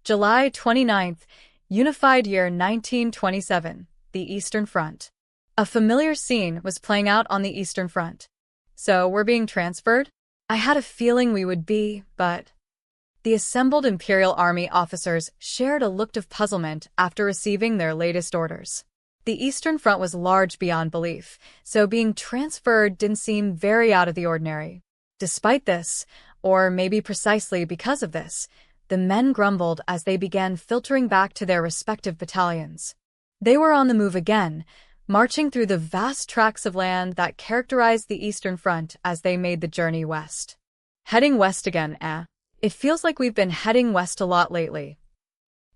July 29th, Unified Year 1927, the Eastern Front. A familiar scene was playing out on the Eastern Front. So, we're being transferred? I had a feeling we would be, but... The assembled Imperial Army officers shared a look of puzzlement after receiving their latest orders. The Eastern Front was large beyond belief, so being transferred didn't seem very out of the ordinary. Despite this, or maybe precisely because of this, the men grumbled as they began filtering back to their respective battalions. They were on the move again, marching through the vast tracts of land that characterized the Eastern Front as they made the journey west. Heading west again, eh? It feels like we've been heading west a lot lately.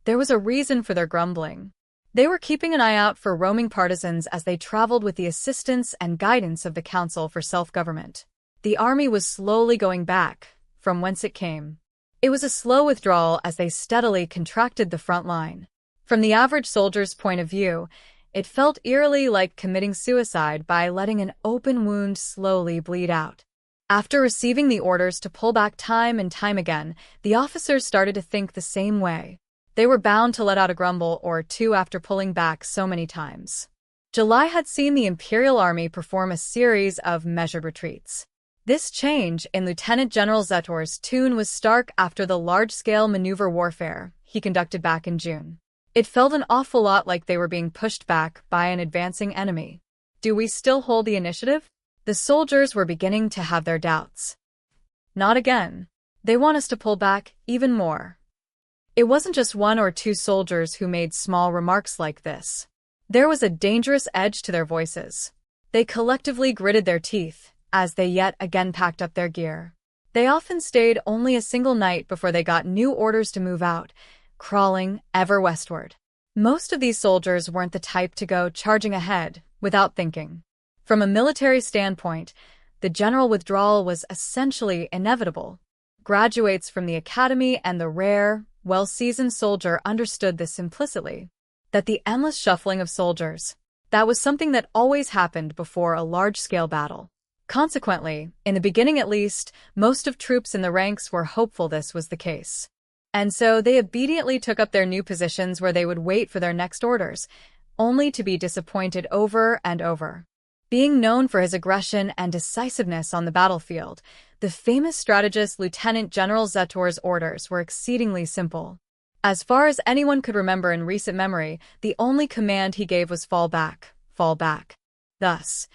There was a reason for their grumbling. They were keeping an eye out for roaming partisans as they traveled with the assistance and guidance of the Council for Self-Government. The army was slowly going back, from whence it came. It was a slow withdrawal as they steadily contracted the front line. From the average soldier's point of view, it felt eerily like committing suicide by letting an open wound slowly bleed out. After receiving the orders to pull back time and time again, the officers started to think the same way. They were bound to let out a grumble or two after pulling back so many times. July had seen the Imperial Army perform a series of measured retreats. This change in Lieutenant General Zetor's tune was stark after the large-scale maneuver warfare he conducted back in June. It felt an awful lot like they were being pushed back by an advancing enemy. Do we still hold the initiative? The soldiers were beginning to have their doubts. Not again. They want us to pull back even more. It wasn't just one or two soldiers who made small remarks like this. There was a dangerous edge to their voices. They collectively gritted their teeth as they yet again packed up their gear. They often stayed only a single night before they got new orders to move out, crawling ever westward. Most of these soldiers weren't the type to go charging ahead without thinking. From a military standpoint, the general withdrawal was essentially inevitable. Graduates from the academy and the rare, well-seasoned soldier understood this implicitly. That the endless shuffling of soldiers, that was something that always happened before a large-scale battle. Consequently, in the beginning at least, most of troops in the ranks were hopeful this was the case. And so they obediently took up their new positions where they would wait for their next orders, only to be disappointed over and over. Being known for his aggression and decisiveness on the battlefield, the famous strategist Lieutenant General Zetor's orders were exceedingly simple. As far as anyone could remember in recent memory, the only command he gave was fall back, fall back. Thus,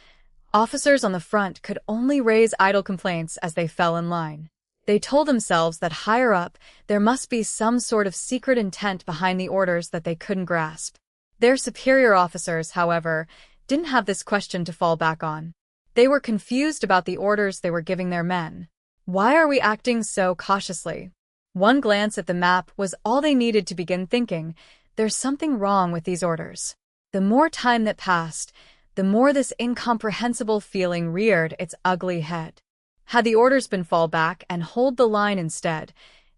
officers on the front could only raise idle complaints as they fell in line. They told themselves that higher up, there must be some sort of secret intent behind the orders that they couldn't grasp. Their superior officers, however, didn't have this question to fall back on. They were confused about the orders they were giving their men. Why are we acting so cautiously? One glance at the map was all they needed to begin thinking, there's something wrong with these orders. The more time that passed, the more this incomprehensible feeling reared its ugly head. Had the orders been fall back and hold the line instead,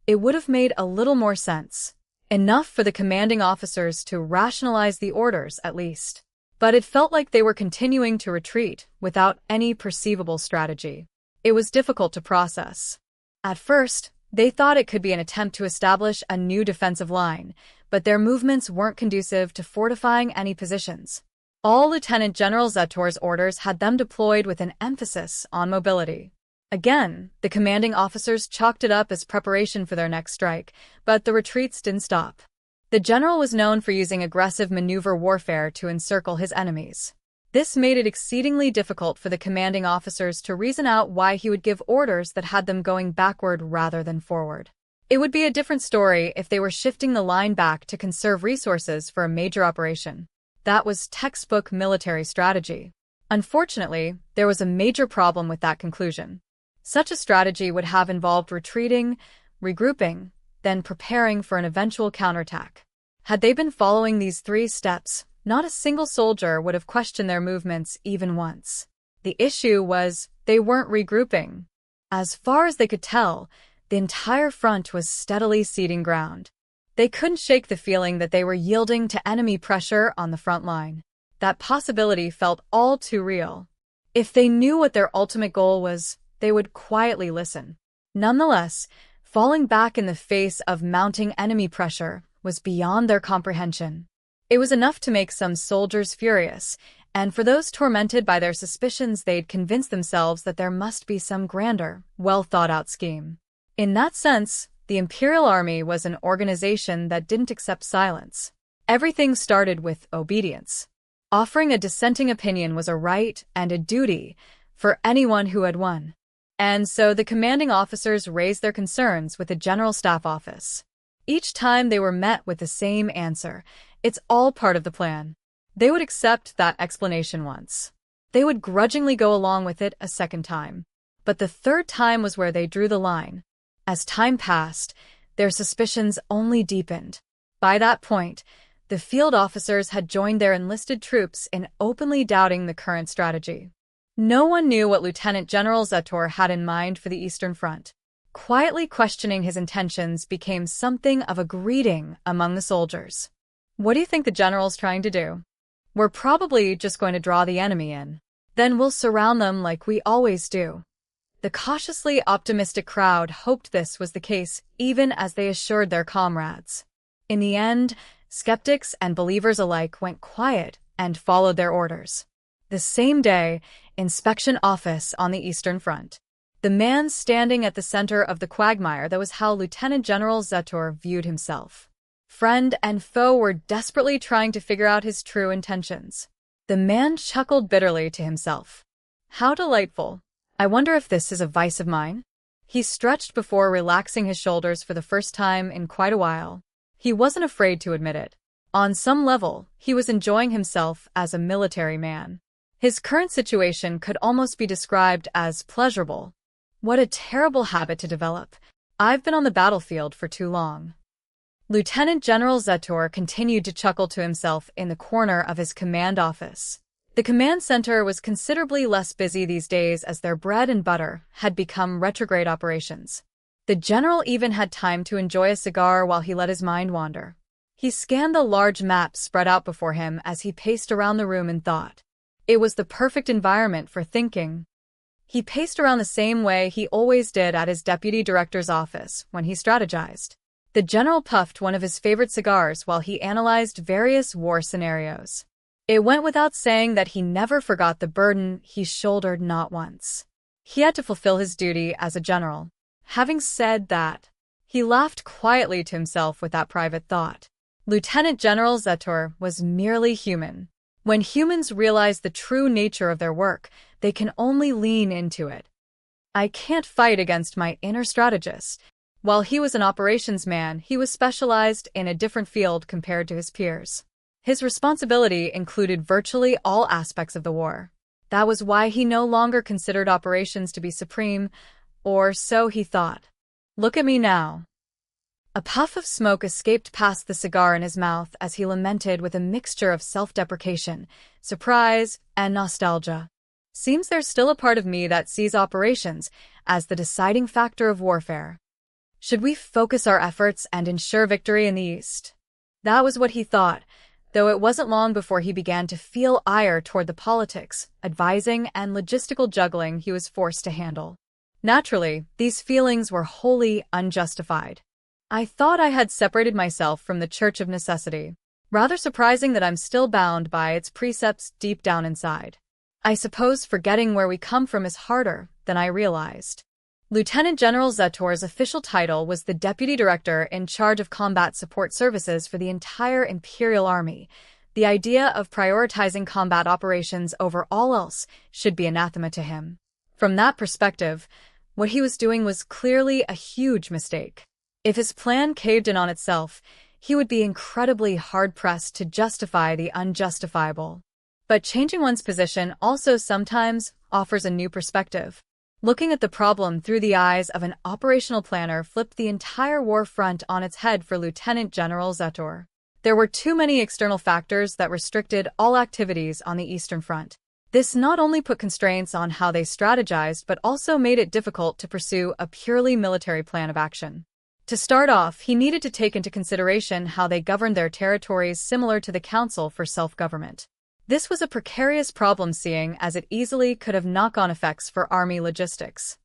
it would have made a little more sense. Enough for the commanding officers to rationalize the orders, at least. But it felt like they were continuing to retreat without any perceivable strategy. It was difficult to process. At first, they thought it could be an attempt to establish a new defensive line, but their movements weren't conducive to fortifying any positions. All Lieutenant General Zetor's orders had them deployed with an emphasis on mobility. Again, the commanding officers chalked it up as preparation for their next strike, but the retreats didn't stop. The general was known for using aggressive maneuver warfare to encircle his enemies. This made it exceedingly difficult for the commanding officers to reason out why he would give orders that had them going backward rather than forward. It would be a different story if they were shifting the line back to conserve resources for a major operation. That was textbook military strategy. Unfortunately, there was a major problem with that conclusion. Such a strategy would have involved retreating, regrouping, then preparing for an eventual counterattack. Had they been following these 3 steps, not a single soldier would have questioned their movements even once. The issue was, they weren't regrouping. As far as they could tell, the entire front was steadily ceding ground. They couldn't shake the feeling that they were yielding to enemy pressure on the front line. That possibility felt all too real. If they knew what their ultimate goal was, they would quietly listen. Nonetheless, Falling back in the face of mounting enemy pressure was beyond their comprehension. It was enough to make some soldiers furious, and for those tormented by their suspicions, they'd convinced themselves that there must be some grander, well-thought-out scheme. In that sense, the Imperial Army was an organization that didn't accept silence. Everything started with obedience. Offering a dissenting opinion was a right and a duty for anyone who had won. And so the commanding officers raised their concerns with the General Staff Office. Each time they were met with the same answer: it's all part of the plan. They would accept that explanation once. They would grudgingly go along with it a second time. But the third time was where they drew the line. As time passed, their suspicions only deepened. By that point, the field officers had joined their enlisted troops in openly doubting the current strategy. No one knew what Lieutenant General Zetor had in mind for the Eastern Front. Quietly questioning his intentions became something of a greeting among the soldiers. "What do you think the general's trying to do?" "We're probably just going to draw the enemy in. Then we'll surround them like we always do." The cautiously optimistic crowd hoped this was the case, even as they assured their comrades. In the end, skeptics and believers alike went quiet and followed their orders. The same day, inspection office on the Eastern Front. The man standing at the center of the quagmire, that was how Lieutenant General Zetor viewed himself. Friend and foe were desperately trying to figure out his true intentions. The man chuckled bitterly to himself. "How delightful. I wonder if this is a vice of mine?" He stretched before relaxing his shoulders for the first time in quite a while. He wasn't afraid to admit it. On some level, he was enjoying himself as a military man. His current situation could almost be described as pleasurable. What a terrible habit to develop. I've been on the battlefield for too long. Lieutenant General Zetor continued to chuckle to himself in the corner of his command office. The command center was considerably less busy these days, as their bread and butter had become retrograde operations. The general even had time to enjoy a cigar while he let his mind wander. He scanned the large map spread out before him as he paced around the room in thought. It was the perfect environment for thinking. He paced around the same way he always did at his deputy director's office when he strategized. The general puffed one of his favorite cigars while he analyzed various war scenarios. It went without saying that he never forgot the burden he shouldered, not once. He had to fulfill his duty as a general. Having said that, he laughed quietly to himself with that private thought. Lieutenant General Zetor was merely human. When humans realize the true nature of their work, they can only lean into it. "I can't fight against my inner strategist." While he was an operations man, he was specialized in a different field compared to his peers. His responsibility included virtually all aspects of the war. That was why he no longer considered operations to be supreme, or so he thought. "Look at me now." A puff of smoke escaped past the cigar in his mouth as he lamented with a mixture of self-deprecation, surprise, and nostalgia. "Seems there's still a part of me that sees operations as the deciding factor of warfare. Should we focus our efforts and ensure victory in the East?" That was what he thought, though it wasn't long before he began to feel ire toward the politics, advising, and logistical juggling he was forced to handle. Naturally, these feelings were wholly unjustified. "I thought I had separated myself from the Church of Necessity. Rather surprising that I'm still bound by its precepts deep down inside. I suppose forgetting where we come from is harder than I realized." Lieutenant General Zetor's official title was the Deputy Director in charge of combat support services for the entire Imperial Army. The idea of prioritizing combat operations over all else should be anathema to him. From that perspective, what he was doing was clearly a huge mistake. If his plan caved in on itself, he would be incredibly hard-pressed to justify the unjustifiable. But changing one's position also sometimes offers a new perspective. Looking at the problem through the eyes of an operational planner flipped the entire war front on its head for Lieutenant General Zetor. There were too many external factors that restricted all activities on the Eastern Front. This not only put constraints on how they strategized, but also made it difficult to pursue a purely military plan of action. To start off, he needed to take into consideration how they governed their territories, similar to the Council for Self-Government. This was a precarious problem, seeing as it easily could have knock-on effects for army logistics.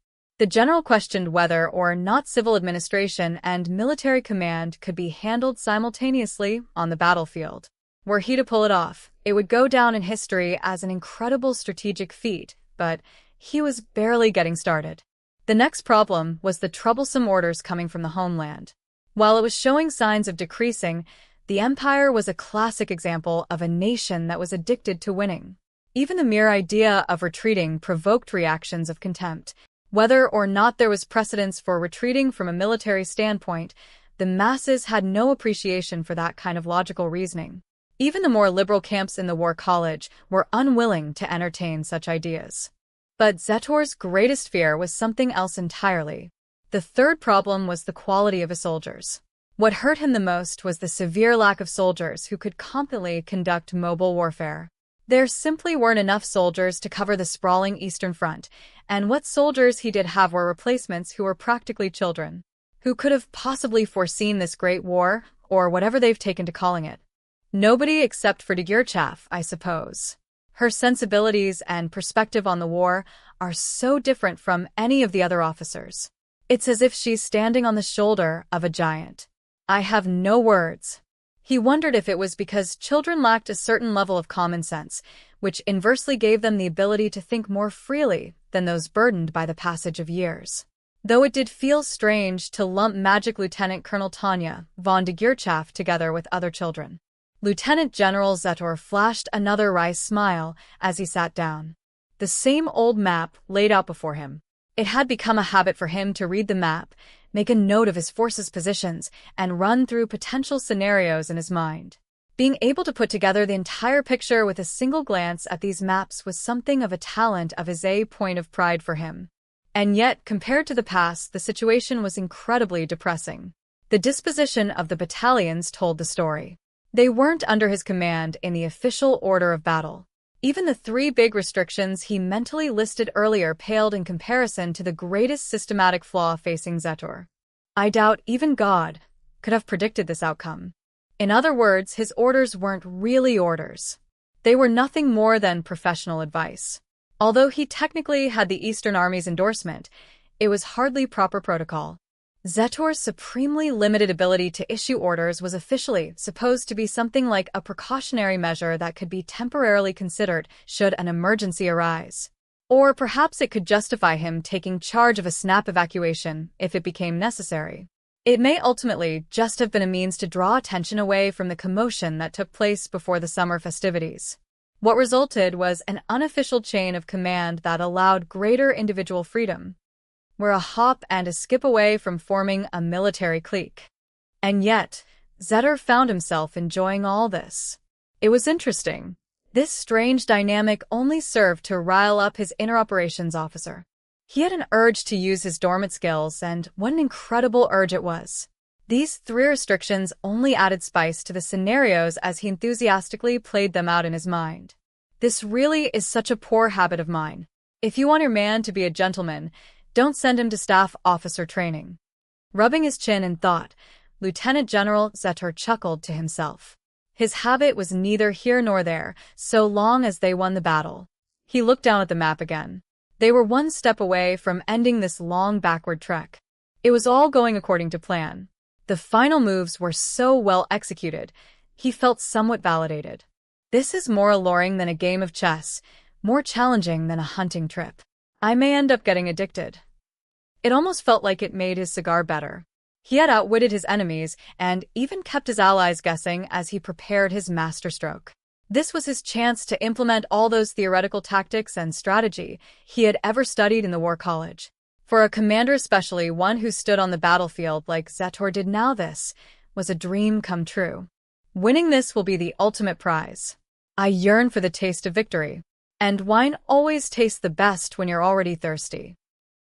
The general questioned whether or not civil administration and military command could be handled simultaneously on the battlefield. Were he to pull it off, it would go down in history as an incredible strategic feat, but he was barely getting started. The next problem was the troublesome orders coming from the homeland. While it was showing signs of decreasing, the empire was a classic example of a nation that was addicted to winning. Even the mere idea of retreating provoked reactions of contempt. Whether or not there was precedence for retreating from a military standpoint, the masses had no appreciation for that kind of logical reasoning. Even the more liberal camps in the War College were unwilling to entertain such ideas. But Zetor's greatest fear was something else entirely. The third problem was the quality of his soldiers. What hurt him the most was the severe lack of soldiers who could competently conduct mobile warfare. There simply weren't enough soldiers to cover the sprawling Eastern Front, and what soldiers he did have were replacements who were practically children. Who could have possibly foreseen this great war, or whatever they've taken to calling it? Nobody except for Degirchaff, I suppose. Her sensibilities and perspective on the war are so different from any of the other officers. It's as if she's standing on the shoulder of a giant. I have no words. He wondered if it was because children lacked a certain level of common sense, which inversely gave them the ability to think more freely than those burdened by the passage of years. Though it did feel strange to lump Magic Lieutenant Colonel Tanya von Degirchaff together with other children. Lieutenant General Zetor flashed another wry smile as he sat down. The same old map laid out before him. It had become a habit for him to read the map, make a note of his forces' positions, and run through potential scenarios in his mind. Being able to put together the entire picture with a single glance at these maps was something of a talent of his a point of pride for him. And yet, compared to the past, the situation was incredibly depressing. The disposition of the battalions told the story. They weren't under his command in the official order of battle. Even the three big restrictions he mentally listed earlier paled in comparison to the greatest systematic flaw facing Zetor. I doubt even God could have predicted this outcome. In other words, his orders weren't really orders. They were nothing more than professional advice. Although he technically had the Eastern Army's endorsement, it was hardly proper protocol. Zetor's supremely limited ability to issue orders was officially supposed to be something like a precautionary measure that could be temporarily considered should an emergency arise. Or perhaps it could justify him taking charge of a snap evacuation if it became necessary. It may ultimately just have been a means to draw attention away from the commotion that took place before the summer festivities. What resulted was an unofficial chain of command that allowed greater individual freedom. We're a hop and a skip away from forming a military clique. And yet, Zetor found himself enjoying all this. It was interesting. This strange dynamic only served to rile up his inner operations officer. He had an urge to use his dormant skills, and what an incredible urge it was. These three restrictions only added spice to the scenarios as he enthusiastically played them out in his mind. This really is such a poor habit of mine. If you want your man to be a gentleman, don't send him to staff officer training. Rubbing his chin in thought, Lieutenant General Zetor chuckled to himself. His habit was neither here nor there, so long as they won the battle. He looked down at the map again. They were one step away from ending this long backward trek. It was all going according to plan. The final moves were so well executed, he felt somewhat validated. This is more alluring than a game of chess, more challenging than a hunting trip. I may end up getting addicted. It almost felt like it made his cigar better. He had outwitted his enemies and even kept his allies guessing as he prepared his masterstroke. This was his chance to implement all those theoretical tactics and strategy he had ever studied in the War College. For a commander, especially one who stood on the battlefield like Zetor did now, this was a dream come true. Winning this will be the ultimate prize. I yearn for the taste of victory. And wine always tastes the best when you're already thirsty.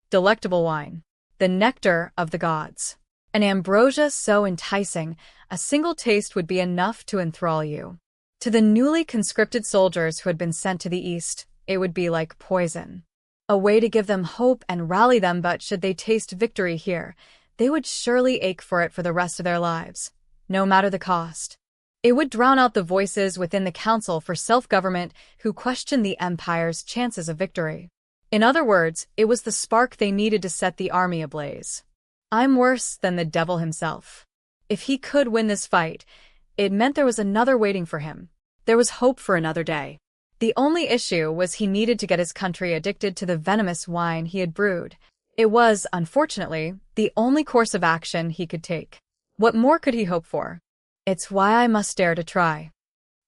Delectable wine. The nectar of the gods. An ambrosia so enticing, a single taste would be enough to enthrall you. To the newly conscripted soldiers who had been sent to the east, it would be like poison. A way to give them hope and rally them, but should they taste victory here, they would surely ache for it for the rest of their lives, no matter the cost. It would drown out the voices within the Council for Self-Government who questioned the Empire's chances of victory. In other words, it was the spark they needed to set the army ablaze. I'm worse than the devil himself. If he could win this fight, it meant there was another waiting for him. There was hope for another day. The only issue was he needed to get his country addicted to the venomous wine he had brewed. It was, unfortunately, the only course of action he could take. What more could he hope for? It's why I must dare to try.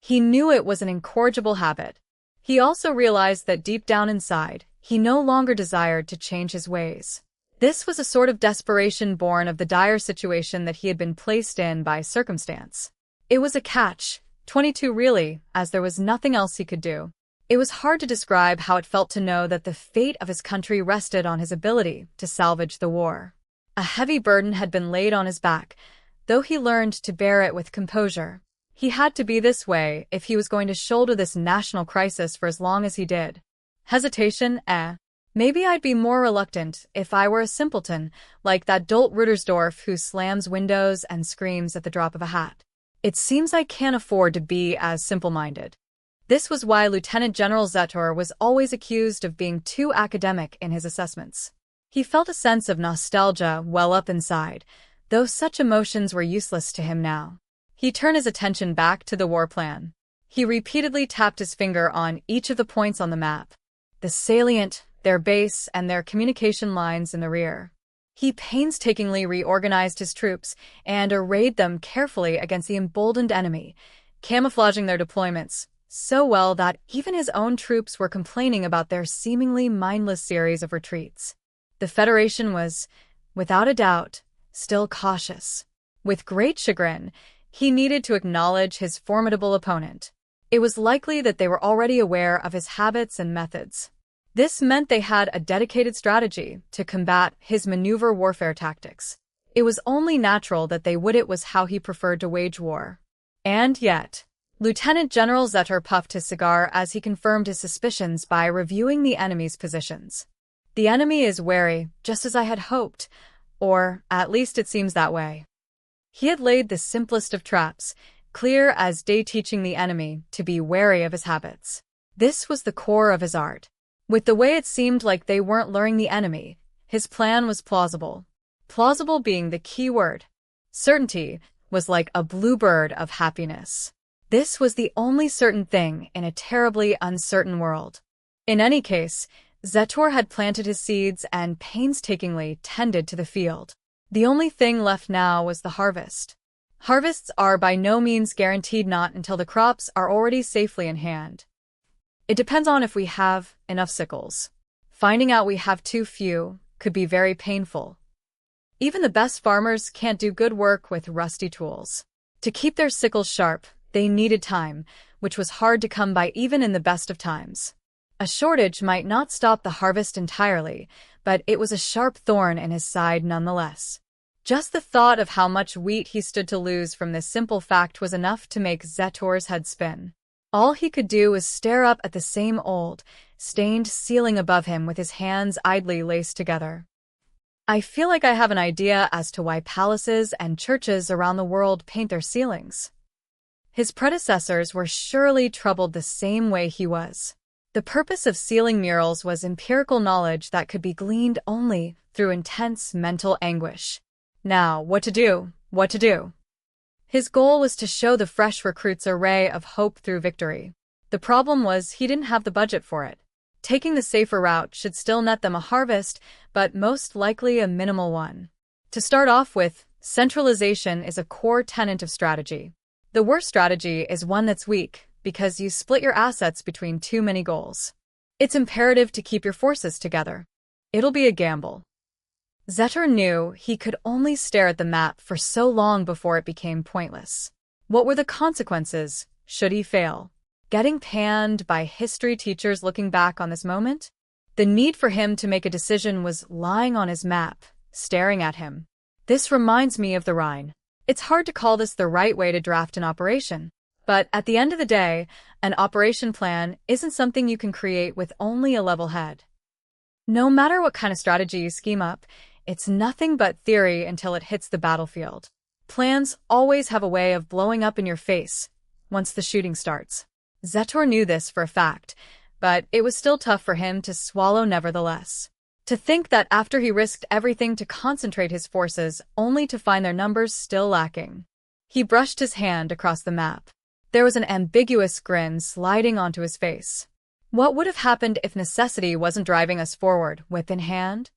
He knew it was an incorrigible habit. He also realized that deep down inside, he no longer desired to change his ways. This was a sort of desperation born of the dire situation that he had been placed in by circumstance. It was a catch-22 really, as there was nothing else he could do. It was hard to describe how it felt to know that the fate of his country rested on his ability to salvage the war. A heavy burden had been laid on his back, though he learned to bear it with composure. He had to be this way if he was going to shoulder this national crisis for as long as he did. Hesitation, Maybe I'd be more reluctant if I were a simpleton, like that dolt Rudersdorf who slams windows and screams at the drop of a hat. It seems I can't afford to be as simple-minded. This was why Lieutenant General Zetor was always accused of being too academic in his assessments. He felt a sense of nostalgia well up inside, though such emotions were useless to him now. He turned his attention back to the war plan. He repeatedly tapped his finger on each of the points on the map. The salient, their base, and their communication lines in the rear. He painstakingly reorganized his troops and arrayed them carefully against the emboldened enemy, camouflaging their deployments so well that even his own troops were complaining about their seemingly mindless series of retreats. The Federation was, without a doubt, still cautious. With great chagrin, he needed to acknowledge his formidable opponent. It was likely that they were already aware of his habits and methods. This meant they had a dedicated strategy to combat his maneuver warfare tactics. It was only natural that they would. It was how he preferred to wage war. And yet, Lieutenant General Zetor puffed his cigar as he confirmed his suspicions by reviewing the enemy's positions. The enemy is wary, just as I had hoped, or at least it seems that way. He had laid the simplest of traps, clear as day, teaching the enemy to be wary of his habits. This was the core of his art. With the way it seemed like they weren't luring the enemy, his plan was plausible. Plausible being the key word. Certainty was like a bluebird of happiness. This was the only certain thing in a terribly uncertain world. In any case, Zetor had planted his seeds and painstakingly tended to the field. The only thing left now was the harvest. Harvests are by no means guaranteed, not until the crops are already safely in hand. It depends on if we have enough sickles. Finding out we have too few could be very painful. Even the best farmers can't do good work with rusty tools. To keep their sickles sharp, they needed time, which was hard to come by even in the best of times. A shortage might not stop the harvest entirely, but it was a sharp thorn in his side nonetheless. Just the thought of how much wheat he stood to lose from this simple fact was enough to make Zetor's head spin. All he could do was stare up at the same old, stained ceiling above him with his hands idly laced together. I feel like I have an idea as to why palaces and churches around the world paint their ceilings. His predecessors were surely troubled the same way he was. The purpose of ceiling murals was empirical knowledge that could be gleaned only through intense mental anguish. Now, what to do? What to do? His goal was to show the fresh recruits a ray of hope through victory. The problem was he didn't have the budget for it. Taking the safer route should still net them a harvest, but most likely a minimal one. To start off with, centralization is a core tenet of strategy. The worst strategy is one that's weak, because you split your assets between too many goals. It's imperative to keep your forces together. It'll be a gamble. Zetor knew he could only stare at the map for so long before it became pointless. What were the consequences, should he fail? Getting panned by history teachers looking back on this moment? The need for him to make a decision was lying on his map, staring at him. This reminds me of the Rhine. It's hard to call this the right way to draft an operation. But at the end of the day, an operation plan isn't something you can create with only a level head. No matter what kind of strategy you scheme up, it's nothing but theory until it hits the battlefield. Plans always have a way of blowing up in your face once the shooting starts. Zetor knew this for a fact, but it was still tough for him to swallow nevertheless. To think that after he risked everything to concentrate his forces, only to find their numbers still lacking. He brushed his hand across the map. There was an ambiguous grin sliding onto his face. What would have happened if necessity wasn't driving us forward, whip in hand?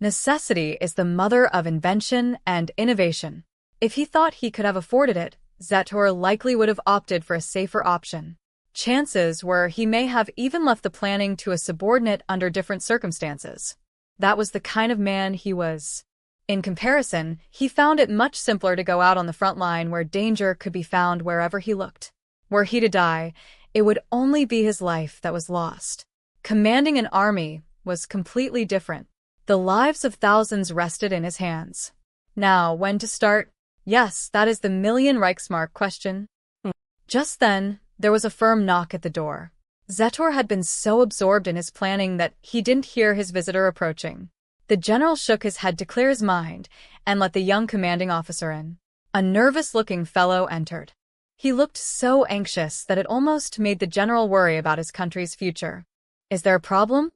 Necessity is the mother of invention and innovation. If he thought he could have afforded it, Zetor likely would have opted for a safer option. Chances were he may have even left the planning to a subordinate under different circumstances. That was the kind of man he was. In comparison, he found it much simpler to go out on the front line where danger could be found wherever he looked. Were he to die, it would only be his life that was lost. Commanding an army was completely different. The lives of thousands rested in his hands. Now, when to start? Yes, that is the million Reichsmark question. Just then, there was a firm knock at the door. Zetor had been so absorbed in his planning that he didn't hear his visitor approaching. The general shook his head to clear his mind and let the young commanding officer in. A nervous-looking fellow entered. He looked so anxious that it almost made the general worry about his country's future. Is there a problem?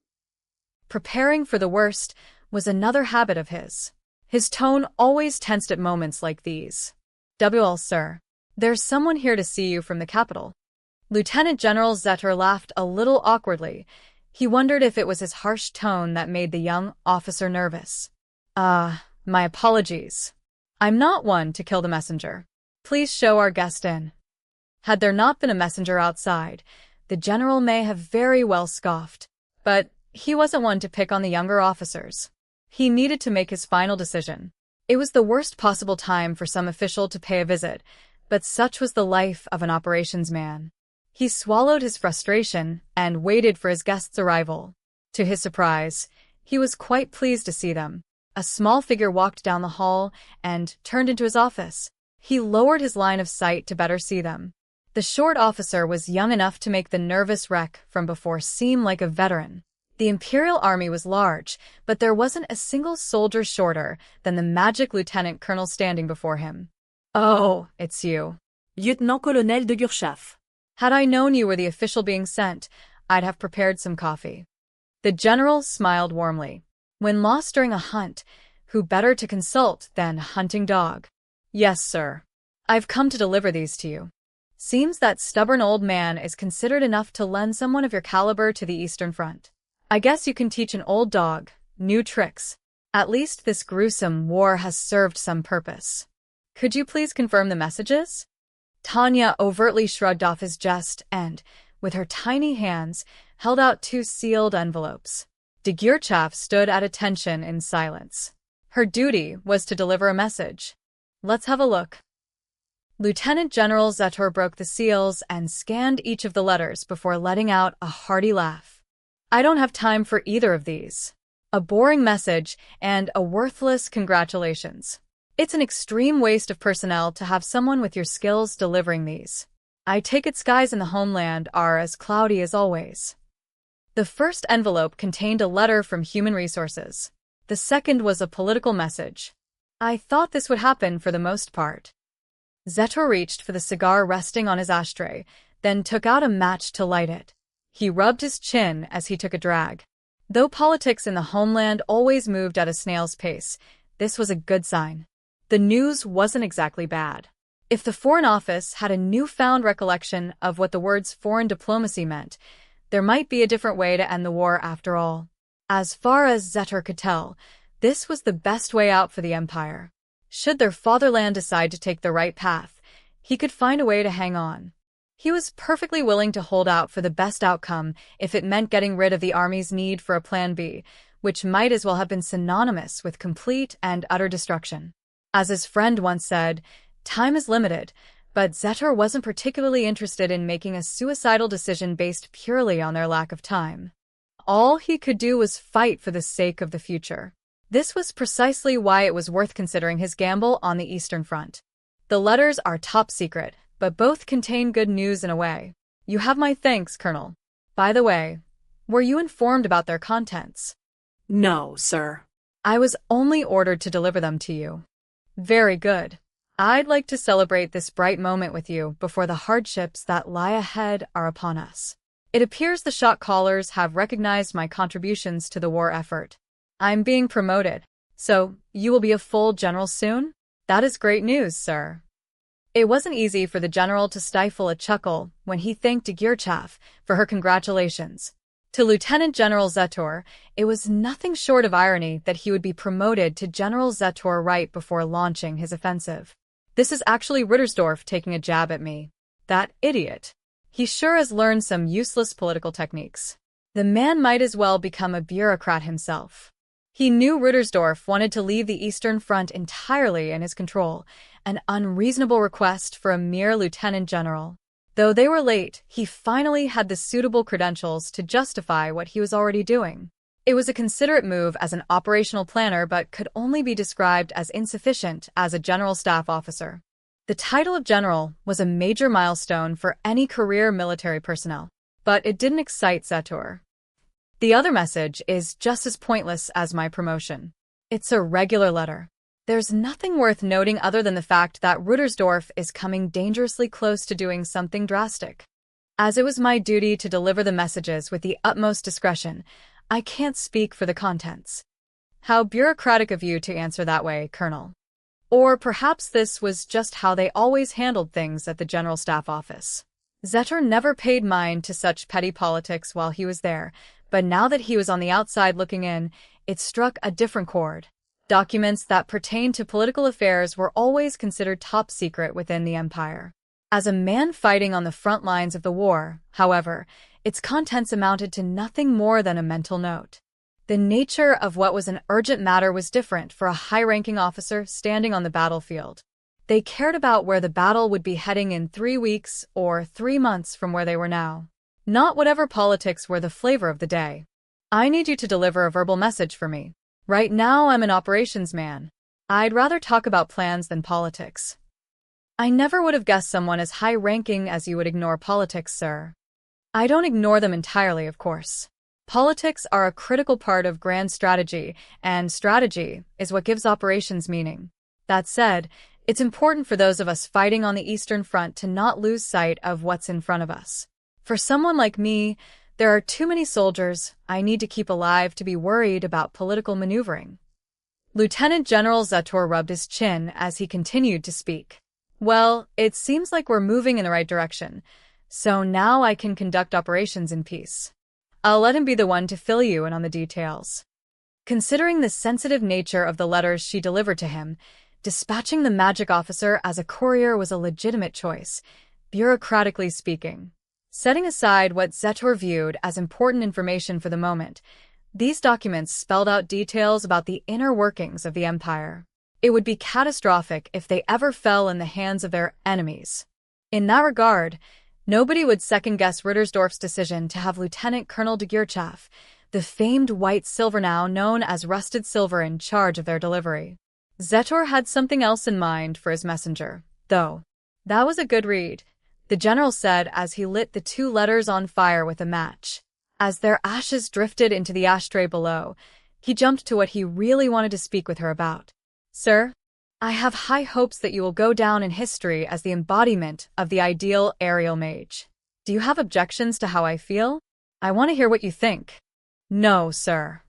Preparing for the worst was another habit of his. His tone always tensed at moments like these. "WL, sir. There's someone here to see you from the capital." Lieutenant General Zetor laughed a little awkwardly. He wondered if it was his harsh tone that made the young officer nervous. My apologies. I'm not one to kill the messenger. Please show our guest in." Had there not been a messenger outside, the general may have very well scoffed. But he wasn't one to pick on the younger officers. He needed to make his final decision. It was the worst possible time for some official to pay a visit, but such was the life of an operations man. He swallowed his frustration and waited for his guest's arrival. To his surprise, he was quite pleased to see them. A small figure walked down the hall and turned into his office. He lowered his line of sight to better see them. The short officer was young enough to make the nervous wreck from before seem like a veteran. The Imperial Army was large, but there wasn't a single soldier shorter than the magic lieutenant colonel standing before him. "Oh, it's you. Lieutenant-colonel de Gurschaff." Had I known you were the official being sent, I'd have prepared some coffee." The general smiled warmly. When lost during a hunt, who better to consult than a hunting dog? "Yes, sir. I've come to deliver these to you. Seems that stubborn old man is considered enough to lend someone of your caliber to the Eastern Front. I guess you can teach an old dog new tricks. At least this gruesome war has served some purpose. Could you please confirm the messages?" Tanya overtly shrugged off his jest and, with her tiny hands, held out 2 sealed envelopes. De Gurschaff stood at attention in silence. Her duty was to deliver a message. "Let's have a look." Lieutenant General Zetor broke the seals and scanned each of the letters before letting out a hearty laugh. "I don't have time for either of these. A boring message and a worthless congratulations. It's an extreme waste of personnel to have someone with your skills delivering these. I take it skies in the homeland are as cloudy as always." The first envelope contained a letter from Human Resources. The second was a political message. "I thought this would happen for the most part." Zetor reached for the cigar resting on his ashtray, then took out a match to light it. He rubbed his chin as he took a drag. Though politics in the homeland always moved at a snail's pace, this was a good sign. The news wasn't exactly bad. If the Foreign Office had a newfound recollection of what the words foreign diplomacy meant, there might be a different way to end the war after all. As far as Zetor could tell, this was the best way out for the Empire. Should their fatherland decide to take the right path, he could find a way to hang on. He was perfectly willing to hold out for the best outcome if it meant getting rid of the army's need for a Plan B, which might as well have been synonymous with complete and utter destruction. As his friend once said, time is limited, but Zetor wasn't particularly interested in making a suicidal decision based purely on their lack of time. All he could do was fight for the sake of the future. This was precisely why it was worth considering his gamble on the Eastern Front. The letters are top secret, but both contain good news in a way. "You have my thanks, Colonel. By the way, were you informed about their contents?" "No, sir." "I was only ordered to deliver them to you." "Very good. I'd like to celebrate this bright moment with you before the hardships that lie ahead are upon us." It appears the shot callers have recognized my contributions to the war effort. I'm being promoted. So, you will be a full general soon? That is great news, sir. It wasn't easy for the general to stifle a chuckle when he thanked Degirchav for her congratulations. To Lieutenant General Zetor, it was nothing short of irony that he would be promoted to General Zetor right before launching his offensive. This is actually Rittersdorf taking a jab at me. That idiot. He sure has learned some useless political techniques. The man might as well become a bureaucrat himself. He knew Rittersdorf wanted to leave the Eastern Front entirely in his control, an unreasonable request for a mere lieutenant general. Though they were late, he finally had the suitable credentials to justify what he was already doing. It was a considerate move as an operational planner but could only be described as insufficient as a general staff officer. The title of general was a major milestone for any career military personnel, but it didn't excite Zetor. The other message is just as pointless as my promotion. It's a regular letter. There's nothing worth noting other than the fact that Rittersdorf is coming dangerously close to doing something drastic. As it was my duty to deliver the messages with the utmost discretion, I can't speak for the contents. How bureaucratic of you to answer that way, Colonel. Or perhaps this was just how they always handled things at the General Staff Office. Zetor never paid mind to such petty politics while he was there, but now that he was on the outside looking in, it struck a different chord. Documents that pertained to political affairs were always considered top secret within the empire. As a man fighting on the front lines of the war, however, its contents amounted to nothing more than a mental note. The nature of what was an urgent matter was different for a high-ranking officer standing on the battlefield. They cared about where the battle would be heading in 3 weeks or 3 months from where they were now. Not whatever politics were the flavor of the day. I need you to deliver a verbal message for me. Right now I'm an operations man. I'd rather talk about plans than politics. I never would have guessed someone as high-ranking as you would ignore politics, sir. I don't ignore them entirely, of course. Politics are a critical part of grand strategy, and strategy is what gives operations meaning. That said, it's important for those of us fighting on the Eastern Front to not lose sight of what's in front of us. For someone like me, there are too many soldiers I need to keep alive to be worried about political maneuvering. Lieutenant General Zetor rubbed his chin as he continued to speak. Well, it seems like we're moving in the right direction, so now I can conduct operations in peace. I'll let him be the one to fill you in on the details. Considering the sensitive nature of the letters she delivered to him, dispatching the magic officer as a courier was a legitimate choice, bureaucratically speaking. Setting aside what Zetor viewed as important information for the moment, these documents spelled out details about the inner workings of the Empire. It would be catastrophic if they ever fell in the hands of their enemies. In that regard, nobody would second-guess Rittersdorf's decision to have Lieutenant Colonel Degirchav, the famed white silver now known as rusted silver, in charge of their delivery. Zetor had something else in mind for his messenger, though. That was a good read, the general said as he lit the 2 letters on fire with a match. As their ashes drifted into the ashtray below, he jumped to what he really wanted to speak with her about. Sir, I have high hopes that you will go down in history as the embodiment of the ideal aerial mage. Do you have objections to how I feel? I want to hear what you think. No, sir.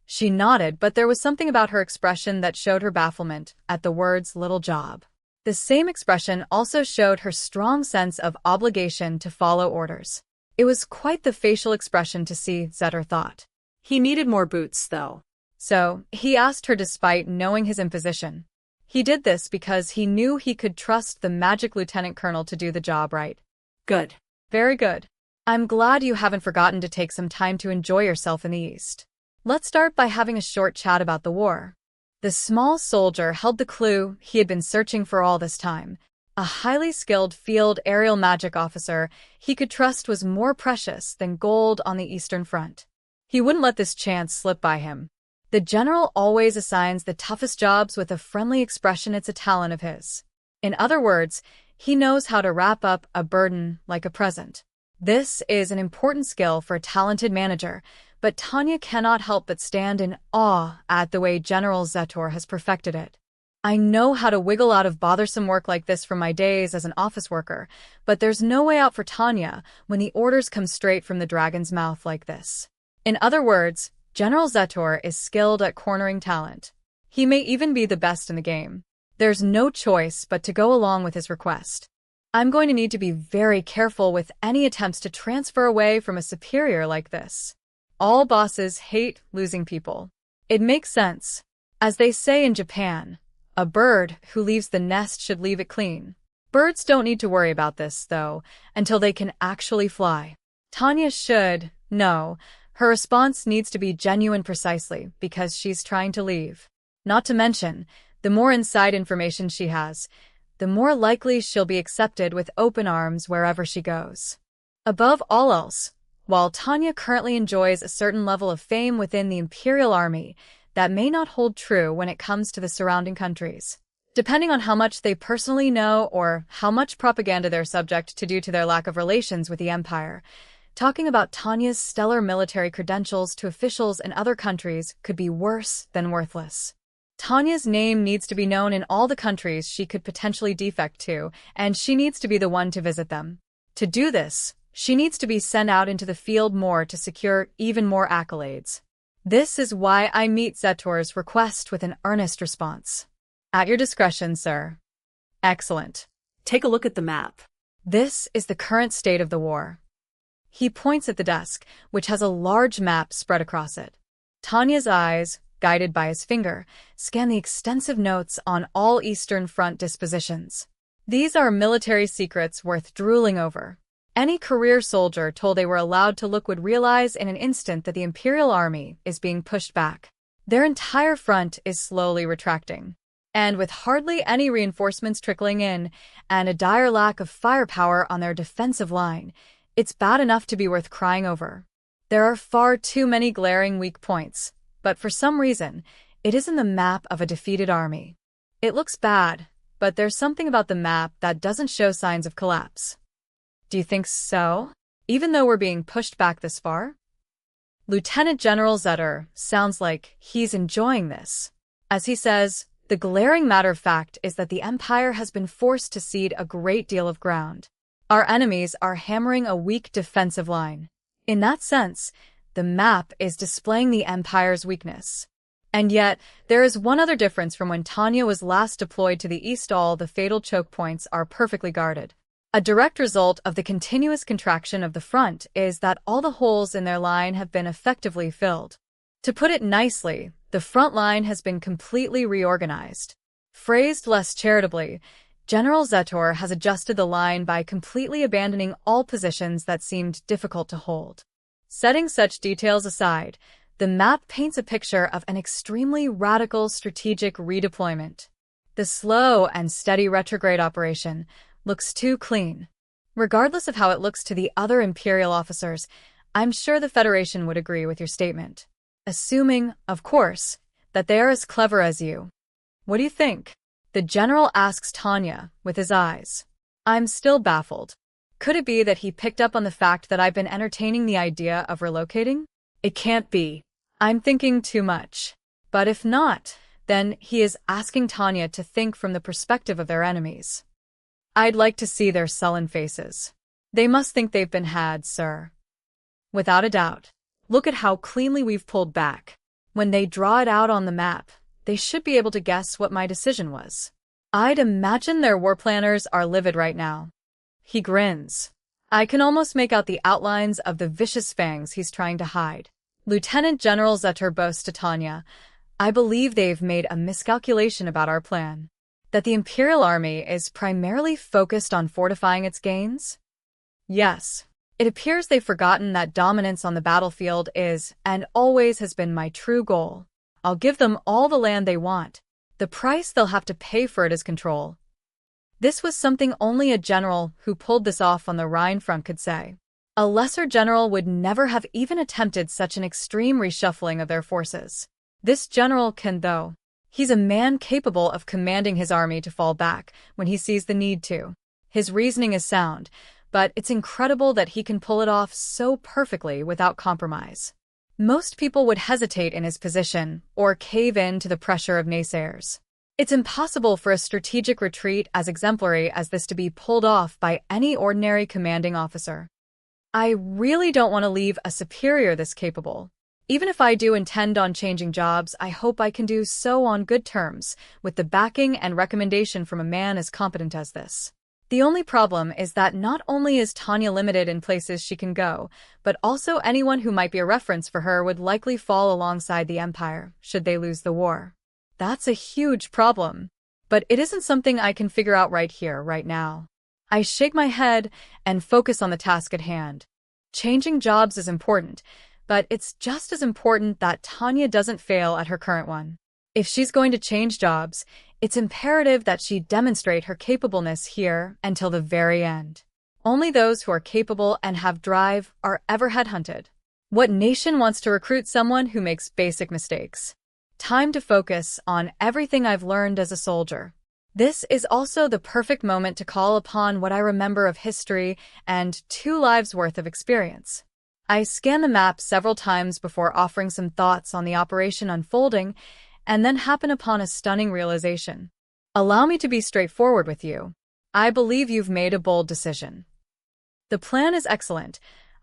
She nodded, but there was something about her expression that showed her bafflement at the words little job. The same expression also showed her strong sense of obligation to follow orders. It was quite the facial expression to see, Zetor thought. He needed more boots, though. So, he asked her despite knowing his imposition. He did this because he knew he could trust the magic lieutenant colonel to do the job right. Good. Very good. I'm glad you haven't forgotten to take some time to enjoy yourself in the East. Let's start by having a short chat about the war. The small soldier held the clue he had been searching for all this time. A highly skilled field aerial magic officer he could trust was more precious than gold on the Eastern Front. He wouldn't let this chance slip by him. The general always assigns the toughest jobs with a friendly expression. It's a talent of his. In other words, he knows how to wrap up a burden like a present. This is an important skill for a talented manager, but Tanya cannot help but stand in awe at the way General Zetor has perfected it. I know how to wiggle out of bothersome work like this from my days as an office worker, but there's no way out for Tanya when the orders come straight from the dragon's mouth like this. In other words, General Zetor is skilled at cornering talent. He may even be the best in the game. There's no choice but to go along with his request. I'm going to need to be very careful with any attempts to transfer away from a superior like this. All bosses hate losing people. It makes sense. As they say in Japan, a bird who leaves the nest should leave it clean. Birds don't need to worry about this, though, until they can actually fly. Tanya should know. Her response needs to be genuine precisely because she's trying to leave. Not to mention, the more inside information she has, the more likely she'll be accepted with open arms wherever she goes. Above all else, while Tanya currently enjoys a certain level of fame within the Imperial Army, that may not hold true when it comes to the surrounding countries. Depending on how much they personally know or how much propaganda they're subject to due to their lack of relations with the Empire, talking about Tanya's stellar military credentials to officials in other countries could be worse than worthless. Tanya's name needs to be known in all the countries she could potentially defect to, and she needs to be the one to visit them. To do this, she needs to be sent out into the field more to secure even more accolades. This is why I meet Zetor's request with an earnest response. At your discretion, sir. Excellent. Take a look at the map. This is the current state of the war. He points at the desk, which has a large map spread across it. Tanya's eyes, guided by his finger, scan the extensive notes on all Eastern Front dispositions. These are military secrets worth drooling over. Any career soldier told they were allowed to look would realize in an instant that the Imperial Army is being pushed back. Their entire front is slowly retracting. And with hardly any reinforcements trickling in, and a dire lack of firepower on their defensive line, it's bad enough to be worth crying over. There are far too many glaring weak points, but for some reason, it isn't the map of a defeated army. It looks bad, but there's something about the map that doesn't show signs of collapse. Do you think so? Even though we're being pushed back this far? Lieutenant General Zetor sounds like he's enjoying this. As he says, the glaring matter of fact is that the Empire has been forced to cede a great deal of ground. Our enemies are hammering a weak defensive line. In that sense, the map is displaying the Empire's weakness. And yet, there is one other difference from when Tanya was last deployed to the east. All the fatal choke points are perfectly guarded. A direct result of the continuous contraction of the front is that all the holes in their line have been effectively filled. To put it nicely, the front line has been completely reorganized. Phrased less charitably, General Zetor has adjusted the line by completely abandoning all positions that seemed difficult to hold. Setting such details aside, the map paints a picture of an extremely radical strategic redeployment. The slow and steady retrograde operation looks too clean. Regardless of how it looks to the other Imperial officers, I'm sure the Federation would agree with your statement. Assuming, of course, that they are as clever as you. What do you think? The general asks Tanya, with his eyes. I'm still baffled. Could it be that he picked up on the fact that I've been entertaining the idea of relocating? It can't be. I'm thinking too much. But if not, then he is asking Tanya to think from the perspective of their enemies. I'd like to see their sullen faces. They must think they've been had, sir. Without a doubt. Look at how cleanly we've pulled back. When they draw it out on the map, they should be able to guess what my decision was. I'd imagine their war planners are livid right now. He grins. I can almost make out the outlines of the vicious fangs he's trying to hide. Lieutenant General Zetor boasts to Tanya, I believe they've made a miscalculation about our plan. That the Imperial Army is primarily focused on fortifying its gains? Yes. It appears they've forgotten that dominance on the battlefield is, and always has been, my true goal. I'll give them all the land they want. The price they'll have to pay for it is control. This was something only a general who pulled this off on the Rhine front could say. A lesser general would never have even attempted such an extreme reshuffling of their forces. This general can, though. He's a man capable of commanding his army to fall back when he sees the need to. His reasoning is sound, but it's incredible that he can pull it off so perfectly without compromise. Most people would hesitate in his position or cave in to the pressure of naysayers. It's impossible for a strategic retreat as exemplary as this to be pulled off by any ordinary commanding officer. I really don't want to leave a superior this capable. Even if I do intend on changing jobs, I hope I can do so on good terms, with the backing and recommendation from a man as competent as this. The only problem is that not only is Tanya limited in places she can go, but also anyone who might be a reference for her would likely fall alongside the Empire, should they lose the war. That's a huge problem. But it isn't something I can figure out right here, right now. I shake my head and focus on the task at hand. Changing jobs is important, but it's just as important that Tanya doesn't fail at her current one. If she's going to change jobs, it's imperative that she demonstrate her capableness here until the very end. Only those who are capable and have drive are ever headhunted. What nation wants to recruit someone who makes basic mistakes? Time to focus on everything I've learned as a soldier. This is also the perfect moment to call upon what I remember of history and 2 lives' worth of experience. I scan the map several times before offering some thoughts on the operation unfolding, and then happen upon a stunning realization. Allow me to be straightforward with you. I believe you've made a bold decision. The plan is excellent.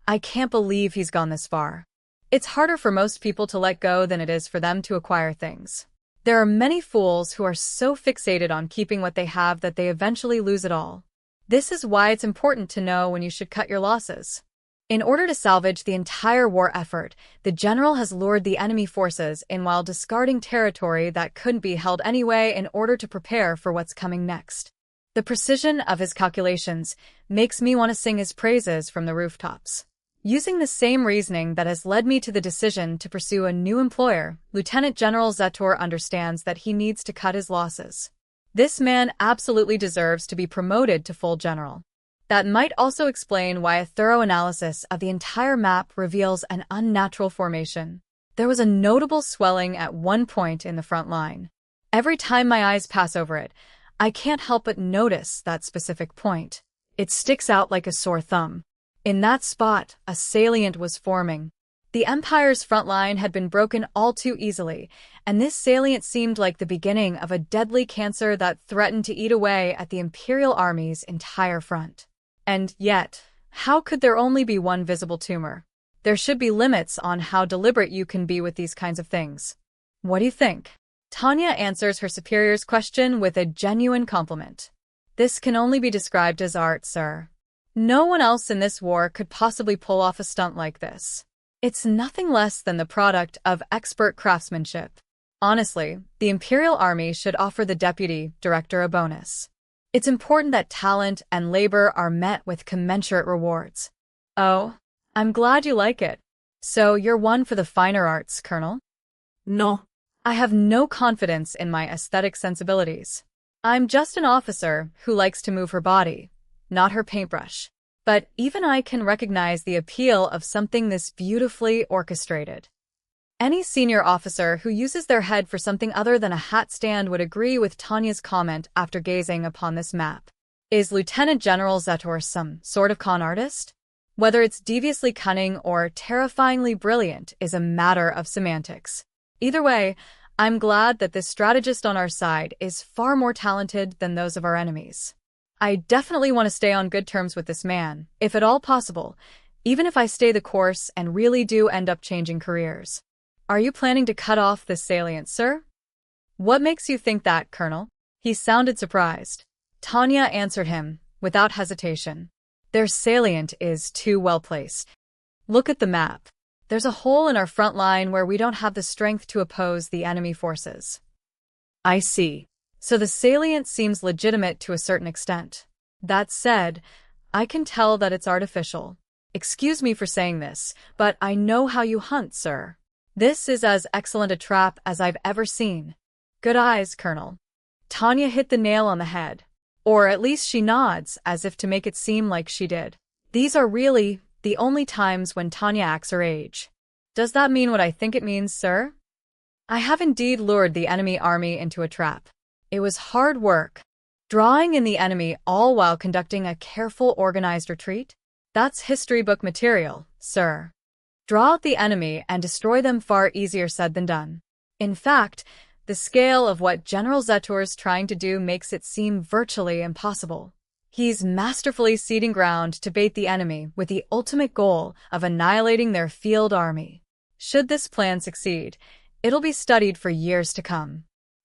I can't believe he's gone this far. It's harder for most people to let go than it is for them to acquire things. There are many fools who are so fixated on keeping what they have that they eventually lose it all. This is why it's important to know when you should cut your losses. In order to salvage the entire war effort, the general has lured the enemy forces in while discarding territory that couldn't be held anyway in order to prepare for what's coming next. The precision of his calculations makes me want to sing his praises from the rooftops. Using the same reasoning that has led me to the decision to pursue a new employer, Lieutenant General Zetor understands that he needs to cut his losses. This man absolutely deserves to be promoted to full general. That might also explain why a thorough analysis of the entire map reveals an unnatural formation. There was a notable swelling at one point in the front line. Every time my eyes pass over it, I can't help but notice that specific point. It sticks out like a sore thumb. In that spot, a salient was forming. The Empire's front line had been broken all too easily, and this salient seemed like the beginning of a deadly cancer that threatened to eat away at the Imperial Army's entire front. And yet, how could there only be one visible tumor? There should be limits on how deliberate you can be with these kinds of things. What do you think? Tanya answers her superior's question with a genuine compliment. This can only be described as art, sir. No one else in this war could possibly pull off a stunt like this. It's nothing less than the product of expert craftsmanship. Honestly, the Imperial Army should offer the Deputy Director a bonus. It's important that talent and labor are met with commensurate rewards. Oh, I'm glad you like it. So you're one for the finer arts, Colonel? No. I have no confidence in my aesthetic sensibilities. I'm just an officer who likes to move her body, not her paintbrush. But even I can recognize the appeal of something this beautifully orchestrated. Any senior officer who uses their head for something other than a hat stand would agree with Tanya's comment after gazing upon this map. Is Lieutenant General Zetor some sort of con artist? Whether it's deviously cunning or terrifyingly brilliant is a matter of semantics. Either way, I'm glad that this strategist on our side is far more talented than those of our enemies. I definitely want to stay on good terms with this man, if at all possible, even if I stay the course and really do end up changing careers. Are you planning to cut off this salient, sir? What makes you think that, Colonel? He sounded surprised. Tanya answered him, without hesitation. Their salient is too well placed. Look at the map. There's a hole in our front line where we don't have the strength to oppose the enemy forces. I see. So the salient seems legitimate to a certain extent. That said, I can tell that it's artificial. Excuse me for saying this, but I know how you hunt, sir. This is as excellent a trap as I've ever seen. Good eyes, Colonel. Tanya hit the nail on the head. Or at least she nods, as if to make it seem like she did. These are really the only times when Tanya acts her age. Does that mean what I think it means, sir? I have indeed lured the enemy army into a trap. It was hard work. Drawing in the enemy all while conducting a careful, organized retreat? That's history book material, sir. Draw out the enemy and destroy them far easier said than done. In fact, The scale of what General Zetor's trying to do makes it seem virtually impossible. He's masterfully ceding ground to bait the enemy with the ultimate goal of annihilating their field army. Should this plan succeed, it'll be studied for years to come.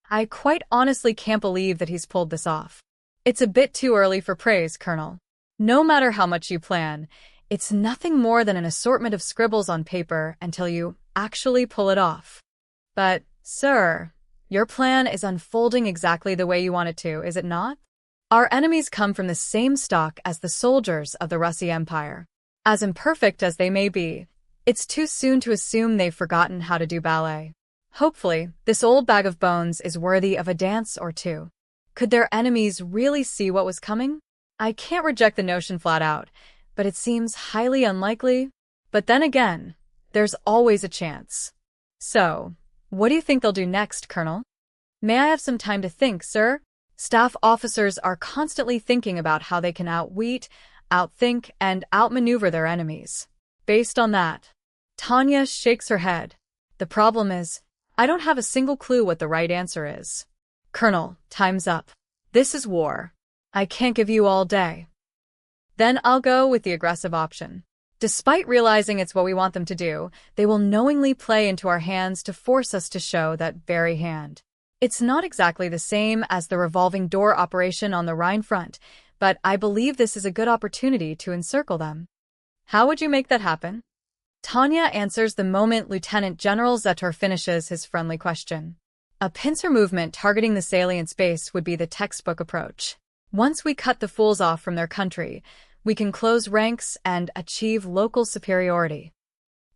I quite honestly can't believe that he's pulled this off. It's a bit too early for praise, Colonel. No matter how much you plan, it's nothing more than an assortment of scribbles on paper until you actually pull it off. But, sir, your plan is unfolding exactly the way you want it to, is it not? Our enemies come from the same stock as the soldiers of the Russian Empire. As imperfect as they may be, it's too soon to assume they've forgotten how to do ballet. Hopefully, this old bag of bones is worthy of a dance or two. Could their enemies really see what was coming? I can't reject the notion flat out, but it seems highly unlikely. But then again, there's always a chance. So, what do you think they'll do next, Colonel? May I have some time to think, sir? Staff officers are constantly thinking about how they can outwit, outthink, and outmaneuver their enemies. Based on that, Tanya shakes her head. The problem is, I don't have a single clue what the right answer is. Colonel, time's up. This is war. I can't give you all day. Then I'll go with the aggressive option. Despite realizing it's what we want them to do, they will knowingly play into our hands to force us to show that very hand. It's not exactly the same as the revolving door operation on the Rhine front, but I believe this is a good opportunity to encircle them. How would you make that happen? Tanya answers the moment Lieutenant General Zetor finishes his friendly question. A pincer movement targeting the salient space would be the textbook approach. Once we cut the fools off from their country, we can close ranks and achieve local superiority.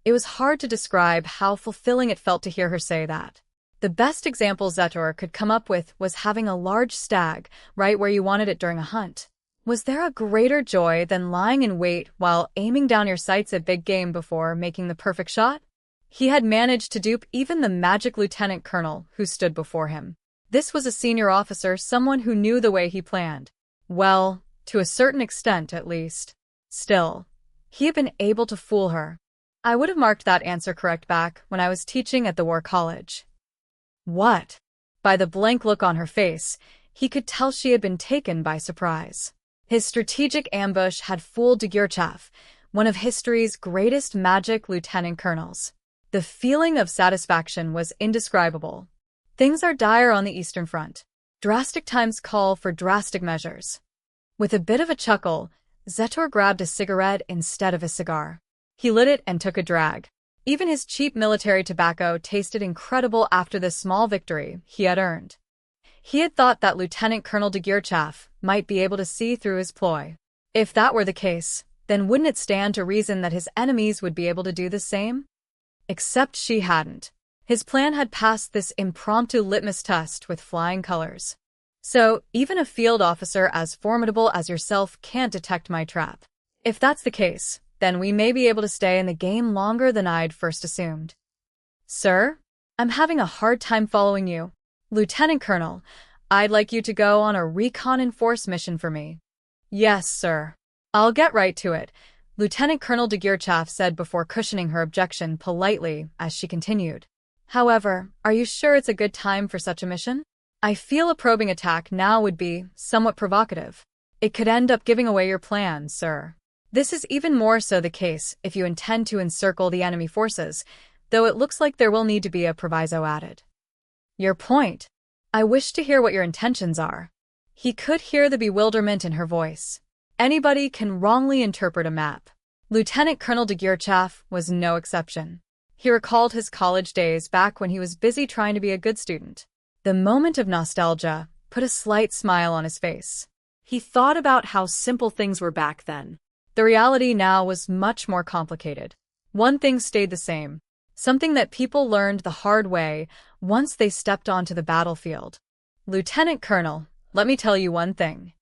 It was hard to describe how fulfilling it felt to hear her say that. The best example Zetor could come up with was having a large stag right where you wanted it during a hunt. Was there a greater joy than lying in wait while aiming down your sights at big game before making the perfect shot? He had managed to dupe even the magic lieutenant colonel who stood before him. This was a senior officer, someone who knew the way he planned. Well, to a certain extent at least. Still, he had been able to fool her. I would have marked that answer correct back when I was teaching at the War College. What? By the blank look on her face, he could tell she had been taken by surprise. His strategic ambush had fooled Degurchav, one of history's greatest magic lieutenant colonels. The feeling of satisfaction was indescribable. Things are dire on the Eastern Front. Drastic times call for drastic measures. With a bit of a chuckle, Zetor grabbed a cigarette instead of a cigar. He lit it and took a drag. Even his cheap military tobacco tasted incredible after the small victory he had earned. He had thought that Lieutenant Colonel Degurchav might be able to see through his ploy. If that were the case, then wouldn't it stand to reason that his enemies would be able to do the same? Except she hadn't. His plan had passed this impromptu litmus test with flying colors. So, even a field officer as formidable as yourself can't detect my trap. If that's the case, then we may be able to stay in the game longer than I'd first assumed. Sir, I'm having a hard time following you. Lieutenant Colonel, I'd like you to go on a recon and force mission for me. Yes, sir. I'll get right to it, Lieutenant Colonel Degurchav said before cushioning her objection politely as she continued. However, are you sure it's a good time for such a mission? I feel a probing attack now would be somewhat provocative. It could end up giving away your plans, sir. This is even more so the case if you intend to encircle the enemy forces, though it looks like there will need to be a proviso added. Your point. I wish to hear what your intentions are. He could hear the bewilderment in her voice. Anybody can wrongly interpret a map. Lieutenant Colonel Degurchav was no exception. He recalled his college days back when he was busy trying to be a good student. The moment of nostalgia put a slight smile on his face. He thought about how simple things were back then. The reality now was much more complicated. One thing stayed the same, something that people learned the hard way once they stepped onto the battlefield. Lieutenant Colonel, let me tell you one thing.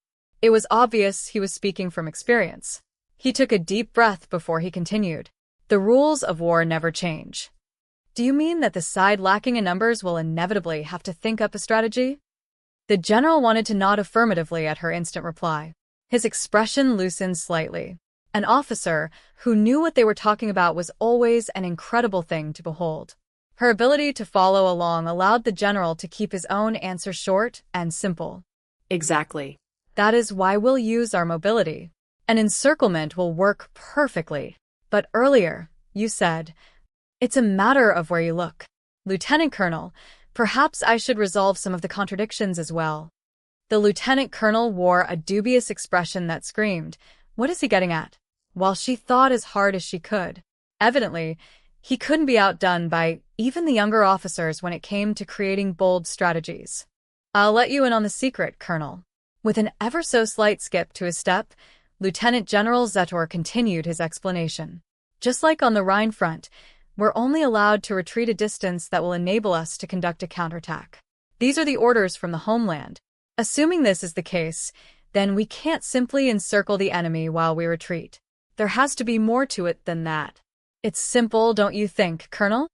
It was obvious he was speaking from experience. He took a deep breath before he continued. The rules of war never change. Do you mean that the side lacking in numbers will inevitably have to think up a strategy? The general wanted to nod affirmatively at her instant reply. His expression loosened slightly. An officer who knew what they were talking about was always an incredible thing to behold. Her ability to follow along allowed the general to keep his own answer short and simple. Exactly. That is why we'll use our mobility. An encirclement will work perfectly. But earlier, you said, it's a matter of where you look. Lieutenant Colonel, perhaps I should resolve some of the contradictions as well. The lieutenant colonel wore a dubious expression that screamed, what is he getting at? While she thought as hard as she could. Evidently, he couldn't be outdone by even the younger officers when it came to creating bold strategies. I'll let you in on the secret, Colonel. With an ever-so-slight skip to his step, Lieutenant General Zetor continued his explanation. Just like on the Rhine front, we're only allowed to retreat a distance that will enable us to conduct a counterattack. These are the orders from the homeland. Assuming this is the case, then we can't simply encircle the enemy while we retreat. There has to be more to it than that. It's simple, don't you think, Colonel?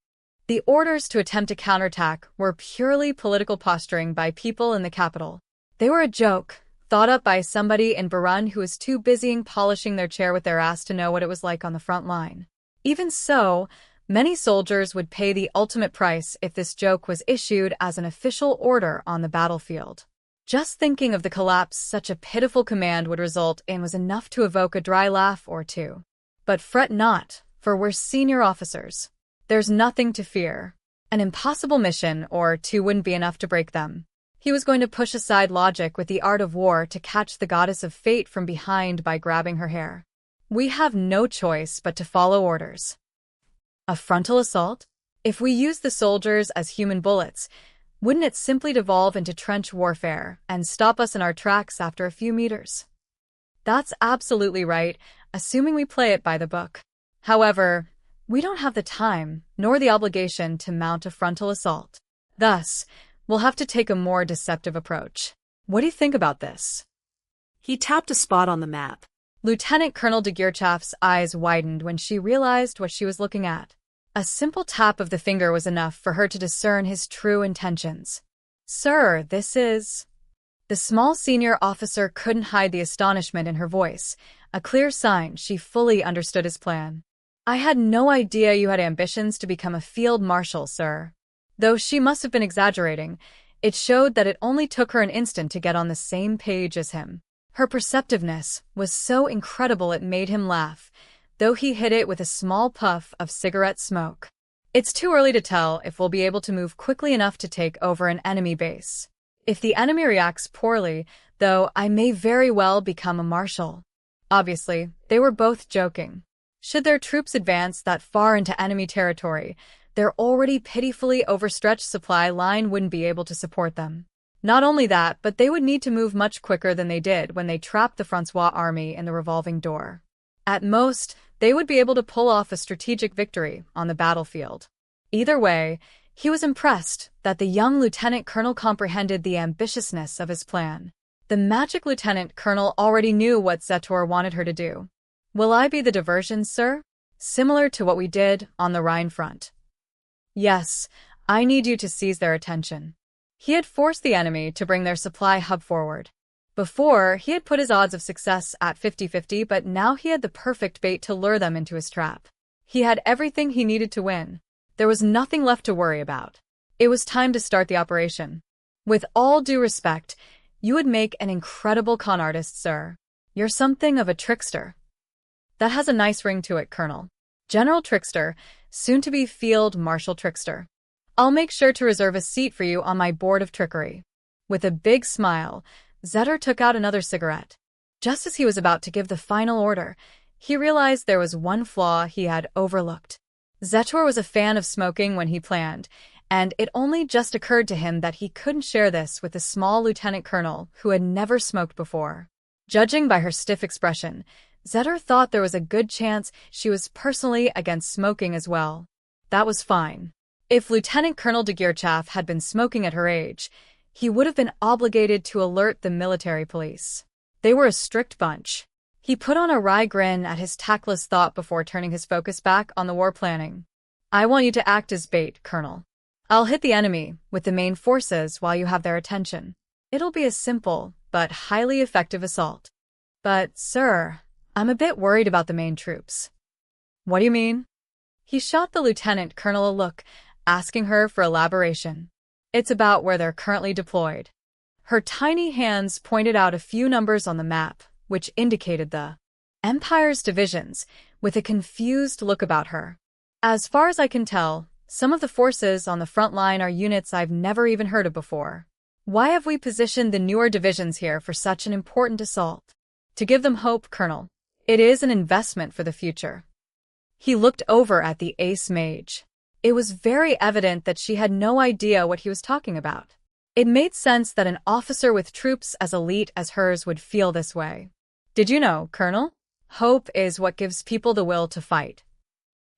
The orders to attempt a counterattack were purely political posturing by people in the capital. They were a joke, thought up by somebody in Barun who was too busy polishing their chair with their ass to know what it was like on the front line. Even so, many soldiers would pay the ultimate price if this joke was issued as an official order on the battlefield. Just thinking of the collapse such a pitiful command would result in was enough to evoke a dry laugh or two. But fret not, for we're senior officers. There's nothing to fear. An impossible mission or two wouldn't be enough to break them. He was going to push aside logic with the art of war to catch the goddess of fate from behind by grabbing her hair. We have no choice but to follow orders. A frontal assault? If we use the soldiers as human bullets, wouldn't it simply devolve into trench warfare and stop us in our tracks after a few meters? That's absolutely right, assuming we play it by the book. However, we don't have the time nor the obligation to mount a frontal assault. Thus, we'll have to take a more deceptive approach. What do you think about this? He tapped a spot on the map. Lieutenant Colonel de Geerchaf's eyes widened when she realized what she was looking at. A simple tap of the finger was enough for her to discern his true intentions. Sir, this is... The small senior officer couldn't hide the astonishment in her voice, a clear sign she fully understood his plan. I had no idea you had ambitions to become a field marshal, sir. Though she must have been exaggerating, it showed that it only took her an instant to get on the same page as him. Her perceptiveness was so incredible it made him laugh, though he hid it with a small puff of cigarette smoke. It's too early to tell if we'll be able to move quickly enough to take over an enemy base. If the enemy reacts poorly, though, I may very well become a marshal. Obviously, they were both joking. Should their troops advance that far into enemy territory, their already pitifully overstretched supply line wouldn't be able to support them. Not only that, but they would need to move much quicker than they did when they trapped the Francois army in the revolving door. At most, they would be able to pull off a strategic victory on the battlefield. Either way, he was impressed that the young lieutenant colonel comprehended the ambitiousness of his plan. The magic lieutenant colonel already knew what Zetor wanted her to do. Will I be the diversion, sir? Similar to what we did on the Rhine front. Yes, I need you to seize their attention. He had forced the enemy to bring their supply hub forward. Before, he had put his odds of success at 50-50, but now he had the perfect bait to lure them into his trap. He had everything he needed to win. There was nothing left to worry about. It was time to start the operation. With all due respect, you would make an incredible con artist, sir. You're something of a trickster. That has a nice ring to it, Colonel. General Trickster, soon-to-be Field Marshal Trickster. I'll make sure to reserve a seat for you on my board of trickery. With a big smile, Zetor took out another cigarette. Just as he was about to give the final order, he realized there was one flaw he had overlooked. Zetor was a fan of smoking when he planned, and it only just occurred to him that he couldn't share this with the small lieutenant colonel who had never smoked before. Judging by her stiff expression, Zetor thought there was a good chance she was personally against smoking as well. That was fine. If Lieutenant Colonel de Geerchaf had been smoking at her age, he would have been obligated to alert the military police. They were a strict bunch. He put on a wry grin at his tactless thought before turning his focus back on the war planning. I want you to act as bait, Colonel. I'll hit the enemy with the main forces while you have their attention. It'll be a simple but highly effective assault. But, sir, I'm a bit worried about the main troops. What do you mean? He shot the lieutenant colonel a look, asking her for elaboration. It's about where they're currently deployed. Her tiny hands pointed out a few numbers on the map, which indicated the Empire's divisions, with a confused look about her. As far as I can tell, some of the forces on the front line are units I've never even heard of before. Why have we positioned the newer divisions here for such an important assault? To give them hope, Colonel. It is an investment for the future. He looked over at the ace mage. It was very evident that she had no idea what he was talking about. It made sense that an officer with troops as elite as hers would feel this way. Did you know, Colonel? Hope is what gives people the will to fight.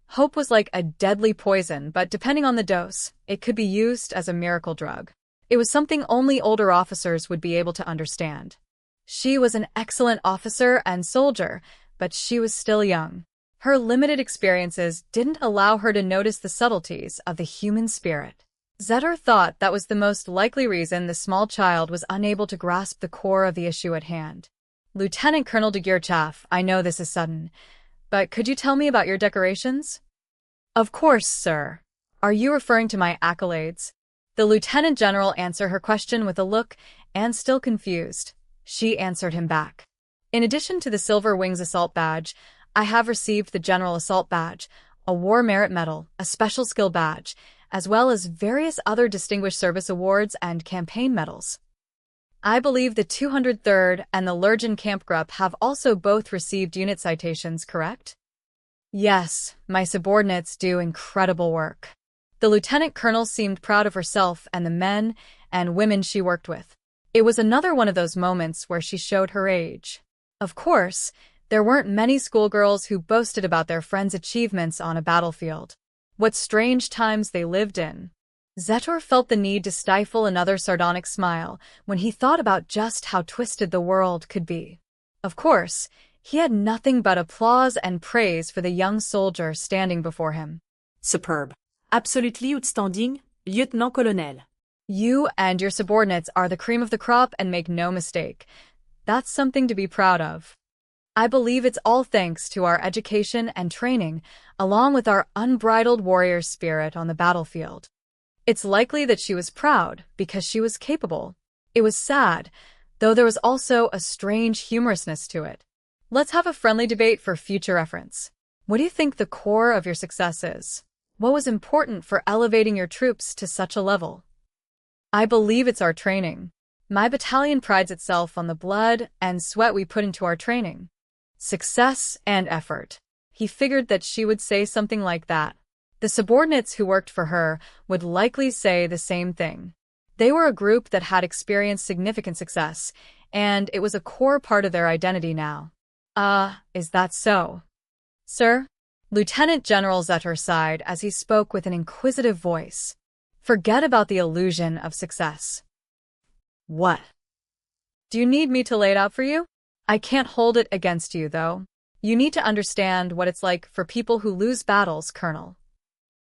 Hope was like a deadly poison, but depending on the dose, it could be used as a miracle drug. It was something only older officers would be able to understand. She was an excellent officer and soldier, but she was still young. Her limited experiences didn't allow her to notice the subtleties of the human spirit. Zetor thought that was the most likely reason the small child was unable to grasp the core of the issue at hand. Lieutenant Colonel de Geerchaf, I know this is sudden, but could you tell me about your decorations? Of course, sir. Are you referring to my accolades? The lieutenant general answered her question with a look, and still confused. She answered him back. In addition to the Silver Wings Assault Badge, I have received the General Assault Badge, a War Merit Medal, a Special Skill Badge, as well as various other Distinguished Service Awards and campaign medals. I believe the 203rd and the Lurgan Kampfgruppe have also both received unit citations, correct? Yes, my subordinates do incredible work. The lieutenant colonel seemed proud of herself and the men and women she worked with. It was another one of those moments where she showed her age. Of course, there weren't many schoolgirls who boasted about their friends' achievements on a battlefield. What strange times they lived in. Zetor felt the need to stifle another sardonic smile when he thought about just how twisted the world could be. Of course, he had nothing but applause and praise for the young soldier standing before him. Superb. Absolutely outstanding, Lieutenant-Colonel. You and your subordinates are the cream of the crop, and make no mistake. That's something to be proud of. I believe it's all thanks to our education and training, along with our unbridled warrior spirit on the battlefield. It's likely that she was proud because she was capable. It was sad, though there was also a strange humorousness to it. Let's have a friendly debate for future reference. What do you think the core of your success is? What was important for elevating your troops to such a level? I believe it's our training. My battalion prides itself on the blood and sweat we put into our training. Success and effort. He figured that she would say something like that. The subordinates who worked for her would likely say the same thing. They were a group that had experienced significant success, and it was a core part of their identity now. Is that so? Sir? Lieutenant General Zetor sighed as he spoke with an inquisitive voice. Forget about the illusion of success. What? Do you need me to lay it out for you? I can't hold it against you, though. You need to understand what it's like for people who lose battles, Colonel.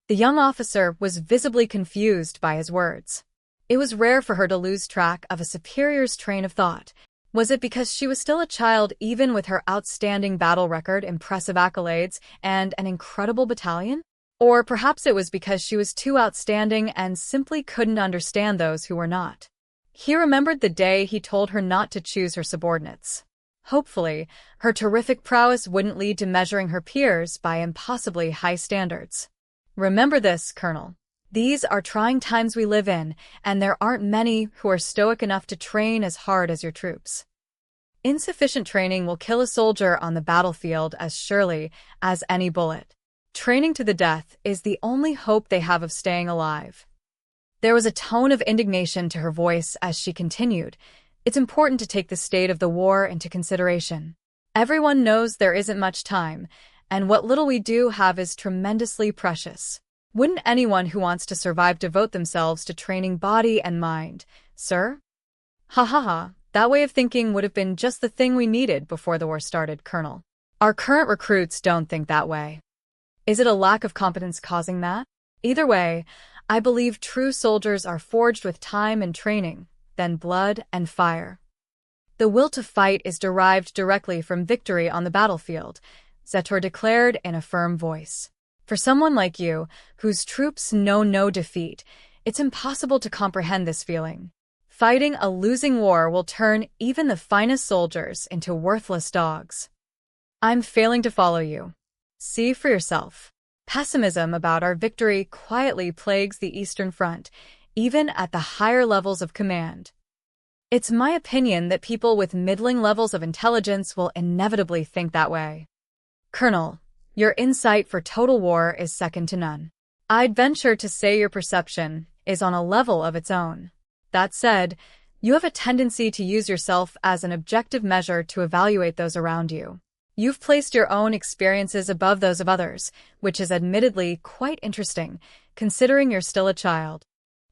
The young officer was visibly confused by his words. It was rare for her to lose track of a superior's train of thought. Was it because she was still a child even with her outstanding battle record, impressive accolades, and an incredible battalion? Or perhaps it was because she was too outstanding and simply couldn't understand those who were not. He remembered the day he told her not to choose her subordinates. Hopefully, her terrific prowess wouldn't lead to measuring her peers by impossibly high standards. Remember this, Colonel. These are trying times we live in, and there aren't many who are stoic enough to train as hard as your troops. Insufficient training will kill a soldier on the battlefield as surely as any bullet. Training to the death is the only hope they have of staying alive. There was a tone of indignation to her voice as she continued. It's important to take the state of the war into consideration. Everyone knows there isn't much time, and what little we do have is tremendously precious. Wouldn't anyone who wants to survive devote themselves to training body and mind, sir? Ha ha ha, that way of thinking would have been just the thing we needed before the war started, Colonel. Our current recruits don't think that way. Is it a lack of competence causing that? Either way, I believe true soldiers are forged with time and training, then blood and fire. The will to fight is derived directly from victory on the battlefield, Zetor declared in a firm voice. For someone like you, whose troops know no defeat, it's impossible to comprehend this feeling. Fighting a losing war will turn even the finest soldiers into worthless dogs. I'm failing to follow you. See for yourself. Pessimism about our victory quietly plagues the Eastern Front, even at the higher levels of command. It's my opinion that people with middling levels of intelligence will inevitably think that way. Colonel, your insight for total war is second to none. I'd venture to say your perception is on a level of its own. That said, you have a tendency to use yourself as an objective measure to evaluate those around you. You've placed your own experiences above those of others, which is admittedly quite interesting, considering you're still a child.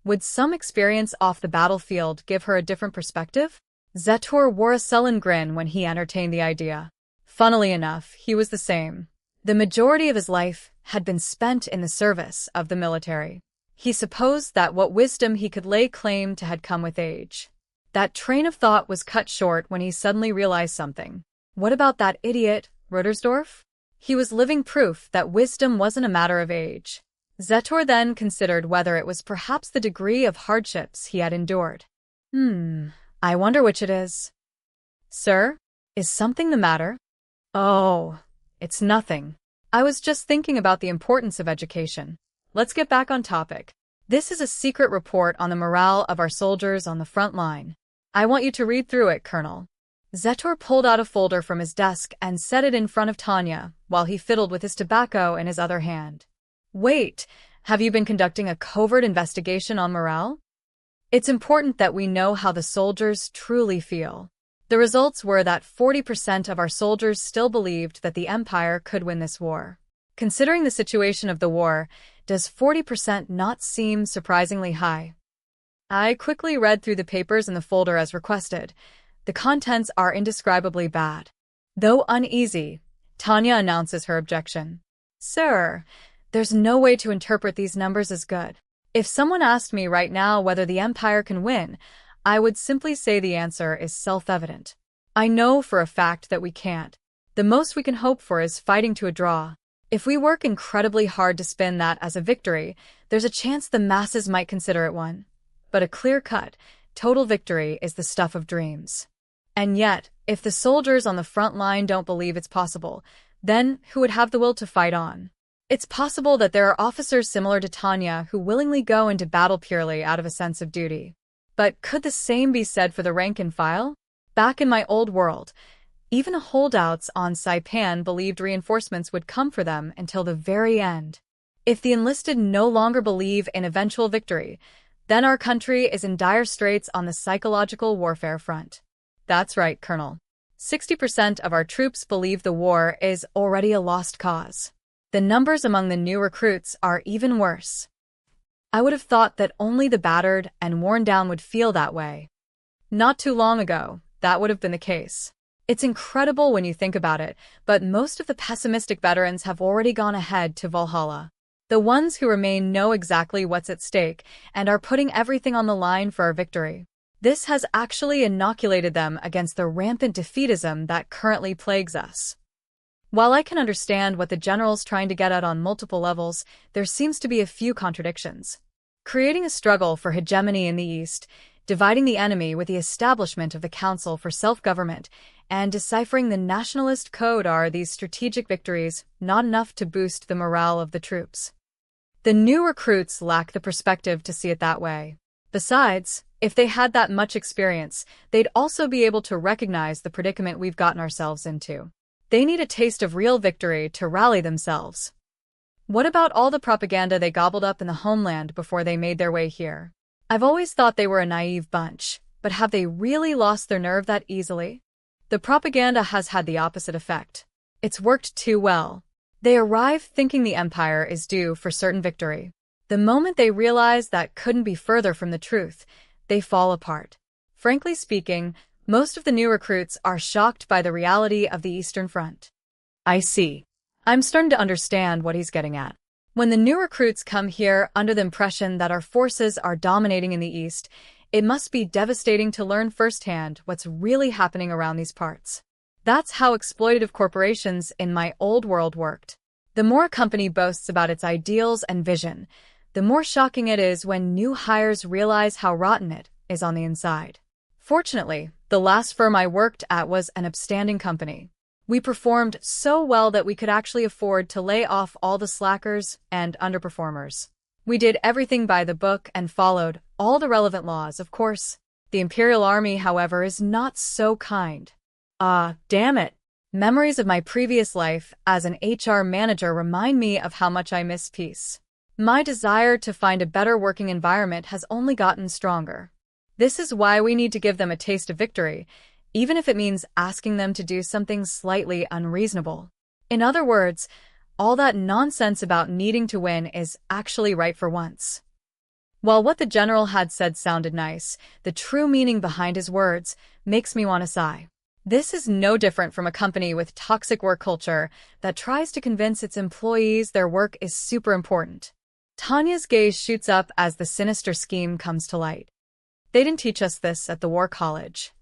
Would some experience off the battlefield give her a different perspective? Zetor wore a sullen grin when he entertained the idea. Funnily enough, he was the same. The majority of his life had been spent in the service of the military. He supposed that what wisdom he could lay claim to had come with age. That train of thought was cut short when he suddenly realized something. What about that idiot, Ruttersdorf? He was living proof that wisdom wasn't a matter of age. Zetor then considered whether it was perhaps the degree of hardships he had endured. I wonder which it is. Sir, is something the matter? Oh, it's nothing. I was just thinking about the importance of education. Let's get back on topic. This is a secret report on the morale of our soldiers on the front line. I want you to read through it, Colonel. Zetor pulled out a folder from his desk and set it in front of Tanya, while he fiddled with his tobacco in his other hand. Wait, have you been conducting a covert investigation on morale? It's important that we know how the soldiers truly feel. The results were that 40% of our soldiers still believed that the Empire could win this war. Considering the situation of the war, does 40% not seem surprisingly high? I quickly read through the papers in the folder as requested. The contents are indescribably bad. Though uneasy, Tanya announces her objection. Sir, there's no way to interpret these numbers as good. If someone asked me right now whether the Empire can win, I would simply say the answer is self-evident. I know for a fact that we can't. The most we can hope for is fighting to a draw. If we work incredibly hard to spin that as a victory, there's a chance the masses might consider it one. But a clear-cut, total victory is the stuff of dreams. And yet, if the soldiers on the front line don't believe it's possible, then who would have the will to fight on? It's possible that there are officers similar to Tanya who willingly go into battle purely out of a sense of duty. But could the same be said for the rank and file? Back in my old world, even holdouts on Saipan believed reinforcements would come for them until the very end. If the enlisted no longer believe in eventual victory, then our country is in dire straits on the psychological warfare front. That's right, Colonel. 60% of our troops believe the war is already a lost cause. The numbers among the new recruits are even worse. I would have thought that only the battered and worn down would feel that way. Not too long ago, that would have been the case. It's incredible when you think about it, but most of the pessimistic veterans have already gone ahead to Valhalla. The ones who remain know exactly what's at stake and are putting everything on the line for our victory. This has actually inoculated them against the rampant defeatism that currently plagues us. While I can understand what the general's trying to get at on multiple levels, there seems to be a few contradictions. Creating a struggle for hegemony in the East, dividing the enemy with the establishment of the Council for Self-Government, and deciphering the nationalist code are these strategic victories not enough to boost the morale of the troops. The new recruits lack the perspective to see it that way. Besides, if they had that much experience, they'd also be able to recognize the predicament we've gotten ourselves into. They need a taste of real victory to rally themselves. What about all the propaganda they gobbled up in the homeland before they made their way here? I've always thought they were a naive bunch, but have they really lost their nerve that easily? The propaganda has had the opposite effect. It's worked too well. They arrive thinking the Empire is due for certain victory. The moment they realize that couldn't be further from the truth, they fall apart. Frankly speaking, most of the new recruits are shocked by the reality of the Eastern Front. I see. I'm starting to understand what he's getting at. When the new recruits come here under the impression that our forces are dominating in the East, it must be devastating to learn firsthand what's really happening around these parts. That's how exploitative corporations in my old world worked. The more a company boasts about its ideals and vision, the more shocking it is when new hires realize how rotten it is on the inside. Fortunately, the last firm I worked at was an upstanding company. We performed so well that we could actually afford to lay off all the slackers and underperformers. We did everything by the book and followed all the relevant laws, of course. The Imperial Army, however, is not so kind. Damn it. Memories of my previous life as an HR manager remind me of how much I miss peace. My desire to find a better working environment has only gotten stronger. This is why we need to give them a taste of victory, even if it means asking them to do something slightly unreasonable. In other words, all that nonsense about needing to win is actually right for once. While what the general had said sounded nice, the true meaning behind his words makes me want to sigh. This is no different from a company with toxic work culture that tries to convince its employees their work is super important. Tanya's gaze shoots up as the sinister scheme comes to light. They didn't teach us this at the War College.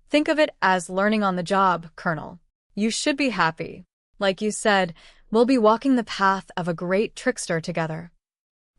Think of it as learning on the job, Colonel. You should be happy. Like you said, we'll be walking the path of a great trickster together.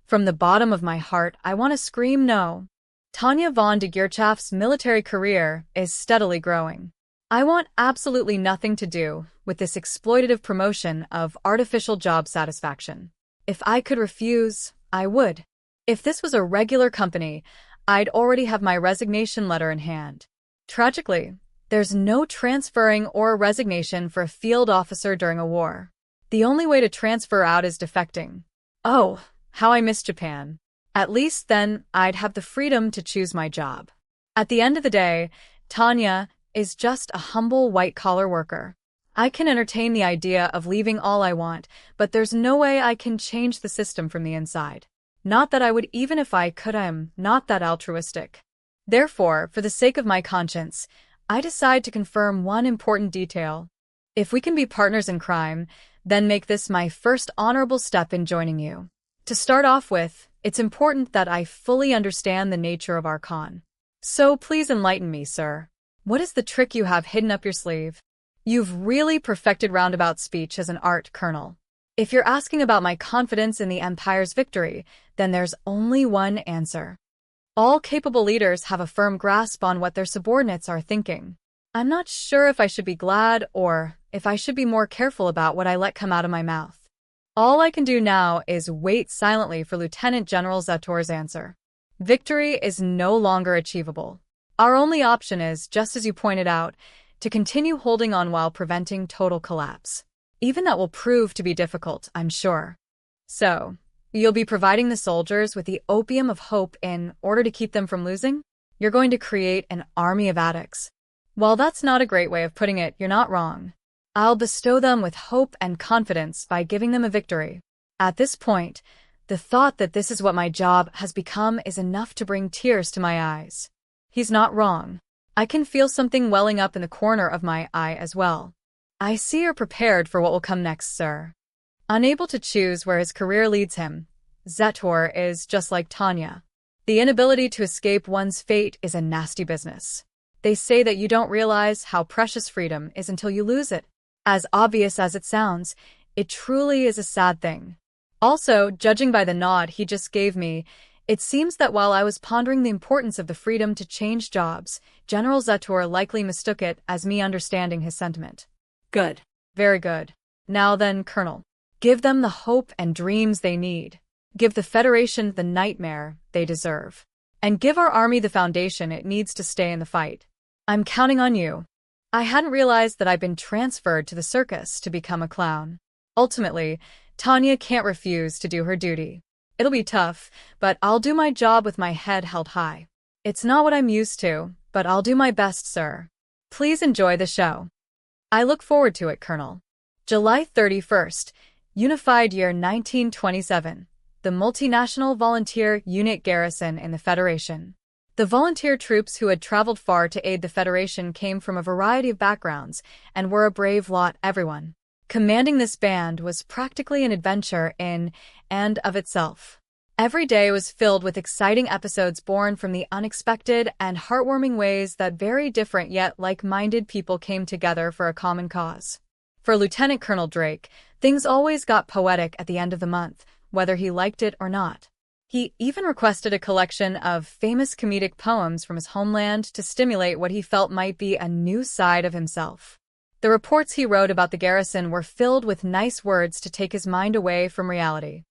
From the bottom of my heart, I want to scream no. Tanya von de Geerchaf's military career is steadily growing. I want absolutely nothing to do with this exploitative promotion of artificial job satisfaction. If I could refuse, I would. If this was a regular company, I'd already have my resignation letter in hand. Tragically, there's no transferring or resignation for a field officer during a war. The only way to transfer out is defecting. Oh, how I miss Japan. At least then, I'd have the freedom to choose my job. At the end of the day, Tanya is just a humble white-collar worker. I can entertain the idea of leaving all I want, but there's no way I can change the system from the inside. Not that I would even if I could. I'm not that altruistic. Therefore, for the sake of my conscience, I decide to confirm one important detail. If we can be partners in crime, then make this my first honorable step in joining you. To start off with, it's important that I fully understand the nature of our con. So please enlighten me, sir. What is the trick you have hidden up your sleeve? You've really perfected roundabout speech as an art, Colonel. If you're asking about my confidence in the Empire's victory, then there's only one answer. All capable leaders have a firm grasp on what their subordinates are thinking. I'm not sure if I should be glad or if I should be more careful about what I let come out of my mouth. All I can do now is wait silently for Lieutenant General Zetor's answer. Victory is no longer achievable. Our only option is, just as you pointed out, to continue holding on while preventing total collapse. Even that will prove to be difficult, I'm sure. So, you'll be providing the soldiers with the opium of hope in order to keep them from losing? You're going to create an army of addicts. While that's not a great way of putting it, you're not wrong. I'll bestow them with hope and confidence by giving them a victory. At this point, the thought that this is what my job has become is enough to bring tears to my eyes. He's not wrong. I can feel something welling up in the corner of my eye as well. I see you're prepared for what will come next, sir. Unable to choose where his career leads him, Zetor is just like Tanya. The inability to escape one's fate is a nasty business. They say that you don't realize how precious freedom is until you lose it. As obvious as it sounds, it truly is a sad thing. Also, judging by the nod he just gave me, it seems that while I was pondering the importance of the freedom to change jobs, General Zetor likely mistook it as me understanding his sentiment. Good. Very good. Now then, Colonel, give them the hope and dreams they need. Give the Federation the nightmare they deserve. And give our army the foundation it needs to stay in the fight. I'm counting on you. I hadn't realized that I'd been transferred to the circus to become a clown. Ultimately, Tanya can't refuse to do her duty. It'll be tough, but I'll do my job with my head held high. It's not what I'm used to, but I'll do my best, sir. Please enjoy the show. I look forward to it, Colonel. July 31st, Unified Year 1927. The Multinational Volunteer Unit Garrison in the Federation. The volunteer troops who had traveled far to aid the Federation came from a variety of backgrounds and were a brave lot, everyone. Commanding this band was practically an adventure in and of itself. Every day was filled with exciting episodes born from the unexpected and heartwarming ways that very different yet like-minded people came together for a common cause. For Lieutenant Colonel Drake, things always got poetic at the end of the month, whether he liked it or not. He even requested a collection of famous comedic poems from his homeland to stimulate what he felt might be a new side of himself. The reports he wrote about the garrison were filled with nice words to take his mind away from reality.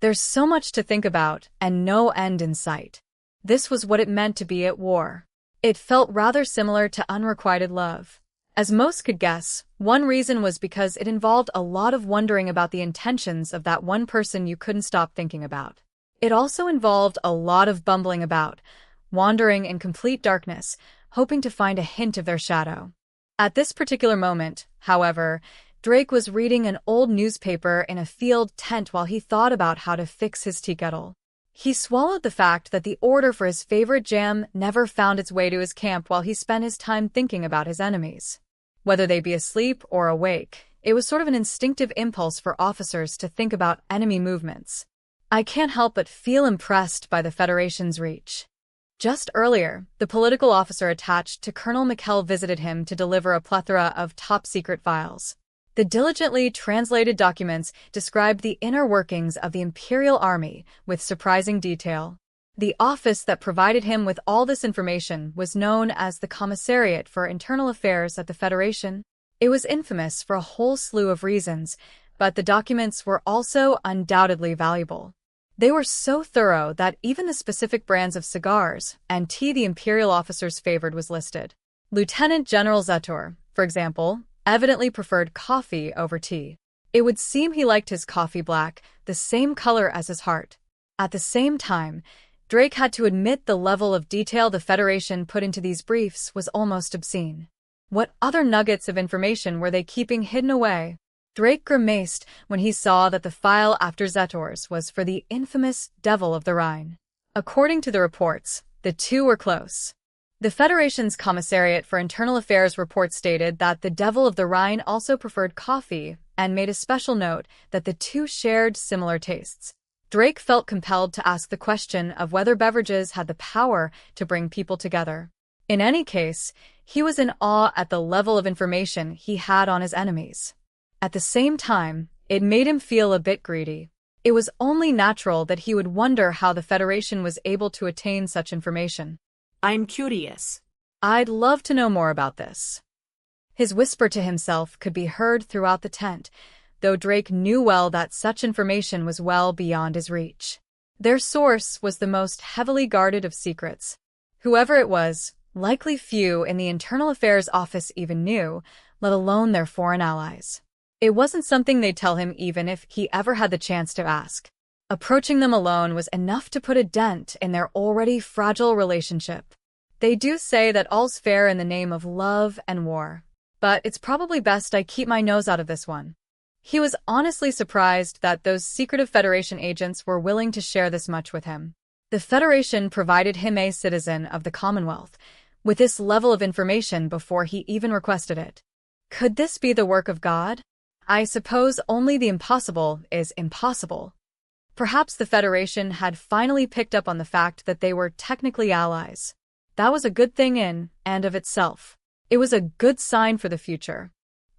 There's so much to think about, and no end in sight. This was what it meant to be at war. It felt rather similar to unrequited love. As most could guess, one reason was because it involved a lot of wondering about the intentions of that one person you couldn't stop thinking about. It also involved a lot of bumbling about, wandering in complete darkness, hoping to find a hint of their shadow. At this particular moment, however, Drake was reading an old newspaper in a field tent while he thought about how to fix his tea kettle. He swallowed the fact that the order for his favorite jam never found its way to his camp while he spent his time thinking about his enemies. Whether they be asleep or awake, it was sort of an instinctive impulse for officers to think about enemy movements. I can't help but feel impressed by the Federation's reach. Just earlier, the political officer attached to Colonel McKell visited him to deliver a plethora of top-secret files. The diligently translated documents described the inner workings of the Imperial Army with surprising detail. The office that provided him with all this information was known as the Commissariat for Internal Affairs at the Federation. It was infamous for a whole slew of reasons, but the documents were also undoubtedly valuable. They were so thorough that even the specific brands of cigars and tea the Imperial officers favored was listed. Lieutenant General Zetor, for example, evidently preferred coffee over tea. It would seem he liked his coffee black, the same color as his heart. At the same time, Drake had to admit the level of detail the Federation put into these briefs was almost obscene. What other nuggets of information were they keeping hidden away? Drake grimaced when he saw that the file after Zetor's was for the infamous Devil of the Rhine. According to the reports, the two were close. The Federation's Commissariat for Internal Affairs report stated that the Devil of the Rhine also preferred coffee and made a special note that the two shared similar tastes. Drake felt compelled to ask the question of whether beverages had the power to bring people together. In any case, he was in awe at the level of information he had on his enemies. At the same time, it made him feel a bit greedy. It was only natural that he would wonder how the Federation was able to attain such information. I'm curious. I'd love to know more about this. His whisper to himself could be heard throughout the tent, though Drake knew well that such information was well beyond his reach. Their source was the most heavily guarded of secrets. Whoever it was, likely few in the Internal Affairs Office even knew, let alone their foreign allies. It wasn't something they'd tell him even if he ever had the chance to ask. Approaching them alone was enough to put a dent in their already fragile relationship. They do say that all's fair in the name of love and war. But it's probably best I keep my nose out of this one. He was honestly surprised that those secretive Federation agents were willing to share this much with him. The Federation provided him a citizen of the Commonwealth, with this level of information before he even requested it. Could this be the work of God? I suppose only the impossible is impossible. Perhaps the Federation had finally picked up on the fact that they were technically allies. That was a good thing in and of itself. It was a good sign for the future.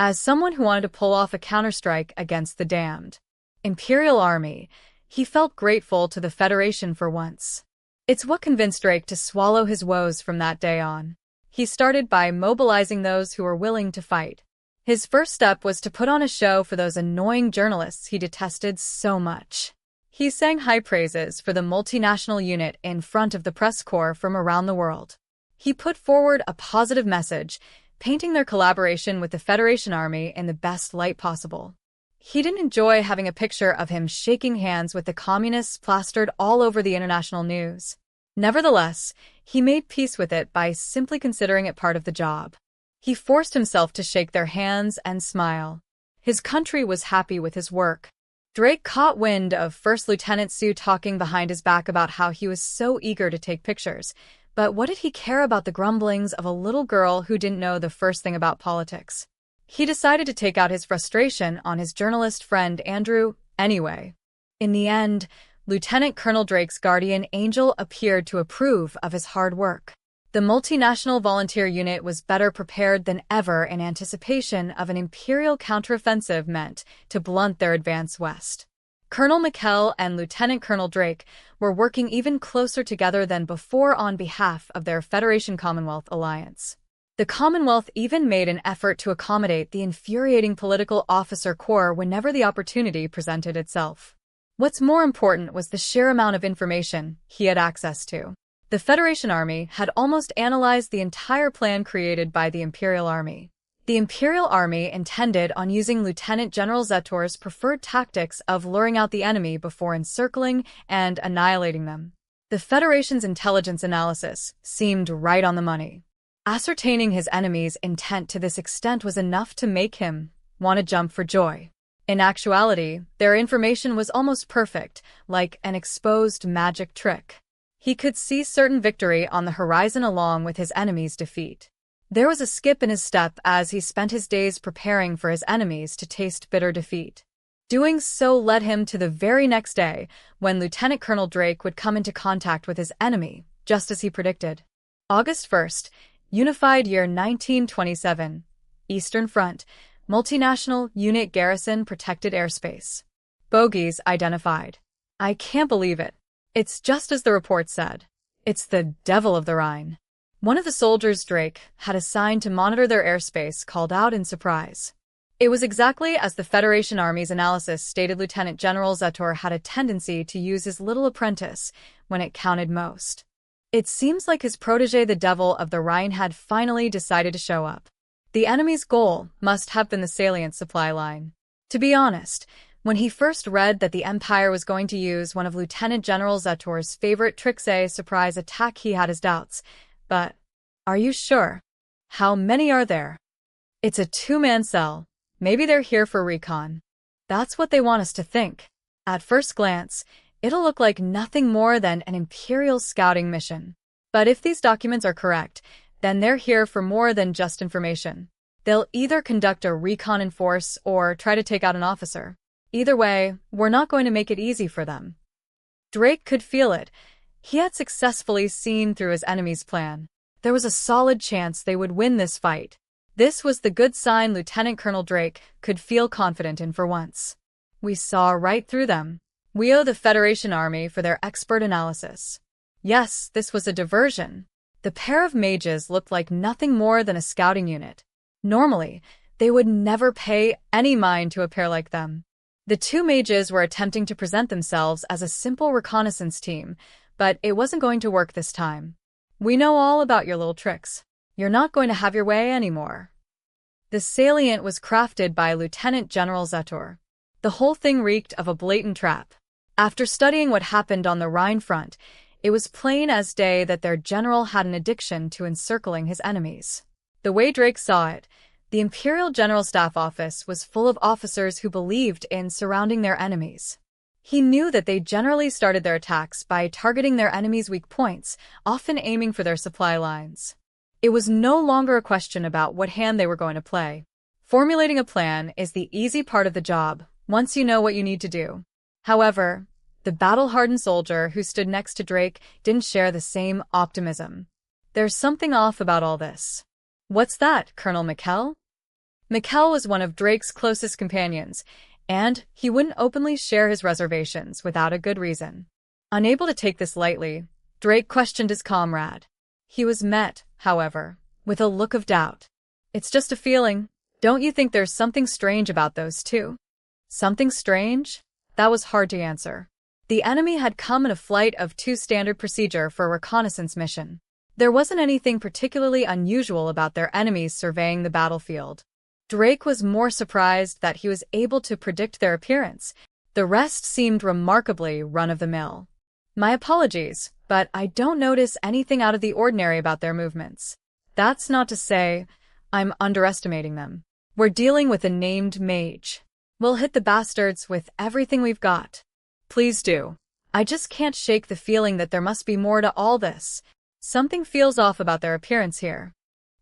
As someone who wanted to pull off a counterstrike against the damned Imperial Army, he felt grateful to the Federation for once. It's what convinced Drake to swallow his woes from that day on. He started by mobilizing those who were willing to fight. His first step was to put on a show for those annoying journalists he detested so much. He sang high praises for the multinational unit in front of the press corps from around the world. He put forward a positive message, painting their collaboration with the Federation Army in the best light possible. He didn't enjoy having a picture of him shaking hands with the communists plastered all over the international news. Nevertheless, he made peace with it by simply considering it part of the job. He forced himself to shake their hands and smile. His country was happy with his work. Drake caught wind of First Lieutenant Sue talking behind his back about how he was so eager to take pictures, but what did he care about the grumblings of a little girl who didn't know the first thing about politics? He decided to take out his frustration on his journalist friend Andrew anyway. In the end, Lieutenant Colonel Drake's guardian angel appeared to approve of his hard work. The multinational volunteer unit was better prepared than ever in anticipation of an Imperial counteroffensive meant to blunt their advance west. Colonel McKell and Lieutenant Colonel Drake were working even closer together than before on behalf of their Federation Commonwealth alliance. The Commonwealth even made an effort to accommodate the infuriating political officer corps whenever the opportunity presented itself. What's more important was the sheer amount of information he had access to. The Federation Army had almost analyzed the entire plan created by the Imperial Army. The Imperial Army intended on using Lieutenant General Zetor's preferred tactics of luring out the enemy before encircling and annihilating them. The Federation's intelligence analysis seemed right on the money. Ascertaining his enemy's intent to this extent was enough to make him want to jump for joy. In actuality, their information was almost perfect, like an exposed magic trick. He could see certain victory on the horizon along with his enemy's defeat. There was a skip in his step as he spent his days preparing for his enemies to taste bitter defeat. Doing so led him to the very next day, when Lieutenant Colonel Drake would come into contact with his enemy, just as he predicted. August 1st, Unified Year 1927, Eastern Front, Multinational Unit Garrison Protected Airspace. Bogies identified. I can't believe it. It's just as the report said. It's the Devil of the Rhine. One of the soldiers Drake had assigned to monitor their airspace called out in surprise. It was exactly as the Federation Army's analysis stated. Lieutenant General Zetor had a tendency to use his little apprentice when it counted most. It seems like his protege, the Devil of the Rhine, had finally decided to show up. The enemy's goal must have been the salient supply line. To be honest, when he first read that the Empire was going to use one of Lieutenant General Zetor's favorite tricks, a surprise attack, he had his doubts. But, are you sure? How many are there? It's a two-man cell. Maybe they're here for recon. That's what they want us to think. At first glance, it'll look like nothing more than an Imperial scouting mission. But if these documents are correct, then they're here for more than just information. They'll either conduct a recon in force or try to take out an officer. Either way, we're not going to make it easy for them. Drake could feel it. He had successfully seen through his enemy's plan. There was a solid chance they would win this fight. This was the good sign Lieutenant Colonel Drake could feel confident in for once. We saw right through them. We owe the Federation Army for their expert analysis. Yes, this was a diversion. The pair of mages looked like nothing more than a scouting unit. Normally, they would never pay any mind to a pair like them. The two mages were attempting to present themselves as a simple reconnaissance team, but it wasn't going to work this time. We know all about your little tricks. You're not going to have your way anymore. The salient was crafted by Lieutenant General Zetor. The whole thing reeked of a blatant trap. After studying what happened on the Rhine front, it was plain as day that their general had an addiction to encircling his enemies. The way Drake saw it, the Imperial General Staff Office was full of officers who believed in surrounding their enemies. He knew that they generally started their attacks by targeting their enemies' weak points, often aiming for their supply lines. It was no longer a question about what hand they were going to play. Formulating a plan is the easy part of the job, once you know what you need to do. However, the battle-hardened soldier who stood next to Drake didn't share the same optimism. There's something off about all this. What's that, Colonel McKell? McKell was one of Drake's closest companions, and he wouldn't openly share his reservations without a good reason. Unable to take this lightly, Drake questioned his comrade. He was met, however, with a look of doubt. It's just a feeling. Don't you think there's something strange about those two? Something strange? That was hard to answer. The enemy had come in a flight of two standard procedure for a reconnaissance mission. There wasn't anything particularly unusual about their enemies surveying the battlefield. Drake was more surprised that he was able to predict their appearance. The rest seemed remarkably run-of-the-mill. My apologies, but I don't notice anything out of the ordinary about their movements. That's not to say I'm underestimating them. We're dealing with a named mage. We'll hit the bastards with everything we've got. Please do. I just can't shake the feeling that there must be more to all this. Something feels off about their appearance here.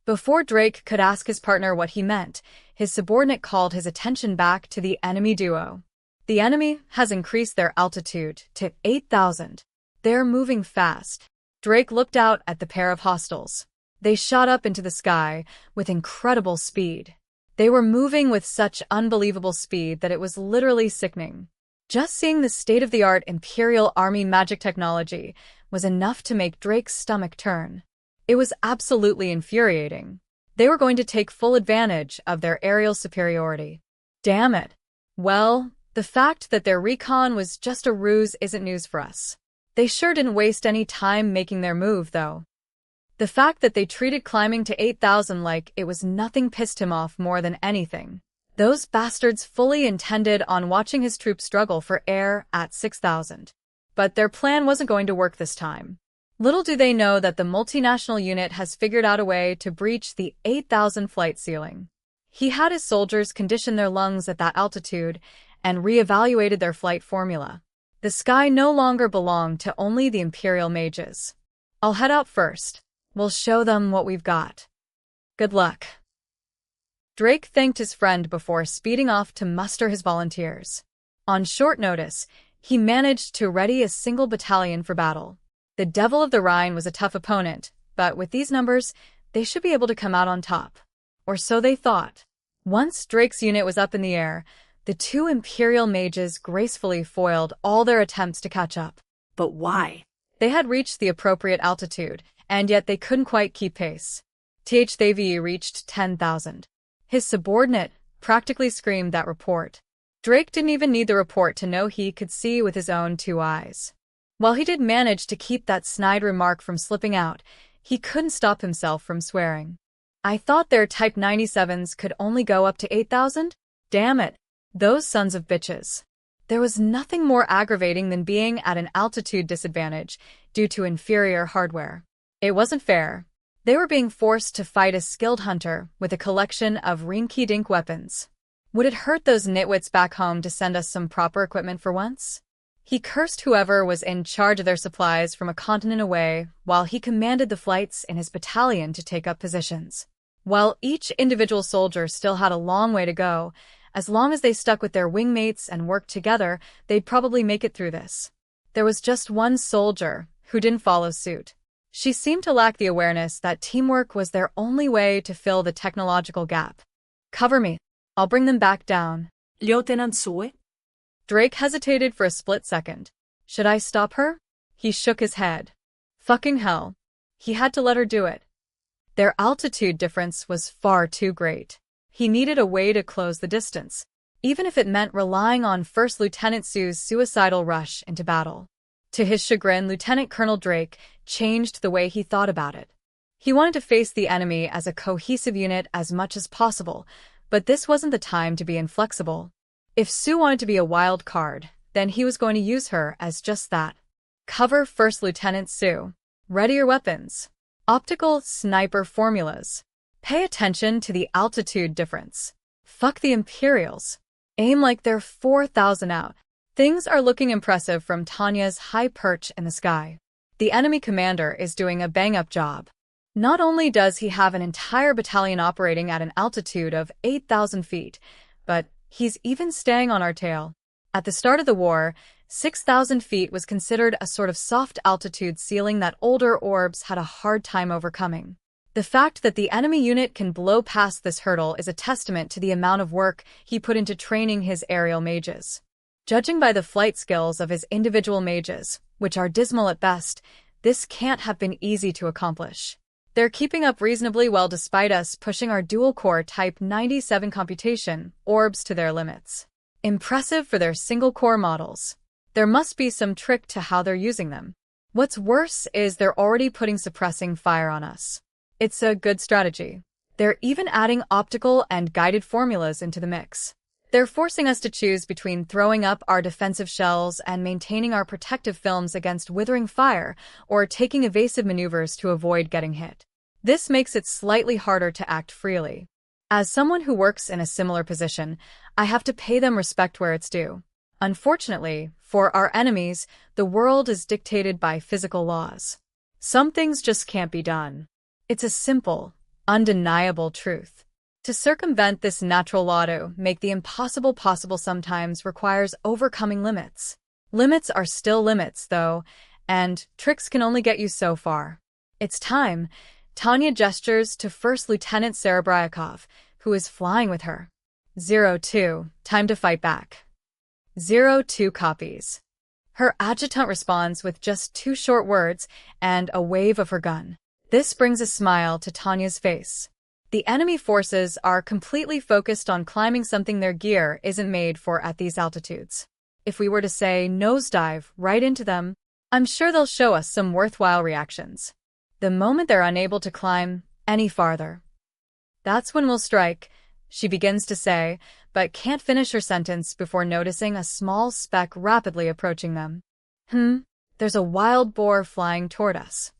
Before Drake could ask his partner what he meant, his subordinate called his attention back to the enemy duo. The enemy has increased their altitude to 8,000. They're moving fast. Drake looked out at the pair of hostiles. They shot up into the sky with incredible speed. They were moving with such unbelievable speed that it was literally sickening. Just seeing the state-of-the-art Imperial Army magic technology was enough to make Drake's stomach turn. It was absolutely infuriating. They were going to take full advantage of their aerial superiority. Damn it. Well, the fact that their recon was just a ruse isn't news for us. They sure didn't waste any time making their move, though. The fact that they treated climbing to 8,000 like it was nothing pissed him off more than anything. Those bastards fully intended on watching his troops struggle for air at 6,000. But their plan wasn't going to work this time. Little do they know that the multinational unit has figured out a way to breach the 8,000 flight ceiling. He had his soldiers condition their lungs at that altitude and re-evaluated their flight formula. The sky no longer belonged to only the Imperial mages. I'll head out first. We'll show them what we've got. Good luck. Drake thanked his friend before speeding off to muster his volunteers. On short notice, he managed to ready a single battalion for battle. The Devil of the Rhine was a tough opponent, but with these numbers, they should be able to come out on top. Or so they thought. Once Drake's unit was up in the air, the two Imperial mages gracefully foiled all their attempts to catch up. But why? They had reached the appropriate altitude, and yet they couldn't quite keep pace. Thav reached 10,000. His subordinate practically screamed that report. Drake didn't even need the report to know he could see with his own two eyes. While he did manage to keep that snide remark from slipping out, he couldn't stop himself from swearing. I thought their Type 97s could only go up to 8,000? Damn it. Those sons of bitches. There was nothing more aggravating than being at an altitude disadvantage due to inferior hardware. It wasn't fair. They were being forced to fight a skilled hunter with a collection of rinky-dink weapons. Would it hurt those nitwits back home to send us some proper equipment for once? He cursed whoever was in charge of their supplies from a continent away while he commanded the flights in his battalion to take up positions. While each individual soldier still had a long way to go, as long as they stuck with their wingmates and worked together, they'd probably make it through this. There was just one soldier who didn't follow suit. She seemed to lack the awareness that teamwork was their only way to fill the technological gap. Cover me. I'll bring them back down. Lieutenant Sue? Drake hesitated for a split second. Should I stop her? He shook his head. Fucking hell. He had to let her do it. Their altitude difference was far too great. He needed a way to close the distance, even if it meant relying on First Lieutenant Sue's suicidal rush into battle. To his chagrin, Lieutenant Colonel Drake changed the way he thought about it. He wanted to face the enemy as a cohesive unit as much as possible, but this wasn't the time to be inflexible. If Sue wanted to be a wild card, then he was going to use her as just that. Cover First Lieutenant Sue. Ready your weapons. Optical sniper formulas. Pay attention to the altitude difference. Fuck the Imperials. Aim like they're 4,000 out. Things are looking impressive from Tanya's high perch in the sky. The enemy commander is doing a bang-up job. Not only does he have an entire battalion operating at an altitude of 8,000 feet, but he's even staying on our tail. At the start of the war, 6,000 feet was considered a sort of soft altitude ceiling that older orbs had a hard time overcoming. The fact that the enemy unit can blow past this hurdle is a testament to the amount of work he put into training his aerial mages. Judging by the flight skills of his individual mages, which are dismal at best, this can't have been easy to accomplish. They're keeping up reasonably well despite us pushing our dual-core Type 97 computation orbs to their limits. Impressive for their single-core models. There must be some trick to how they're using them. What's worse is they're already putting suppressing fire on us. It's a good strategy. They're even adding optical and guided formulas into the mix. They're forcing us to choose between throwing up our defensive shells and maintaining our protective films against withering fire, or taking evasive maneuvers to avoid getting hit. This makes it slightly harder to act freely. As someone who works in a similar position, I have to pay them respect where it's due. Unfortunately, for our enemies, the world is dictated by physical laws. Some things just can't be done. It's a simple, undeniable truth. To circumvent this natural law to make the impossible possible sometimes requires overcoming limits. Limits are still limits, though, and tricks can only get you so far. It's time. Tanya gestures to First Lieutenant Serebryakov, who is flying with her. 02, time to fight back. 02 copies. Her adjutant responds with just 2 short words and a wave of her gun. This brings a smile to Tanya's face. The enemy forces are completely focused on climbing something their gear isn't made for at these altitudes. If we were to say nosedive right into them, I'm sure they'll show us some worthwhile reactions. The moment they're unable to climb any farther, that's when we'll strike, she begins to say, but can't finish her sentence before noticing a small speck rapidly approaching them. There's a wild boar flying toward us.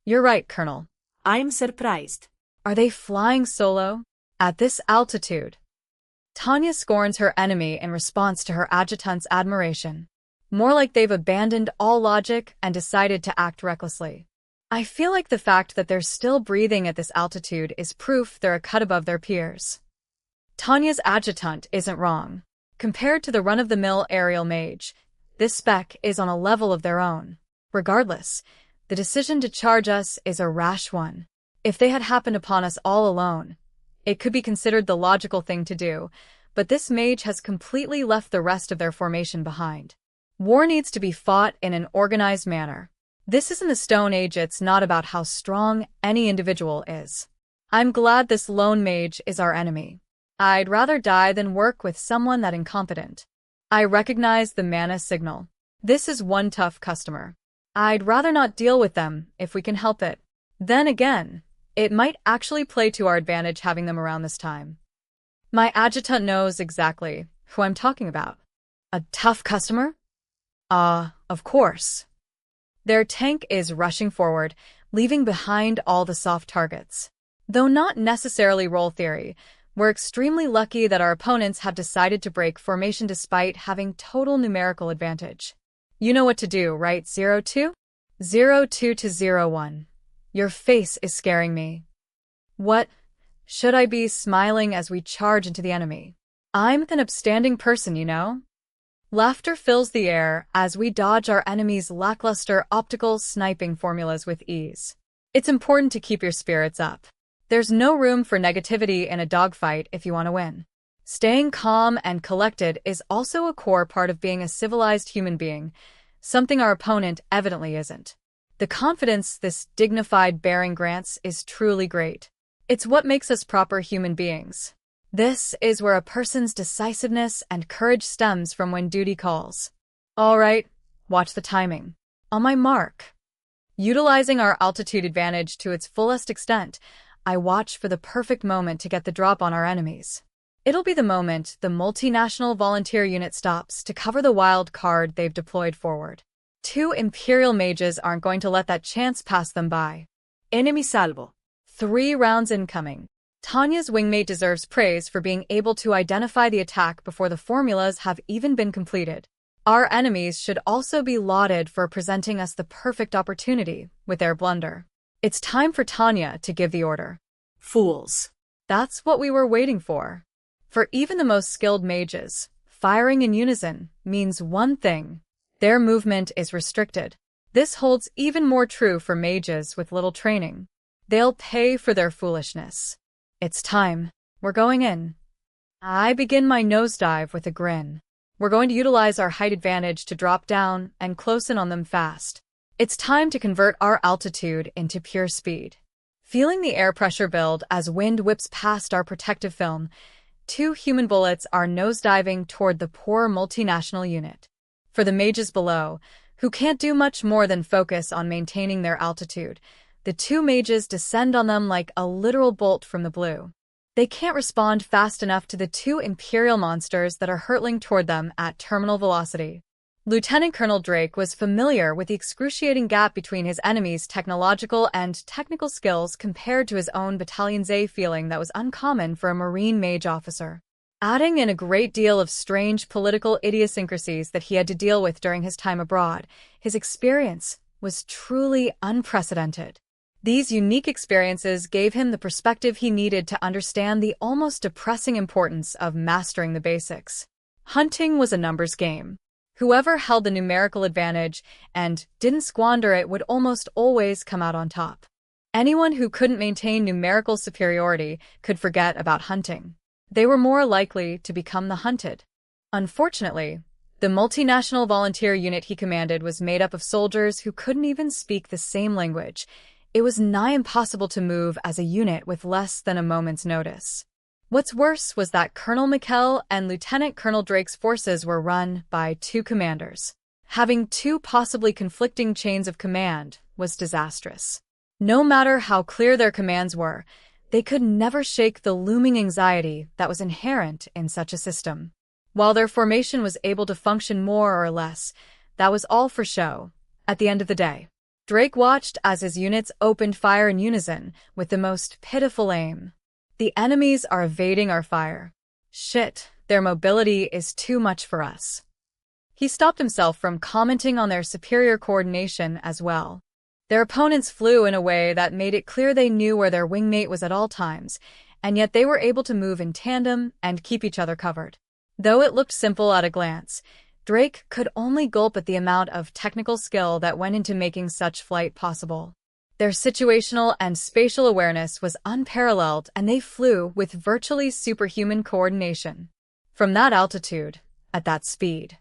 You're right, Colonel. I'm surprised. Are they flying solo? At this altitude? Tanya scorns her enemy in response to her adjutant's admiration. More like they've abandoned all logic and decided to act recklessly. I feel like the fact that they're still breathing at this altitude is proof they're a cut above their peers. Tanya's adjutant isn't wrong. Compared to the run-of-the-mill aerial mage, this speck is on a level of their own. Regardless, the decision to charge us is a rash one. If they had happened upon us all alone, it could be considered the logical thing to do, but this mage has completely left the rest of their formation behind. War needs to be fought in an organized manner. This isn't the Stone Age. It's not about how strong any individual is. I'm glad this lone mage is our enemy. I'd rather die than work with someone that incompetent. I recognize the mana signal. This is one tough customer. I'd rather not deal with them if we can help it. Then again, it might actually play to our advantage having them around this time. My adjutant knows exactly who I'm talking about. A tough customer? Of course. Their tank is rushing forward, leaving behind all the soft targets. Though not necessarily role theory, we're extremely lucky that our opponents have decided to break formation despite having total numerical advantage. You know what to do, right, 02? 02 to 01. Your face is scaring me. What? Should I be smiling as we charge into the enemy? I'm an upstanding person, you know? Laughter fills the air as we dodge our enemy's lackluster optical sniping formulas with ease. It's important to keep your spirits up. There's no room for negativity in a dogfight if you want to win. Staying calm and collected is also a core part of being a civilized human being, something our opponent evidently isn't. The confidence this dignified bearing grants is truly great. It's what makes us proper human beings. This is where a person's decisiveness and courage stems from when duty calls. All right, watch the timing. On my mark. Utilizing our altitude advantage to its fullest extent, I watch for the perfect moment to get the drop on our enemies. It'll be the moment the multinational volunteer unit stops to cover the wild card they've deployed forward. 2 Imperial mages aren't going to let that chance pass them by. Enemy salvo. 3 rounds incoming. Tanya's wingmate deserves praise for being able to identify the attack before the formulas have even been completed. Our enemies should also be lauded for presenting us the perfect opportunity with their blunder. It's time for Tanya to give the order. Fools. That's what we were waiting for. For even the most skilled mages, firing in unison means one thing. Their movement is restricted. This holds even more true for mages with little training. They'll pay for their foolishness. It's time. We're going in. I begin my nosedive with a grin. We're going to utilize our height advantage to drop down and close in on them fast. It's time to convert our altitude into pure speed. Feeling the air pressure build as wind whips past our protective film, 2 human bullets are nosediving toward the poor multinational unit. For the mages below, who can't do much more than focus on maintaining their altitude, the 2 mages descend on them like a literal bolt from the blue. They can't respond fast enough to the 2 Imperial monsters that are hurtling toward them at terminal velocity. Lieutenant Colonel Drake was familiar with the excruciating gap between his enemy's technological and technical skills compared to his own Battalion's A, feeling that was uncommon for a Marine mage officer. Adding in a great deal of strange political idiosyncrasies that he had to deal with during his time abroad, his experience was truly unprecedented. These unique experiences gave him the perspective he needed to understand the almost depressing importance of mastering the basics. Hunting was a numbers game. Whoever held the numerical advantage and didn't squander it would almost always come out on top. Anyone who couldn't maintain numerical superiority could forget about hunting. They were more likely to become the hunted. Unfortunately, the multinational volunteer unit he commanded was made up of soldiers who couldn't even speak the same language. It was nigh impossible to move as a unit with less than a moment's notice. What's worse was that Colonel McKell and Lieutenant Colonel Drake's forces were run by two commanders. Having two possibly conflicting chains of command was disastrous. No matter how clear their commands were, they could never shake the looming anxiety that was inherent in such a system. While their formation was able to function more or less, that was all for show. At the end of the day, Drake watched as his units opened fire in unison with the most pitiful aim. The enemies are evading our fire. Shit, their mobility is too much for us. He stopped himself from commenting on their superior coordination as well. Their opponents flew in a way that made it clear they knew where their wingmate was at all times, and yet they were able to move in tandem and keep each other covered. Though it looked simple at a glance, Drake could only gulp at the amount of technical skill that went into making such flight possible. Their situational and spatial awareness was unparalleled, and they flew with virtually superhuman coordination. From that altitude, at that speed,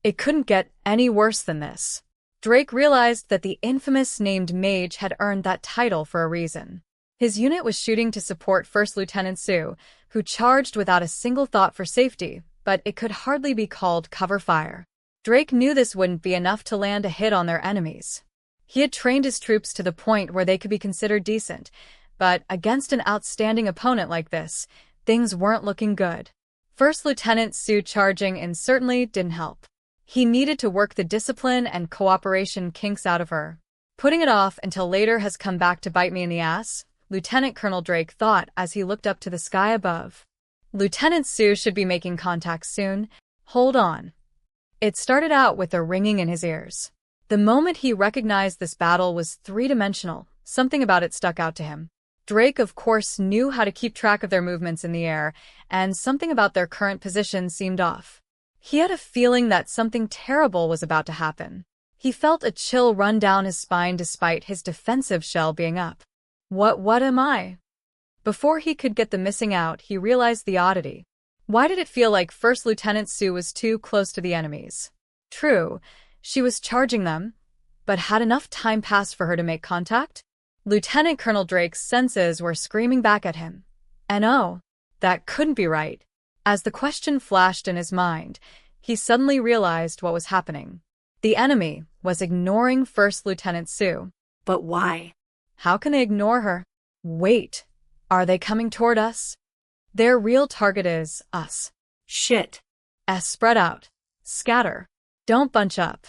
it couldn't get any worse than this. Drake realized that the infamous named Mage had earned that title for a reason. His unit was shooting to support First Lieutenant Sue, who charged without a single thought for safety, but it could hardly be called cover fire. Drake knew this wouldn't be enough to land a hit on their enemies. He had trained his troops to the point where they could be considered decent, but against an outstanding opponent like this, things weren't looking good. First Lieutenant Sue charging in certainly didn't help. He needed to work the discipline and cooperation kinks out of her. Putting it off until later has come back to bite me in the ass, Lieutenant Colonel Drake thought as he looked up to the sky above. Lieutenant Sue should be making contact soon. Hold on. It started out with a ringing in his ears. The moment he recognized this battle was three-dimensional, something about it stuck out to him. Drake, of course, knew how to keep track of their movements in the air, and something about their current position seemed off. He had a feeling that something terrible was about to happen. He felt a chill run down his spine despite his defensive shell being up. What am I? Before he could get the missing out, he realized the oddity. Why did it feel like First Lieutenant Sue was too close to the enemies? True, she was charging them, but had enough time passed for her to make contact? Lieutenant Colonel Drake's senses were screaming back at him. And oh, that couldn't be right. As the question flashed in his mind, he suddenly realized what was happening. The enemy was ignoring First Lieutenant Sue. But why? How can they ignore her? Wait, are they coming toward us? Their real target is us. Shit. Spread out. Scatter. Don't bunch up.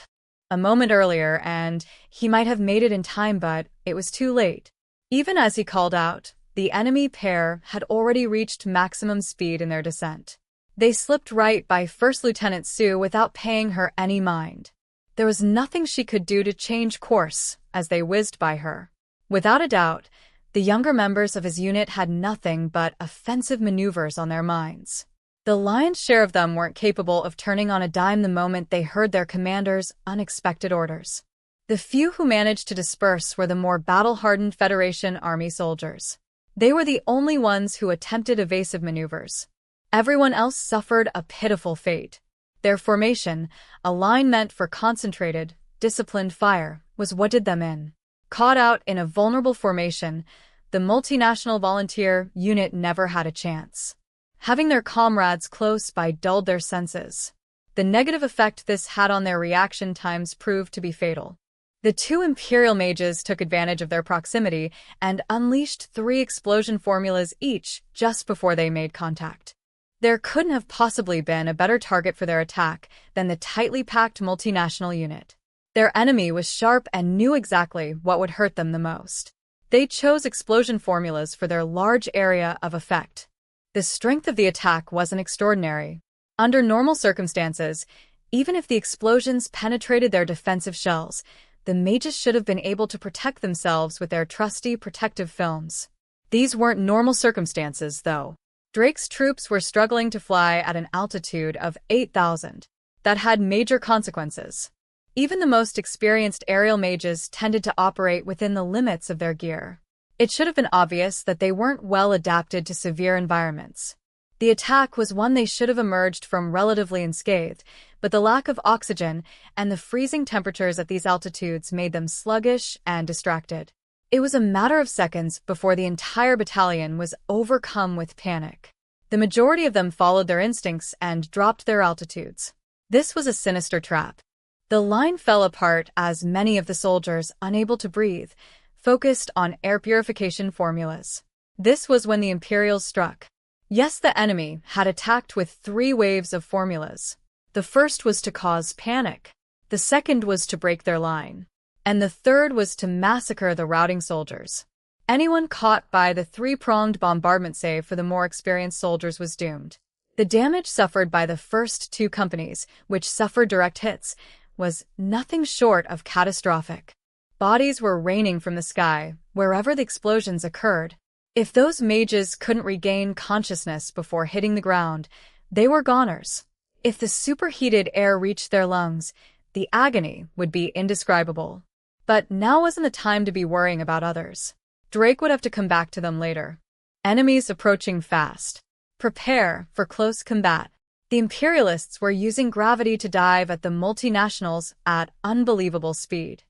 A moment earlier, and he might have made it in time, but it was too late. Even as he called out, the enemy pair had already reached maximum speed in their descent. They slipped right by First Lieutenant Sue without paying her any mind. There was nothing she could do to change course as they whizzed by her. Without a doubt, the younger members of his unit had nothing but offensive maneuvers on their minds. The lion's share of them weren't capable of turning on a dime the moment they heard their commander's unexpected orders. The few who managed to disperse were the more battle-hardened Federation Army soldiers. They were the only ones who attempted evasive maneuvers. Everyone else suffered a pitiful fate. Their formation, a line meant for concentrated, disciplined fire, was what did them in. Caught out in a vulnerable formation, the multinational volunteer unit never had a chance. Having their comrades close by dulled their senses. The negative effect this had on their reaction times proved to be fatal. The two Imperial mages took advantage of their proximity and unleashed 3 explosion formulas each just before they made contact. There couldn't have possibly been a better target for their attack than the tightly packed multinational unit. Their enemy was sharp and knew exactly what would hurt them the most. They chose explosion formulas for their large area of effect. The strength of the attack wasn't extraordinary. Under normal circumstances, even if the explosions penetrated their defensive shells, the mages should have been able to protect themselves with their trusty protective films. These weren't normal circumstances, though. Drake's troops were struggling to fly at an altitude of 8,000. that had major consequences. Even the most experienced aerial mages tended to operate within the limits of their gear. It should have been obvious that they weren't well adapted to severe environments. The attack was one they should have emerged from relatively unscathed, but the lack of oxygen and the freezing temperatures at these altitudes made them sluggish and distracted. It was a matter of seconds before the entire battalion was overcome with panic. The majority of them followed their instincts and dropped their altitudes. This was a sinister trap. The line fell apart as many of the soldiers, unable to breathe, focused on air purification formulas. This was when the Imperials struck. Yes, the enemy had attacked with 3 waves of formulas. The first was to cause panic. The second was to break their line. And the third was to massacre the routing soldiers. Anyone caught by the 3-pronged bombardment save for the more experienced soldiers was doomed. The damage suffered by the first 2 companies, which suffered direct hits, was nothing short of catastrophic. Bodies were raining from the sky wherever the explosions occurred. If those mages couldn't regain consciousness before hitting the ground, they were goners. If the superheated air reached their lungs, the agony would be indescribable. But now wasn't the time to be worrying about others. Drake would have to come back to them later. Enemies approaching fast. Prepare for close combat. The Imperialists were using gravity to dive at the multinationals at unbelievable speed.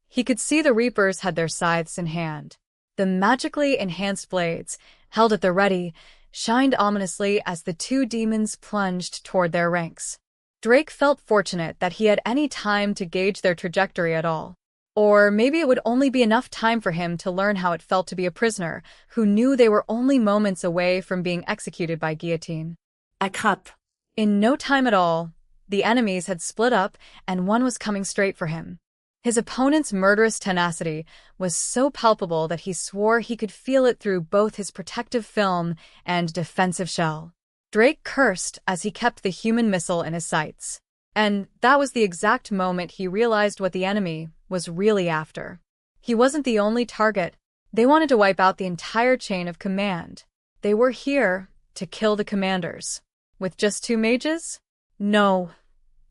He could see the Reapers had their scythes in hand. The magically enhanced blades, held at the ready, shined ominously as the 2 demons plunged toward their ranks. Drake felt fortunate that he had any time to gauge their trajectory at all. Or maybe it would only be enough time for him to learn how it felt to be a prisoner who knew they were only moments away from being executed by guillotine. A cut. In no time at all, the enemies had split up and one was coming straight for him. His opponent's murderous tenacity was so palpable that he swore he could feel it through both his protective film and defensive shell. Drake cursed as he kept the human missile in his sights. And that was the exact moment he realized what the enemy was really after. He wasn't the only target. They wanted to wipe out the entire chain of command. They were here to kill the commanders. With just 2 mages? No.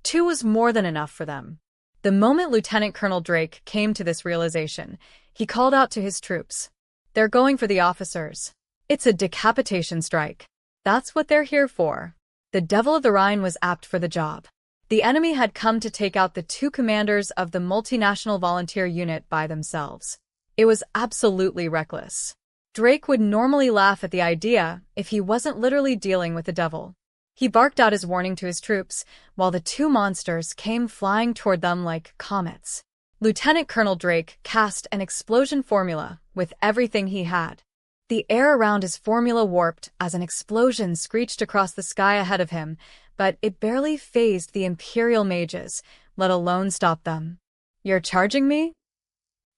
2 was more than enough for them. The moment Lieutenant Colonel Drake came to this realization, he called out to his troops. They're going for the officers. It's a decapitation strike. That's what they're here for. The Devil of the Rhine was apt for the job. The enemy had come to take out the 2 commanders of the multinational volunteer unit by themselves. It was absolutely reckless. Drake would normally laugh at the idea if he wasn't literally dealing with the devil. He barked out his warning to his troops, while the 2 monsters came flying toward them like comets. Lieutenant Colonel Drake cast an explosion formula with everything he had. The air around his formula warped as an explosion screeched across the sky ahead of him, but it barely fazed the Imperial mages, let alone stop them. You're charging me?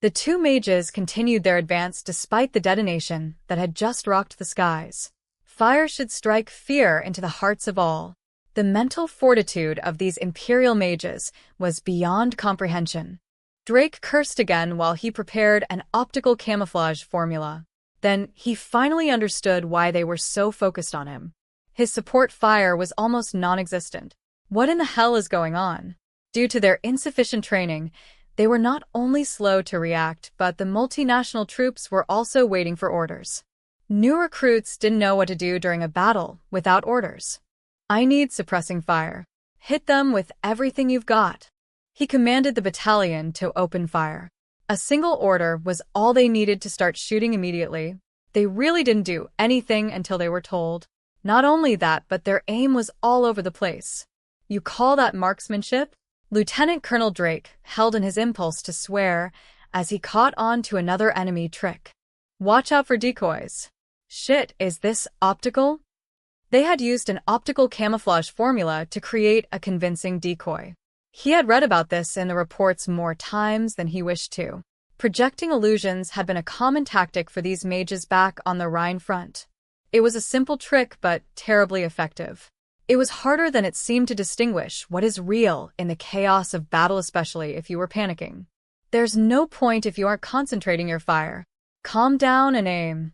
The 2 mages continued their advance despite the detonation that had just rocked the skies. Fire should strike fear into the hearts of all. The mental fortitude of these Imperial mages was beyond comprehension. Drake cursed again while he prepared an optical camouflage formula. Then he finally understood why they were so focused on him. His support fire was almost non-existent. What in the hell is going on? Due to their insufficient training, they were not only slow to react, but the multinational troops were also waiting for orders. New recruits didn't know what to do during a battle without orders. I need suppressing fire. Hit them with everything you've got. He commanded the battalion to open fire. A single order was all they needed to start shooting immediately. They really didn't do anything until they were told. Not only that, but their aim was all over the place. You call that marksmanship? Lieutenant Colonel Drake held in his impulse to swear as he caught on to another enemy trick. Watch out for decoys. Shit, is this optical? They had used an optical camouflage formula to create a convincing decoy. He had read about this in the reports more times than he wished to. Projecting illusions had been a common tactic for these mages back on the Rhine front. It was a simple trick, but terribly effective. It was harder than it seemed to distinguish what is real in the chaos of battle, especially if you were panicking. There's no point if you aren't concentrating your fire. Calm down and aim.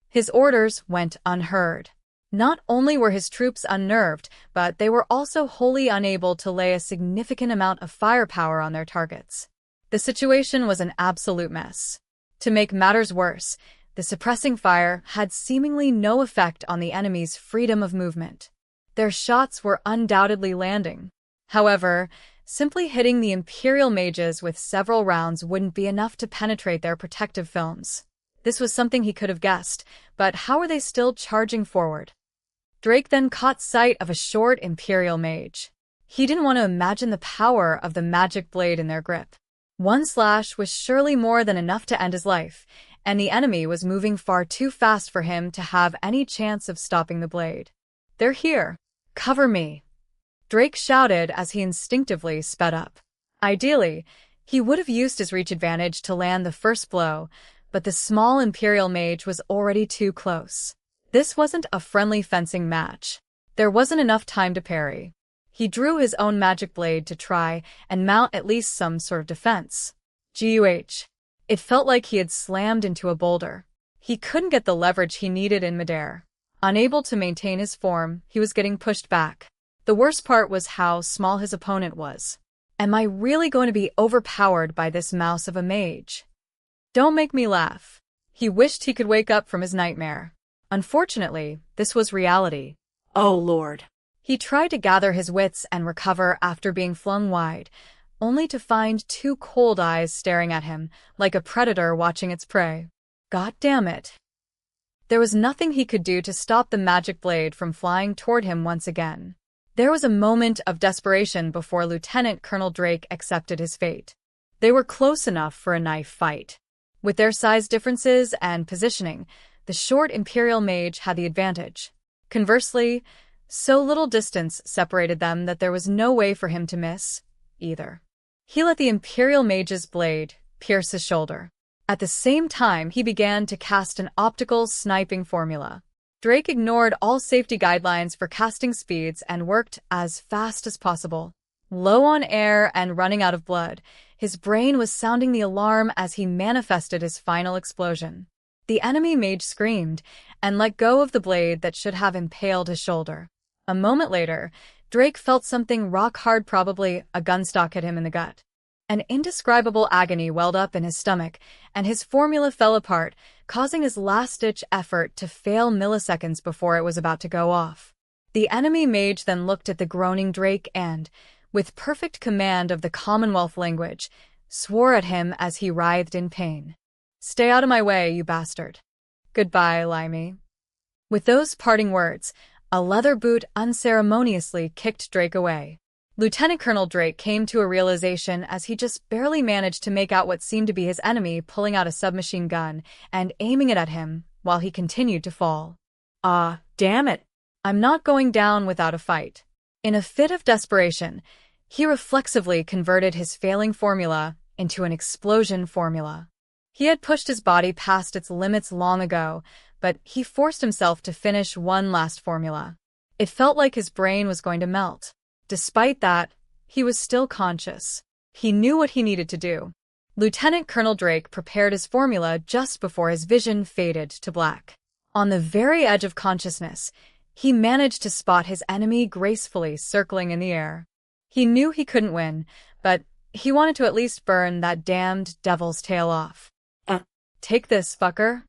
His orders went unheard. Not only were his troops unnerved, but they were also wholly unable to lay a significant amount of firepower on their targets. The situation was an absolute mess. To make matters worse, the suppressing fire had seemingly no effect on the enemy's freedom of movement. Their shots were undoubtedly landing. However, simply hitting the Imperial mages with several rounds wouldn't be enough to penetrate their protective films. This was something he could have guessed, but how were they still charging forward? Drake then caught sight of a short Imperial mage. He didn't want to imagine the power of the magic blade in their grip. One slash was surely more than enough to end his life, and the enemy was moving far too fast for him to have any chance of stopping the blade. "They're here. Cover me," Drake shouted as he instinctively sped up. Ideally, he would have used his reach advantage to land the first blow, but the small Imperial mage was already too close. This wasn't a friendly fencing match. There wasn't enough time to parry. He drew his own magic blade to try and mount at least some sort of defense. Guh. It felt like he had slammed into a boulder. He couldn't get the leverage he needed in midair. Unable to maintain his form, he was getting pushed back. The worst part was how small his opponent was. Am I really going to be overpowered by this mouse of a mage? Don't make me laugh. He wished he could wake up from his nightmare. Unfortunately, this was reality. Oh, Lord. He tried to gather his wits and recover after being flung wide, only to find two cold eyes staring at him, like a predator watching its prey. God damn it. There was nothing he could do to stop the magic blade from flying toward him once again. There was a moment of desperation before Lieutenant Colonel Drake accepted his fate. They were close enough for a knife fight. With their size differences and positioning, the short Imperial mage had the advantage. Conversely, so little distance separated them that there was no way for him to miss, either. He let the Imperial mage's blade pierce his shoulder. At the same time, he began to cast an optical sniping formula. Drake ignored all safety guidelines for casting speeds and worked as fast as possible. Low on air and running out of blood, his brain was sounding the alarm as he manifested his final explosion. The enemy mage screamed and let go of the blade that should have impaled his shoulder. A moment later, Drake felt something rock-hard, probably a gunstock, hit him in the gut. An indescribable agony welled up in his stomach, and his formula fell apart, causing his last-ditch effort to fail milliseconds before it was about to go off. The enemy mage then looked at the groaning Drake and, with perfect command of the Commonwealth language, swore at him as he writhed in pain. "Stay out of my way, you bastard. Goodbye, Limey." With those parting words, a leather boot unceremoniously kicked Drake away. Lieutenant Colonel Drake came to a realization as he just barely managed to make out what seemed to be his enemy pulling out a submachine gun and aiming it at him while he continued to fall. "Ah, damn it. I'm not going down without a fight." In a fit of desperation, he reflexively converted his failing formula into an explosion formula. He had pushed his body past its limits long ago, but he forced himself to finish one last formula. It felt like his brain was going to melt. Despite that, he was still conscious. He knew what he needed to do. Lieutenant Colonel Drake prepared his formula just before his vision faded to black. On the very edge of consciousness, he managed to spot his enemy gracefully circling in the air. He knew he couldn't win, but he wanted to at least burn that damned devil's tail off. Take this, fucker.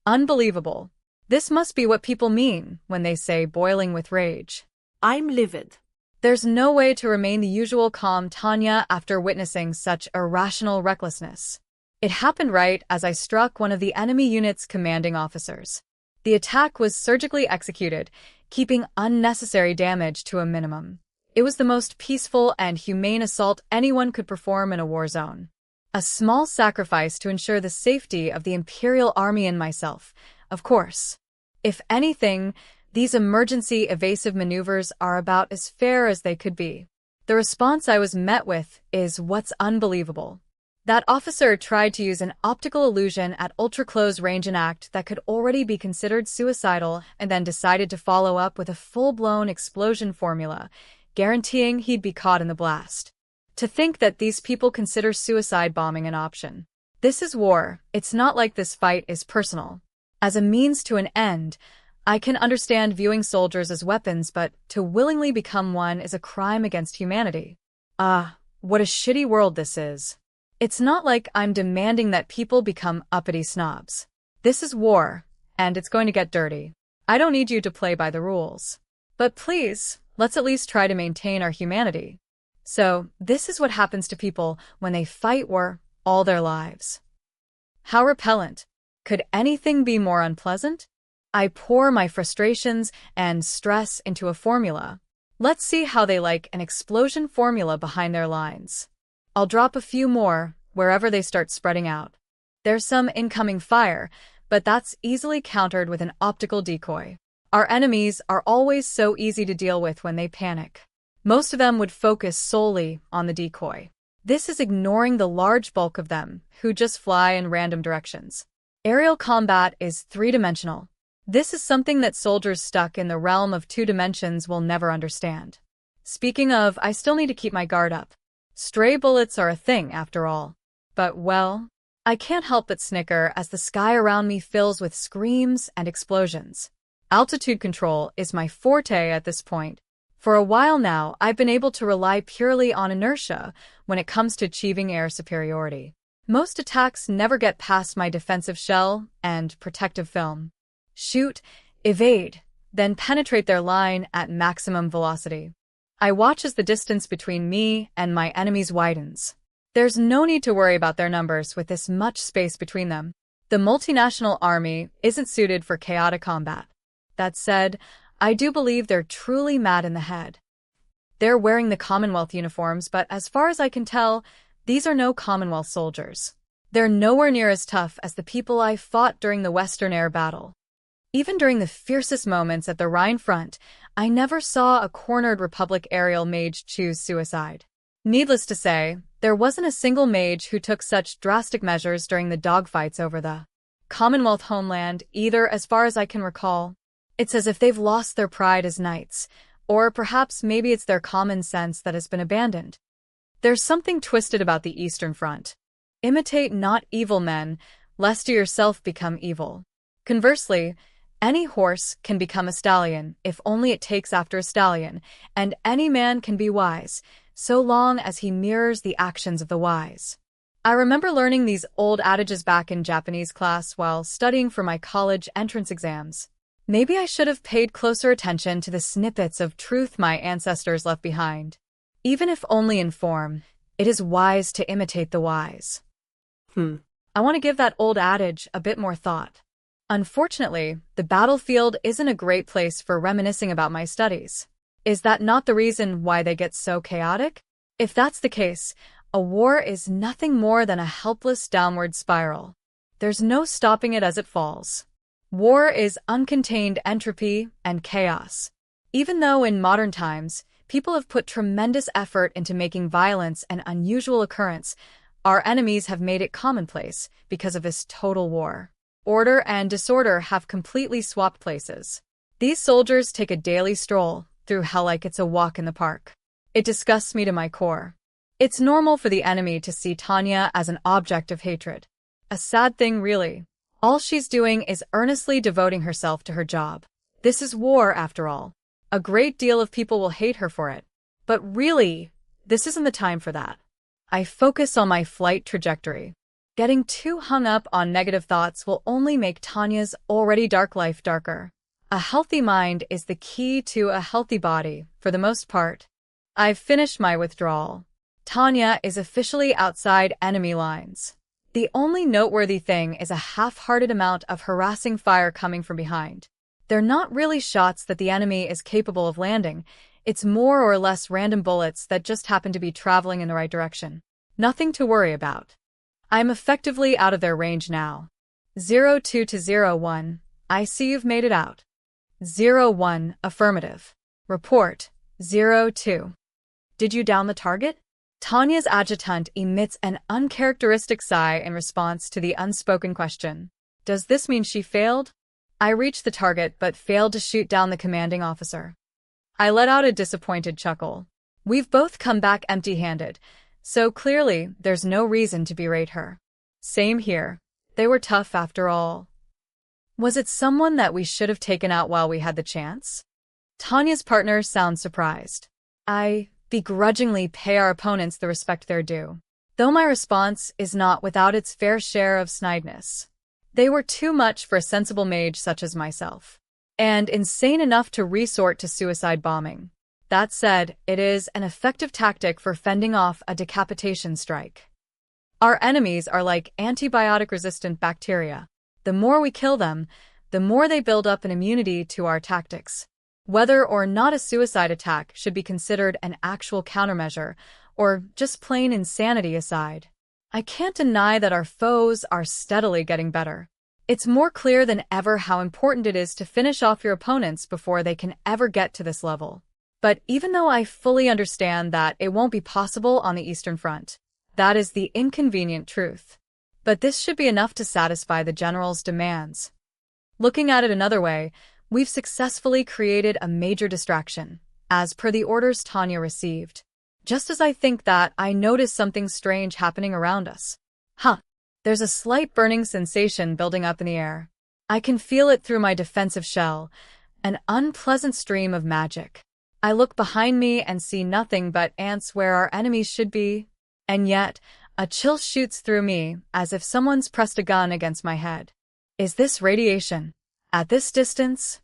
Unbelievable. This must be what people mean when they say boiling with rage. I'm livid. There's no way to remain the usual calm Tanya after witnessing such irrational recklessness. It happened right as I struck one of the enemy unit's commanding officers. The attack was surgically executed, keeping unnecessary damage to a minimum. It was the most peaceful and humane assault anyone could perform in a war zone. A small sacrifice to ensure the safety of the Imperial Army and myself, of course. If anything, these emergency evasive maneuvers are about as fair as they could be. The response I was met with is what's unbelievable. That officer tried to use an optical illusion at ultra-close range, an act that could already be considered suicidal, and then decided to follow up with a full-blown explosion formula, guaranteeing he'd be caught in the blast. To think that these people consider suicide bombing an option. This is war. It's not like this fight is personal. As a means to an end, I can understand viewing soldiers as weapons, but to willingly become one is a crime against humanity. Ah, what a shitty world this is. It's not like I'm demanding that people become uppity snobs. This is war, and it's going to get dirty. I don't need you to play by the rules. But please, let's at least try to maintain our humanity. So, this is what happens to people when they fight war all their lives. How repellent. Could anything be more unpleasant? I pour my frustrations and stress into a formula. Let's see how they like an explosion formula behind their lines. I'll drop a few more wherever they start spreading out. There's some incoming fire, but that's easily countered with an optical decoy. Our enemies are always so easy to deal with when they panic. Most of them would focus solely on the decoy. This is ignoring the large bulk of them, who just fly in random directions. Aerial combat is three-dimensional. This is something that soldiers stuck in the realm of two dimensions will never understand. Speaking of, I still need to keep my guard up. Stray bullets are a thing, after all. But, well, I can't help but snicker as the sky around me fills with screams and explosions. Altitude control is my forte at this point. For a while now, I've been able to rely purely on inertia when it comes to achieving air superiority. Most attacks never get past my defensive shell and protective film. Shoot, evade, then penetrate their line at maximum velocity. I watch as the distance between me and my enemies widens. There's no need to worry about their numbers with this much space between them. The multinational army isn't suited for chaotic combat. That said, I do believe they're truly mad in the head. They're wearing the Commonwealth uniforms, but as far as I can tell, these are no Commonwealth soldiers. They're nowhere near as tough as the people I fought during the Western Air Battle. Even during the fiercest moments at the Rhine front, I never saw a cornered Republic aerial mage choose suicide. Needless to say, there wasn't a single mage who took such drastic measures during the dogfights over the Commonwealth homeland either, as far as I can recall. It's as if they've lost their pride as knights, or perhaps maybe it's their common sense that has been abandoned. There's something twisted about the Eastern Front. Imitate not evil men, lest you yourself become evil. Conversely, any horse can become a stallion if only it takes after a stallion, and any man can be wise, so long as he mirrors the actions of the wise. I remember learning these old adages back in Japanese class while studying for my college entrance exams. Maybe I should have paid closer attention to the snippets of truth my ancestors left behind. Even if only in form, it is wise to imitate the wise. I want to give that old adage a bit more thought. Unfortunately, the battlefield isn't a great place for reminiscing about my studies. Is that not the reason why they get so chaotic? If that's the case, a war is nothing more than a helpless downward spiral. There's no stopping it as it falls. War is uncontained entropy and chaos. Even though in modern times, people have put tremendous effort into making violence an unusual occurrence, our enemies have made it commonplace because of this total war. Order and disorder have completely swapped places. These soldiers take a daily stroll through hell like it's a walk in the park. It disgusts me to my core. It's normal for the enemy to see Tanya as an object of hatred. A sad thing, really. All she's doing is earnestly devoting herself to her job. This is war, after all. A great deal of people will hate her for it. But really, this isn't the time for that. I focus on my flight trajectory. Getting too hung up on negative thoughts will only make Tanya's already dark life darker. A healthy mind is the key to a healthy body, for the most part. I've finished my withdrawal. Tanya is officially outside enemy lines. The only noteworthy thing is a half-hearted amount of harassing fire coming from behind. They're not really shots that the enemy is capable of landing. It's more or less random bullets that just happen to be traveling in the right direction. Nothing to worry about. I'm effectively out of their range now. 02 to 01, I see you've made it out. 01, affirmative. Report, 02. Did you down the target? Tanya's adjutant emits an uncharacteristic sigh in response to the unspoken question. Does this mean she failed? I reached the target but failed to shoot down the commanding officer. I let out a disappointed chuckle. We've both come back empty-handed, so clearly there's no reason to berate her. Same here. They were tough after all. Was it someone that we should have taken out while we had the chance? Tanya's partner sounds surprised. I begrudgingly pay our opponents the respect they're due, though my response is not without its fair share of snideness. They were too much for a sensible mage such as myself, and insane enough to resort to suicide bombing. That said, it is an effective tactic for fending off a decapitation strike. Our enemies are like antibiotic-resistant bacteria. The more we kill them, the more they build up an immunity to our tactics. Whether or not a suicide attack should be considered an actual countermeasure, or just plain insanity aside, I can't deny that our foes are steadily getting better. It's more clear than ever how important it is to finish off your opponents before they can ever get to this level. But even though I fully understand that it won't be possible on the Eastern Front, that is the inconvenient truth. But this should be enough to satisfy the general's demands. Looking at it another way, we've successfully created a major distraction, as per the orders Tanya received. Just as I think that, I notice something strange happening around us. There's a slight burning sensation building up in the air. I can feel it through my defensive shell, an unpleasant stream of magic. I look behind me and see nothing but ants where our enemies should be, and yet, a chill shoots through me, as if someone's pressed a gun against my head. Is this radiation? At this distance?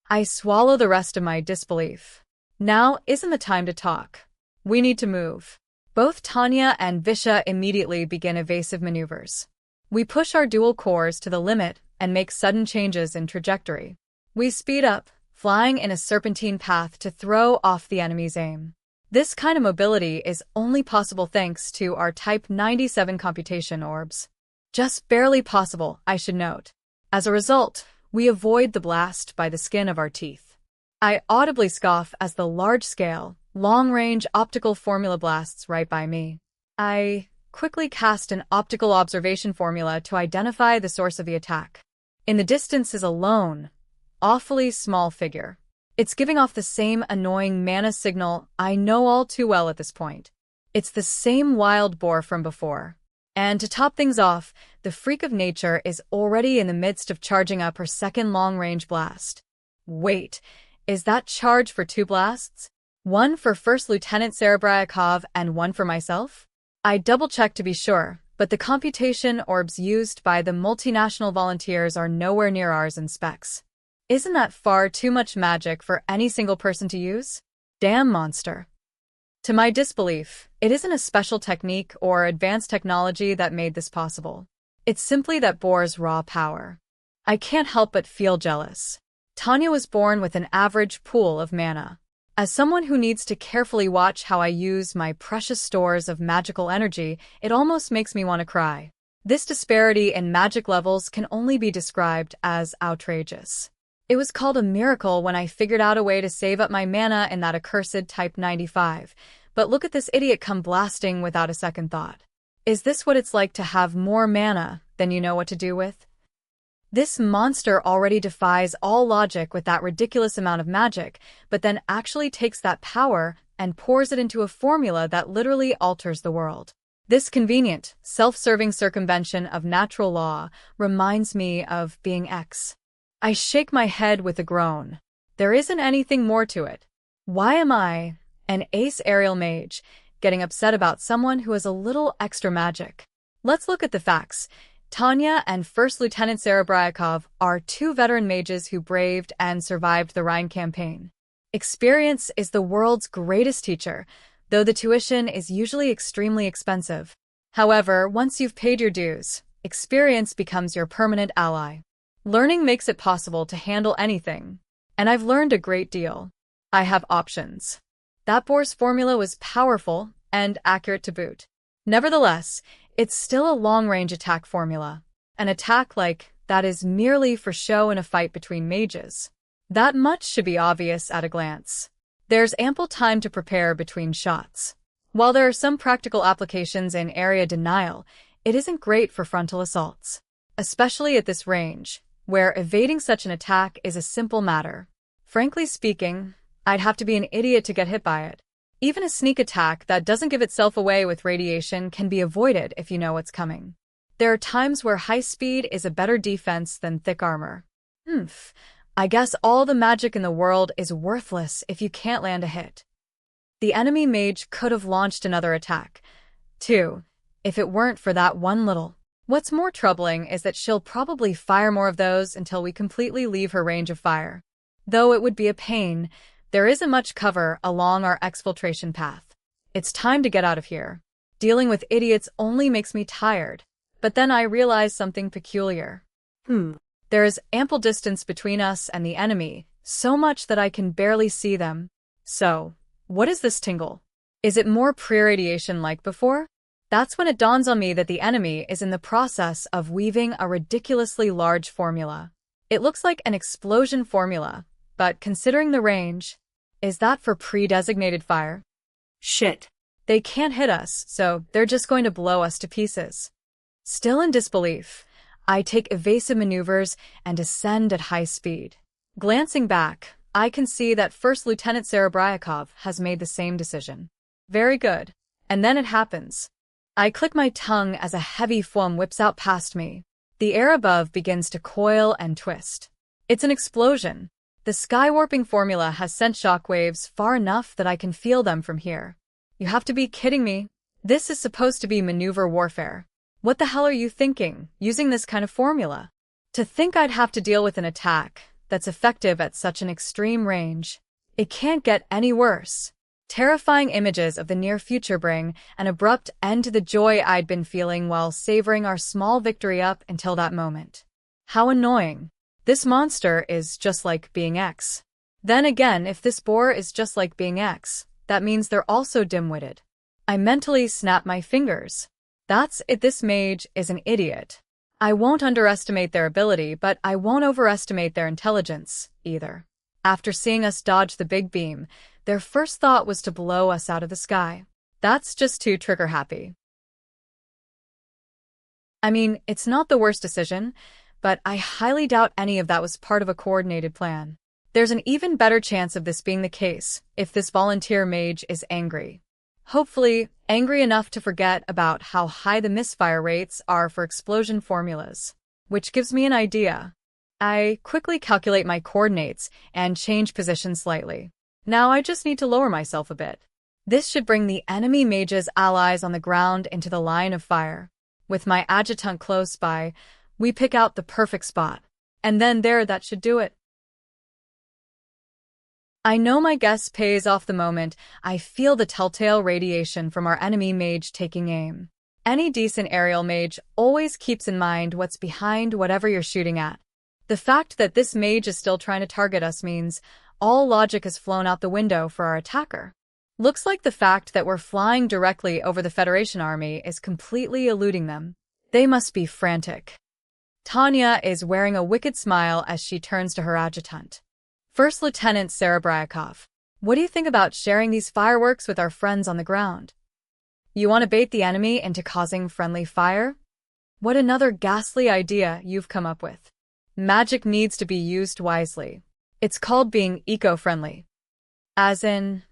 I swallow the rest of my disbelief. Now isn't the time to talk. We need to move. Both Tanya and Visha immediately begin evasive maneuvers. We push our dual cores to the limit and make sudden changes in trajectory. We speed up, flying in a serpentine path to throw off the enemy's aim. This kind of mobility is only possible thanks to our Type 97 computation orbs. Just barely possible, I should note. As a result, we avoid the blast by the skin of our teeth. I audibly scoff as the large-scale, long-range optical formula blasts right by me. I quickly cast an optical observation formula to identify the source of the attack. In the distance is a lone, awfully small figure. It's giving off the same annoying mana signal I know all too well at this point. It's the same wild boar from before. And to top things off, the freak of nature is already in the midst of charging up her second long-range blast. Wait, is that charge for 2 blasts? One for First Lieutenant Serebryakov and one for myself? I double-checked to be sure, but the computation orbs used by the multinational volunteers are nowhere near ours in specs. Isn't that far too much magic for any single person to use? Damn monster. To my disbelief, it isn't a special technique or advanced technology that made this possible. It's simply that boar's raw power. I can't help but feel jealous. Tanya was born with an average pool of mana. As someone who needs to carefully watch how I use my precious stores of magical energy, it almost makes me want to cry. This disparity in magic levels can only be described as outrageous. It was called a miracle when I figured out a way to save up my mana in that accursed Type 95, but look at this idiot come blasting without a second thought. Is this what it's like to have more mana than you know what to do with? This monster already defies all logic with that ridiculous amount of magic, but then actually takes that power and pours it into a formula that literally alters the world. This convenient, self-serving circumvention of natural law reminds me of being X. I shake my head with a groan. There isn't anything more to it. Why am I, an ace aerial mage, getting upset about someone who has a little extra magic? Let's look at the facts. Tanya and First Lieutenant Serebryakov are 2 veteran mages who braved and survived the Rhine campaign. Experience is the world's greatest teacher, though the tuition is usually extremely expensive. However, once you've paid your dues, experience becomes your permanent ally. Learning makes it possible to handle anything, and I've learned a great deal. I have options. That boar's formula was powerful and accurate to boot. Nevertheless, it's still a long-range attack formula. An attack like that is merely for show in a fight between mages. That much should be obvious at a glance. There's ample time to prepare between shots. While there are some practical applications in area denial, it isn't great for frontal assaults, especially at this range, where evading such an attack is a simple matter. Frankly speaking, I'd have to be an idiot to get hit by it. Even a sneak attack that doesn't give itself away with radiation can be avoided if you know what's coming. There are times where high speed is a better defense than thick armor. I guess all the magic in the world is worthless if you can't land a hit. The enemy mage could have launched another attack, too, if it weren't for that one little. What's more troubling is that she'll probably fire more of those until we completely leave her range of fire. Though it would be a pain, there isn't much cover along our exfiltration path. It's time to get out of here. Dealing with idiots only makes me tired. But then I realize something peculiar. There is ample distance between us and the enemy, so much that I can barely see them. So, what is this tingle? Is it more pre-radiation like before? That's when it dawns on me that the enemy is in the process of weaving a ridiculously large formula. It looks like an explosion formula, but considering the range, is that for pre-designated fire? Shit. They can't hit us, so they're just going to blow us to pieces. Still in disbelief, I take evasive maneuvers and descend at high speed. Glancing back, I can see that First Lieutenant Serebryakov has made the same decision. Very good. And then it happens. I click my tongue as a heavy foam whips out past me. The air above begins to coil and twist. It's an explosion. The sky-warping formula has sent shockwaves far enough that I can feel them from here. You have to be kidding me. This is supposed to be maneuver warfare. What the hell are you thinking, using this kind of formula? To think I'd have to deal with an attack that's effective at such an extreme range. It can't get any worse. Terrifying images of the near future bring an abrupt end to the joy I'd been feeling while savoring our small victory up until that moment. How annoying. This monster is just like being X. Then again, if this boar is just like being X, that means they're also dim-witted. I mentally snap my fingers. That's it, this mage is an idiot. I won't underestimate their ability, but I won't overestimate their intelligence, either. After seeing us dodge the big beam, their first thought was to blow us out of the sky. That's just too trigger-happy. I mean, it's not the worst decision, but I highly doubt any of that was part of a coordinated plan. There's an even better chance of this being the case if this volunteer mage is angry. Hopefully, angry enough to forget about how high the misfire rates are for explosion formulas. Which gives me an idea. I quickly calculate my coordinates and change position slightly. Now I just need to lower myself a bit. This should bring the enemy mage's allies on the ground into the line of fire. With my adjutant close by, we pick out the perfect spot. And then that should do it. I know my guess pays off the moment I feel the telltale radiation from our enemy mage taking aim. Any decent aerial mage always keeps in mind what's behind whatever you're shooting at. The fact that this mage is still trying to target us means all logic has flown out the window for our attacker. Looks like the fact that we're flying directly over the Federation army is completely eluding them. They must be frantic. Tanya is wearing a wicked smile as she turns to her adjutant. First Lieutenant Serebryakov, what do you think about sharing these fireworks with our friends on the ground? You want to bait the enemy into causing friendly fire? What another ghastly idea you've come up with. Magic needs to be used wisely. It's called being eco-friendly. As in,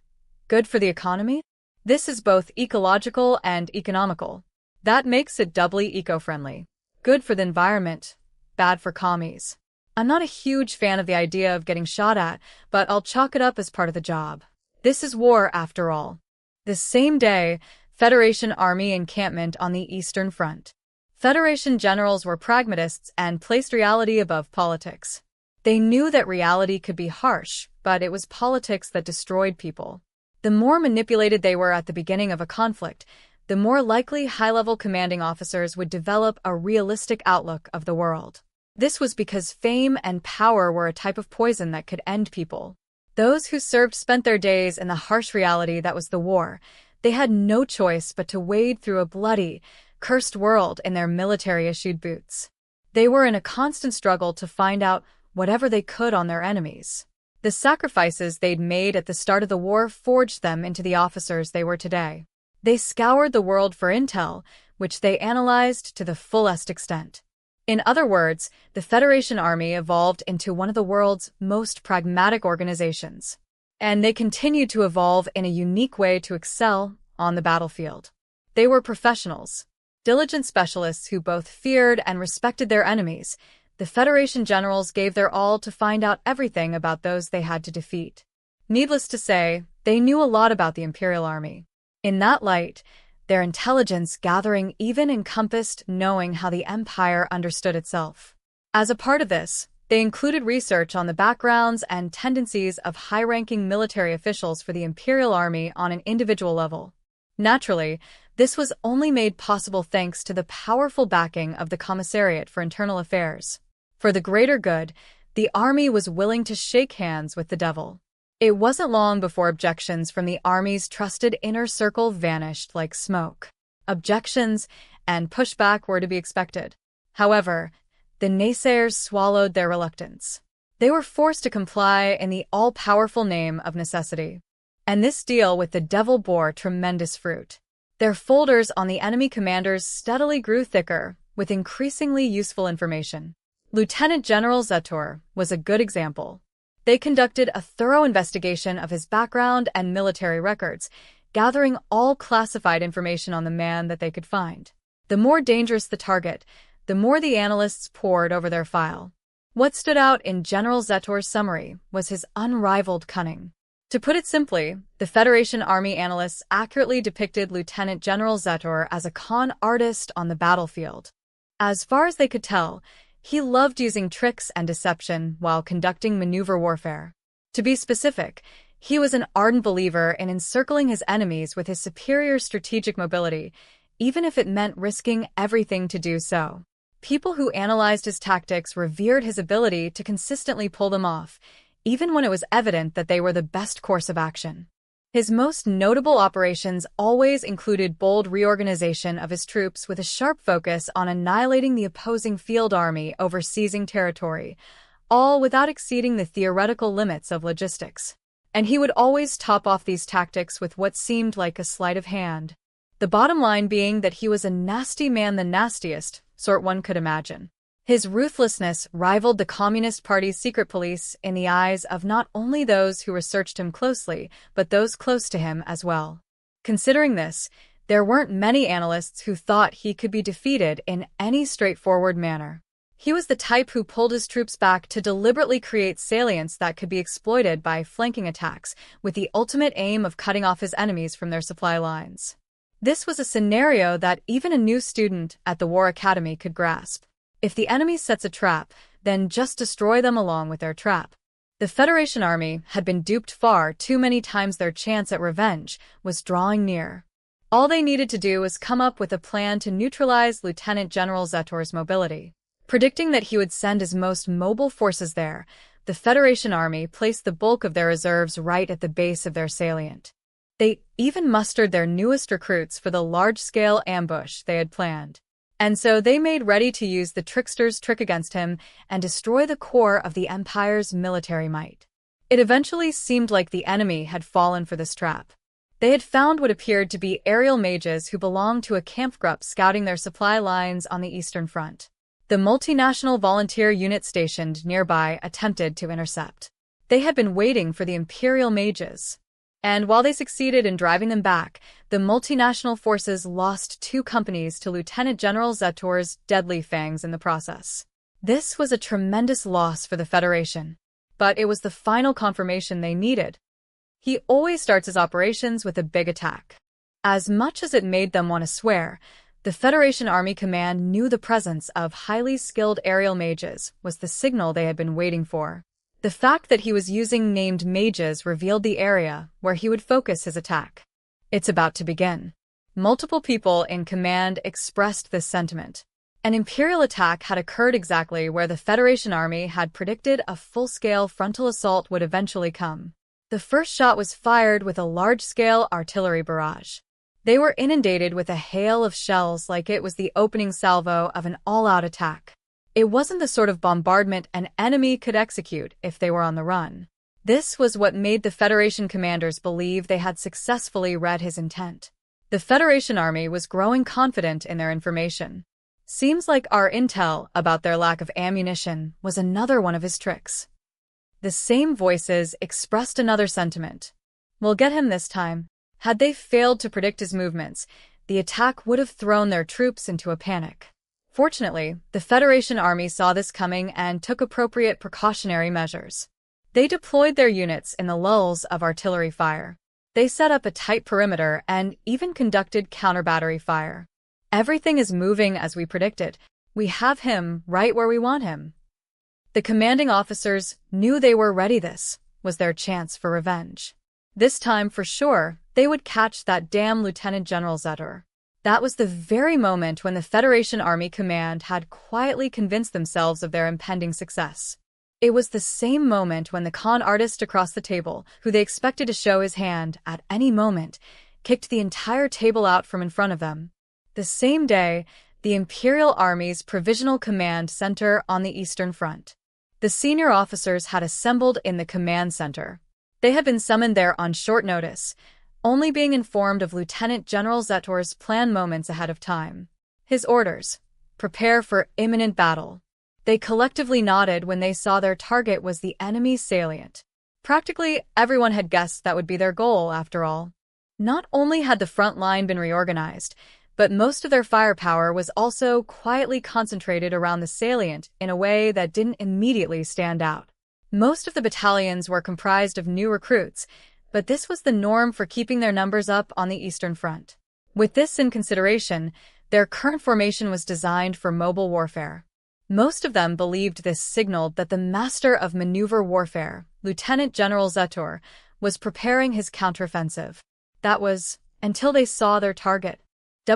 good for the economy? This is both ecological and economical. That makes it doubly eco-friendly. Good for the environment, bad for commies. I'm not a huge fan of the idea of getting shot at, but I'll chalk it up as part of the job. This is war, after all. The same day, Federation Army encampment on the Eastern Front. Federation generals were pragmatists and placed reality above politics. They knew that reality could be harsh, but it was politics that destroyed people. The more manipulated they were at the beginning of a conflict, the more likely high-level commanding officers would develop a realistic outlook of the world. This was because fame and power were a type of poison that could end people. Those who served spent their days in the harsh reality that was the war. They had no choice but to wade through a bloody, cursed world in their military-issued boots. They were in a constant struggle to find out whatever they could on their enemies. The sacrifices they'd made at the start of the war forged them into the officers they were today. They scoured the world for intel, which they analyzed to the fullest extent. In other words, the Federation Army evolved into one of the world's most pragmatic organizations. And they continued to evolve in a unique way to excel on the battlefield. They were professionals. Diligent specialists who both feared and respected their enemies, the Federation generals gave their all to find out everything about those they had to defeat. Needless to say, they knew a lot about the Imperial Army. In that light, their intelligence gathering even encompassed knowing how the Empire understood itself. As a part of this, they included research on the backgrounds and tendencies of high-ranking military officials for the Imperial Army on an individual level. Naturally, this was only made possible thanks to the powerful backing of the Commissariat for Internal Affairs. For the greater good, the army was willing to shake hands with the devil. It wasn't long before objections from the army's trusted inner circle vanished like smoke. Objections and pushback were to be expected. However, the naysayers swallowed their reluctance. They were forced to comply in the all-powerful name of necessity. And this deal with the devil bore tremendous fruit. Their folders on the enemy commanders steadily grew thicker, with increasingly useful information. Lieutenant General Zetor was a good example. They conducted a thorough investigation of his background and military records, gathering all classified information on the man that they could find. The more dangerous the target, the more the analysts pored over their file. What stood out in General Zetor's summary was his unrivaled cunning. To put it simply, the Federation Army analysts accurately depicted Lieutenant General Zetor as a con artist on the battlefield. As far as they could tell, he loved using tricks and deception while conducting maneuver warfare. To be specific, he was an ardent believer in encircling his enemies with his superior strategic mobility, even if it meant risking everything to do so. People who analyzed his tactics revered his ability to consistently pull them off, even when it was evident that they were the best course of action. His most notable operations always included bold reorganization of his troops with a sharp focus on annihilating the opposing field army over seizing territory, all without exceeding the theoretical limits of logistics. And he would always top off these tactics with what seemed like a sleight of hand. The bottom line being that he was a nasty man, the nastiest sort one could imagine. His ruthlessness rivaled the Communist Party's secret police in the eyes of not only those who researched him closely, but those close to him as well. Considering this, there weren't many analysts who thought he could be defeated in any straightforward manner. He was the type who pulled his troops back to deliberately create salients that could be exploited by flanking attacks, with the ultimate aim of cutting off his enemies from their supply lines. This was a scenario that even a new student at the War Academy could grasp. If the enemy sets a trap, then just destroy them along with their trap. The Federation Army had been duped far too many times. Their chance at revenge was drawing near. All they needed to do was come up with a plan to neutralize Lieutenant General Zetor's mobility. Predicting that he would send his most mobile forces there, the Federation Army placed the bulk of their reserves right at the base of their salient. They even mustered their newest recruits for the large-scale ambush they had planned. And so they made ready to use the trickster's trick against him and destroy the core of the Empire's military might. It eventually seemed like the enemy had fallen for this trap. They had found what appeared to be aerial mages who belonged to a Kampfgruppe scouting their supply lines on the Eastern Front. The multinational volunteer unit stationed nearby attempted to intercept. They had been waiting for the Imperial mages. And while they succeeded in driving them back, the multinational forces lost 2 companies to Lieutenant General Zetor's deadly fangs in the process. This was a tremendous loss for the Federation, but it was the final confirmation they needed. He always starts his operations with a big attack. As much as it made them want to swear, the Federation Army Command knew the presence of highly skilled aerial mages was the signal they had been waiting for. The fact that he was using named mages revealed the area where he would focus his attack. It's about to begin. Multiple people in command expressed this sentiment. An Imperial attack had occurred exactly where the Federation Army had predicted a full-scale frontal assault would eventually come. The first shot was fired with a large-scale artillery barrage. They were inundated with a hail of shells like it was the opening salvo of an all-out attack. It wasn't the sort of bombardment an enemy could execute if they were on the run. This was what made the Federation commanders believe they had successfully read his intent. The Federation Army was growing confident in their information. Seems like our intel about their lack of ammunition was another one of his tricks. The same voices expressed another sentiment. We'll get him this time. Had they failed to predict his movements, the attack would have thrown their troops into a panic. Fortunately, the Federation Army saw this coming and took appropriate precautionary measures. They deployed their units in the lulls of artillery fire. They set up a tight perimeter and even conducted counter-battery fire. Everything is moving as we predicted. We have him right where we want him. The commanding officers knew they were ready. This was their chance for revenge. This time, for sure, they would catch that damn Lieutenant General Zetor. That was the very moment when the Federation Army Command had quietly convinced themselves of their impending success. It was the same moment when the con artist across the table, who they expected to show his hand at any moment, kicked the entire table out from in front of them. The same day, the Imperial Army's Provisional Command Center on the Eastern Front. The senior officers had assembled in the command center. They had been summoned there on short notice, only being informed of Lieutenant General Zetor's plan moments ahead of time. His orders: prepare for imminent battle. They collectively nodded when they saw their target was the enemy's salient. Practically everyone had guessed that would be their goal, after all. Not only had the front line been reorganized, but most of their firepower was also quietly concentrated around the salient in a way that didn't immediately stand out. Most of the battalions were comprised of new recruits, but this was the norm for keeping their numbers up on the Eastern Front. With this in consideration, their current formation was designed for mobile warfare. Most of them believed this signaled that the master of maneuver warfare, Lieutenant General Zetor, was preparing his counteroffensive. That was, until they saw their target.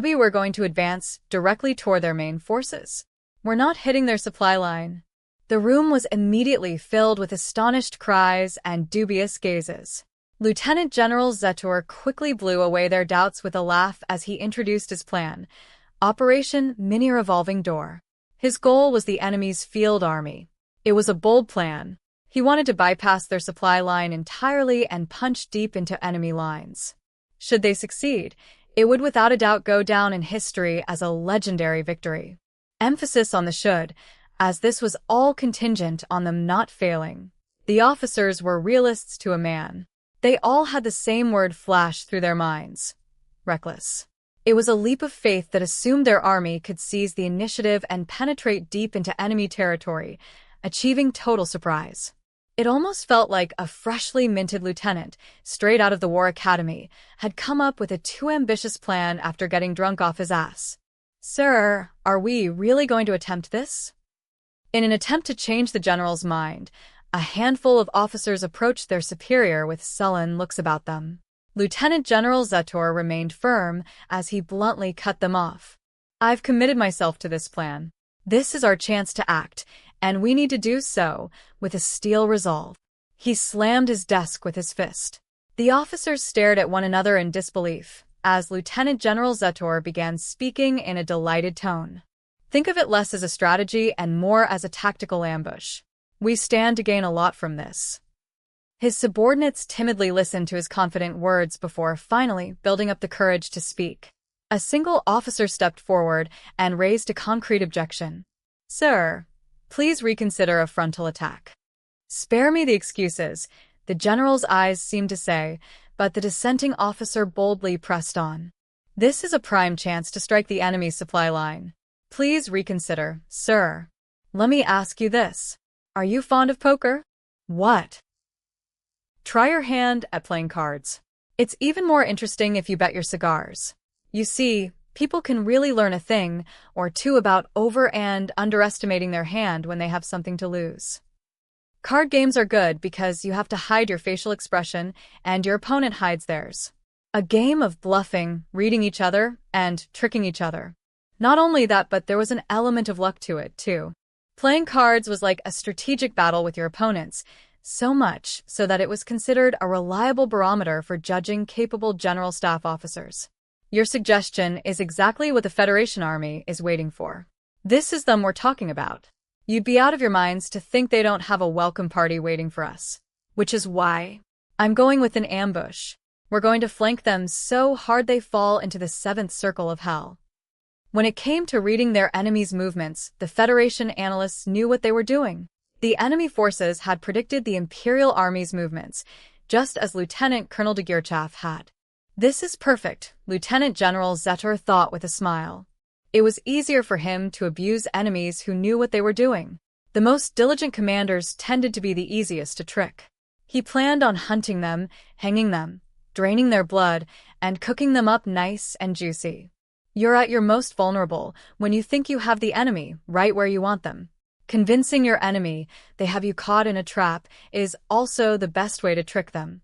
We were going to advance directly toward their main forces. We're not hitting their supply line. The room was immediately filled with astonished cries and dubious gazes. Lieutenant General Zetor quickly blew away their doubts with a laugh as he introduced his plan: Operation Mini Revolving Door. His goal was the enemy's field army. It was a bold plan. He wanted to bypass their supply line entirely and punch deep into enemy lines. Should they succeed, it would without a doubt go down in history as a legendary victory. Emphasis on the should, as this was all contingent on them not failing. The officers were realists to a man. They all had the same word flash through their minds: reckless. It was a leap of faith that assumed their army could seize the initiative and penetrate deep into enemy territory, achieving total surprise. It almost felt like a freshly minted lieutenant, straight out of the War Academy, had come up with a too ambitious plan after getting drunk off his ass. Sir, are we really going to attempt this? In an attempt to change the general's mind, a handful of officers approached their superior with sullen looks about them. Lieutenant General Zetor remained firm as he bluntly cut them off. I've committed myself to this plan. This is our chance to act, and we need to do so with a steel resolve. He slammed his desk with his fist. The officers stared at one another in disbelief as Lieutenant General Zetor began speaking in a delighted tone. Think of it less as a strategy and more as a tactical ambush. We stand to gain a lot from this. His subordinates timidly listened to his confident words before finally building up the courage to speak. A single officer stepped forward and raised a concrete objection. Sir, please reconsider a frontal attack. Spare me the excuses, the general's eyes seemed to say, but the dissenting officer boldly pressed on. This is a prime chance to strike the enemy's supply line. Please reconsider, sir. Let me ask you this. Are you fond of poker? What? Try your hand at playing cards. It's even more interesting if you bet your cigars. You see, people can really learn a thing or two about over- and underestimating their hand when they have something to lose. Card games are good because you have to hide your facial expression and your opponent hides theirs. A game of bluffing, reading each other, and tricking each other. Not only that, but there was an element of luck to it, too. Playing cards was like a strategic battle with your opponents, so much so that it was considered a reliable barometer for judging capable general staff officers. Your suggestion is exactly what the Federation Army is waiting for. This is them we're talking about. You'd be out of your minds to think they don't have a welcome party waiting for us. Which is why I'm going with an ambush. We're going to flank them so hard they fall into the seventh circle of hell. When it came to reading their enemy's movements, the Federation analysts knew what they were doing. The enemy forces had predicted the Imperial Army's movements, just as Lieutenant Colonel de Geerchaf had. This is perfect, Lieutenant General Zetor thought with a smile. It was easier for him to abuse enemies who knew what they were doing. The most diligent commanders tended to be the easiest to trick. He planned on hunting them, hanging them, draining their blood, and cooking them up nice and juicy. You're at your most vulnerable when you think you have the enemy right where you want them. Convincing your enemy they have you caught in a trap is also the best way to trick them.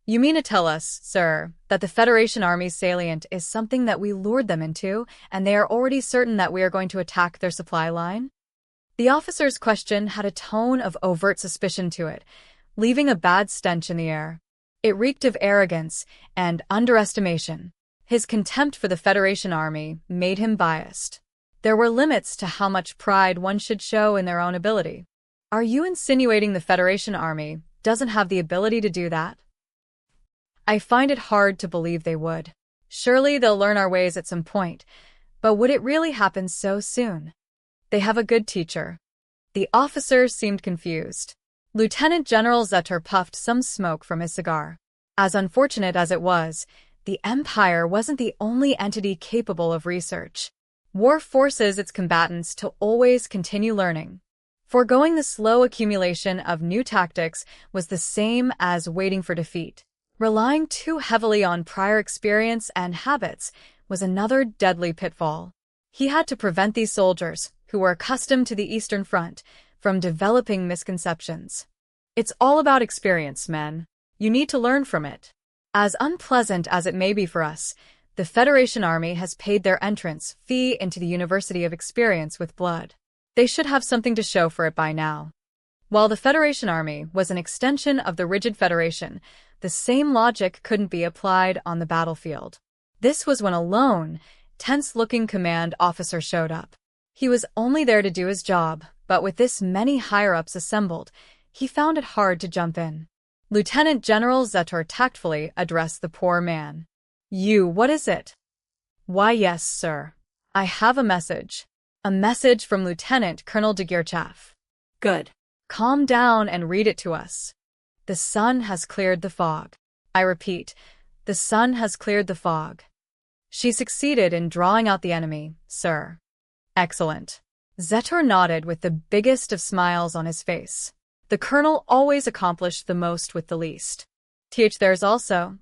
You mean to tell us, sir, that the Federation Army's salient is something that we lured them into, and they are already certain that we are going to attack their supply line? The officer's question had a tone of overt suspicion to it, leaving a bad stench in the air. It reeked of arrogance and underestimation. His contempt for the Federation Army made him biased. There were limits to how much pride one should show in their own ability. Are you insinuating the Federation Army doesn't have the ability to do that? I find it hard to believe they would. Surely they'll learn our ways at some point, but would it really happen so soon? They have a good teacher. The officer seemed confused. Lieutenant General Zetor puffed some smoke from his cigar. As unfortunate as it was, the Empire wasn't the only entity capable of research. War forces its combatants to always continue learning. Foregoing the slow accumulation of new tactics was the same as waiting for defeat. Relying too heavily on prior experience and habits was another deadly pitfall. He had to prevent these soldiers, who were accustomed to the Eastern Front, from developing misconceptions. It's all about experience, men. You need to learn from it. As unpleasant as it may be for us, the Federation Army has paid their entrance fee into the University of Experience with blood. They should have something to show for it by now. While the Federation Army was an extension of the rigid Federation, the same logic couldn't be applied on the battlefield. This was when a lone, tense-looking command officer showed up. He was only there to do his job, but with this many higher-ups assembled, he found it hard to jump in. Lieutenant General Zetor tactfully addressed the poor man. What is it? Why, yes, sir. I have a message. A message from Lieutenant Colonel de Girchaf. Good. Calm down and read it to us. The sun has cleared the fog. I repeat, the sun has cleared the fog. She succeeded in drawing out the enemy, sir. Excellent. Zetor nodded with the biggest of smiles on his face. The colonel always accomplished the most with the least. There's also.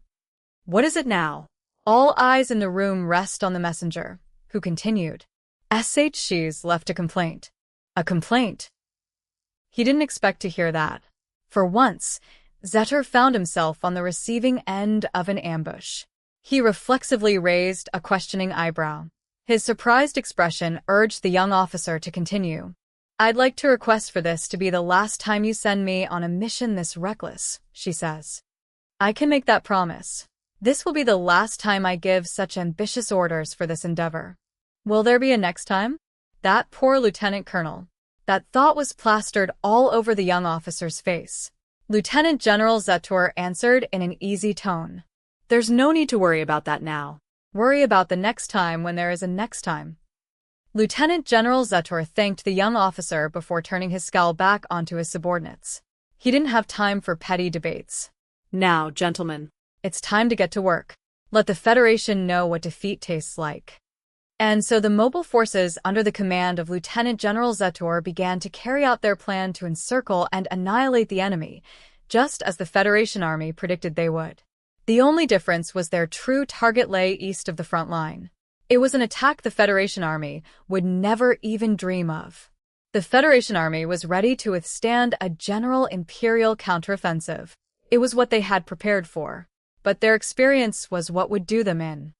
What is it now? All eyes in the room rest on the messenger, who continued. She's left a complaint. A complaint? He didn't expect to hear that. For once, Zetor found himself on the receiving end of an ambush. He reflexively raised a questioning eyebrow. His surprised expression urged the young officer to continue. I'd like to request for this to be the last time you send me on a mission this reckless, she says. I can make that promise. This will be the last time I give such ambitious orders for this endeavor. Will there be a next time? That poor lieutenant colonel. That thought was plastered all over the young officer's face. Lieutenant General Zetor answered in an easy tone. There's no need to worry about that now. Worry about the next time when there is a next time. Lieutenant General Zetor thanked the young officer before turning his scowl back onto his subordinates. He didn't have time for petty debates. Now, gentlemen. It's time to get to work. Let the Federation know what defeat tastes like. And so the mobile forces under the command of Lieutenant General Zetor began to carry out their plan to encircle and annihilate the enemy, just as the Federation Army predicted they would. The only difference was their true target lay east of the front line. It was an attack the Federation Army would never even dream of. The Federation Army was ready to withstand a general Imperial counteroffensive. It was what they had prepared for. But their experience was what would do them in.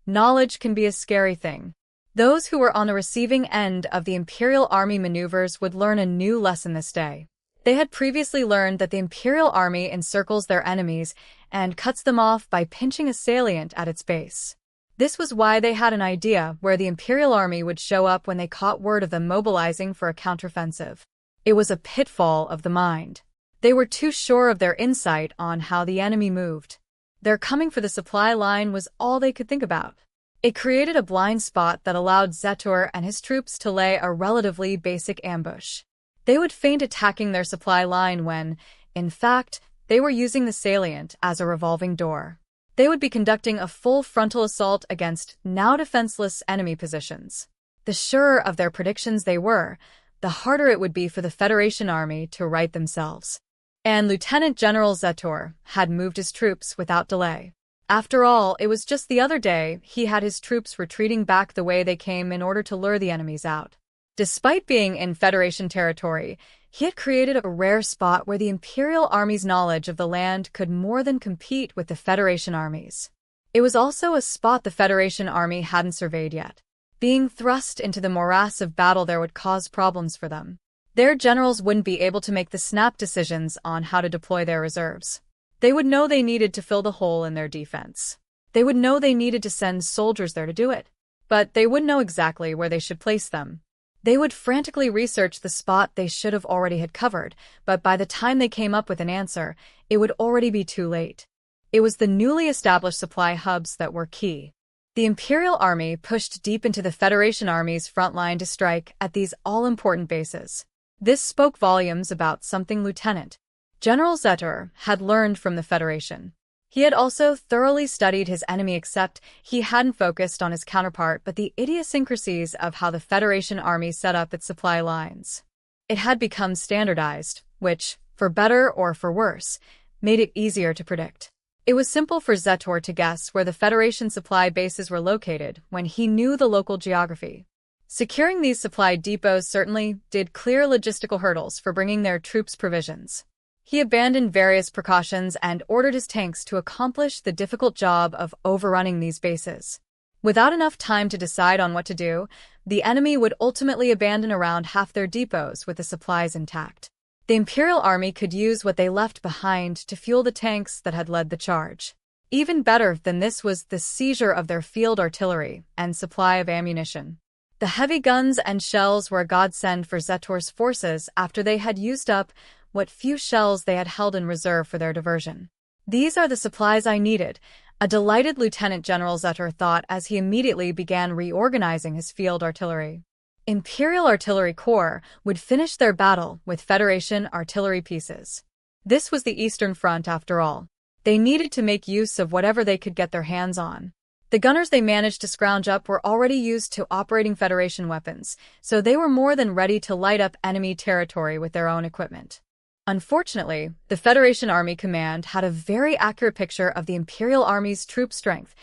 Knowledge can be a scary thing. Those who were on the receiving end of the Imperial Army maneuvers would learn a new lesson this day. They had previously learned that the Imperial Army encircles their enemies and cuts them off by pinching a salient at its base. This was why they had an idea where the Imperial Army would show up when they caught word of them mobilizing for a counteroffensive. It was a pitfall of the mind. They were too sure of their insight on how the enemy moved. Their coming for the supply line was all they could think about. It created a blind spot that allowed Zetor and his troops to lay a relatively basic ambush. They would feint attacking their supply line when, in fact, they were using the salient as a revolving door. They would be conducting a full frontal assault against now defenseless enemy positions. The surer of their predictions they were, the harder it would be for the Federation Army to right themselves. And Lieutenant General Zetor had moved his troops without delay. After all, it was just the other day he had his troops retreating back the way they came in order to lure the enemies out. Despite being in Federation territory, he had created a rare spot where the Imperial Army's knowledge of the land could more than compete with the Federation Army's. It was also a spot the Federation Army hadn't surveyed yet. Being thrust into the morass of battle there would cause problems for them. Their generals wouldn't be able to make the snap decisions on how to deploy their reserves. They would know they needed to fill the hole in their defense. They would know they needed to send soldiers there to do it. But they wouldn't know exactly where they should place them. They would frantically research the spot they should have already had covered, but by the time they came up with an answer, it would already be too late. It was the newly established supply hubs that were key. The Imperial Army pushed deep into the Federation Army's front line to strike at these all-important bases. This spoke volumes about something Lieutenant General Zetor had learned from the Federation. He had also thoroughly studied his enemy, except he hadn't focused on his counterpart but the idiosyncrasies of how the Federation Army set up its supply lines. It had become standardized, which, for better or for worse, made it easier to predict. It was simple for Zetor to guess where the Federation supply bases were located when he knew the local geography. Securing these supply depots certainly did clear logistical hurdles for bringing their troops provisions. He abandoned various precautions and ordered his tanks to accomplish the difficult job of overrunning these bases. Without enough time to decide on what to do, the enemy would ultimately abandon around half their depots with the supplies intact. The Imperial Army could use what they left behind to fuel the tanks that had led the charge. Even better than this was the seizure of their field artillery and supply of ammunition. The heavy guns and shells were a godsend for Zetor's forces after they had used up what few shells they had held in reserve for their diversion. "These are the supplies I needed," a delighted Lieutenant General Zetor thought as he immediately began reorganizing his field artillery. Imperial Artillery Corps would finish their battle with Federation artillery pieces. This was the Eastern Front after all. They needed to make use of whatever they could get their hands on. The gunners they managed to scrounge up were already used to operating Federation weapons, so they were more than ready to light up enemy territory with their own equipment. Unfortunately, the Federation Army Command had a very accurate picture of the Imperial Army's troop strength,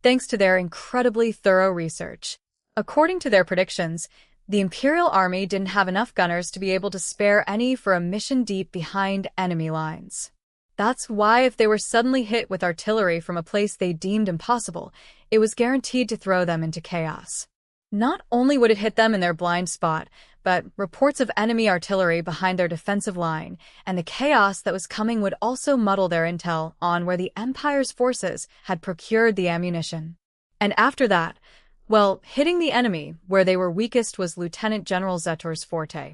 thanks to their incredibly thorough research. According to their predictions, the Imperial Army didn't have enough gunners to be able to spare any for a mission deep behind enemy lines. That's why if they were suddenly hit with artillery from a place they deemed impossible, it was guaranteed to throw them into chaos. Not only would it hit them in their blind spot, but reports of enemy artillery behind their defensive line and the chaos that was coming would also muddle their intel on where the Empire's forces had procured the ammunition. And after that, well, hitting the enemy where they were weakest was Lieutenant General Zetor's forte.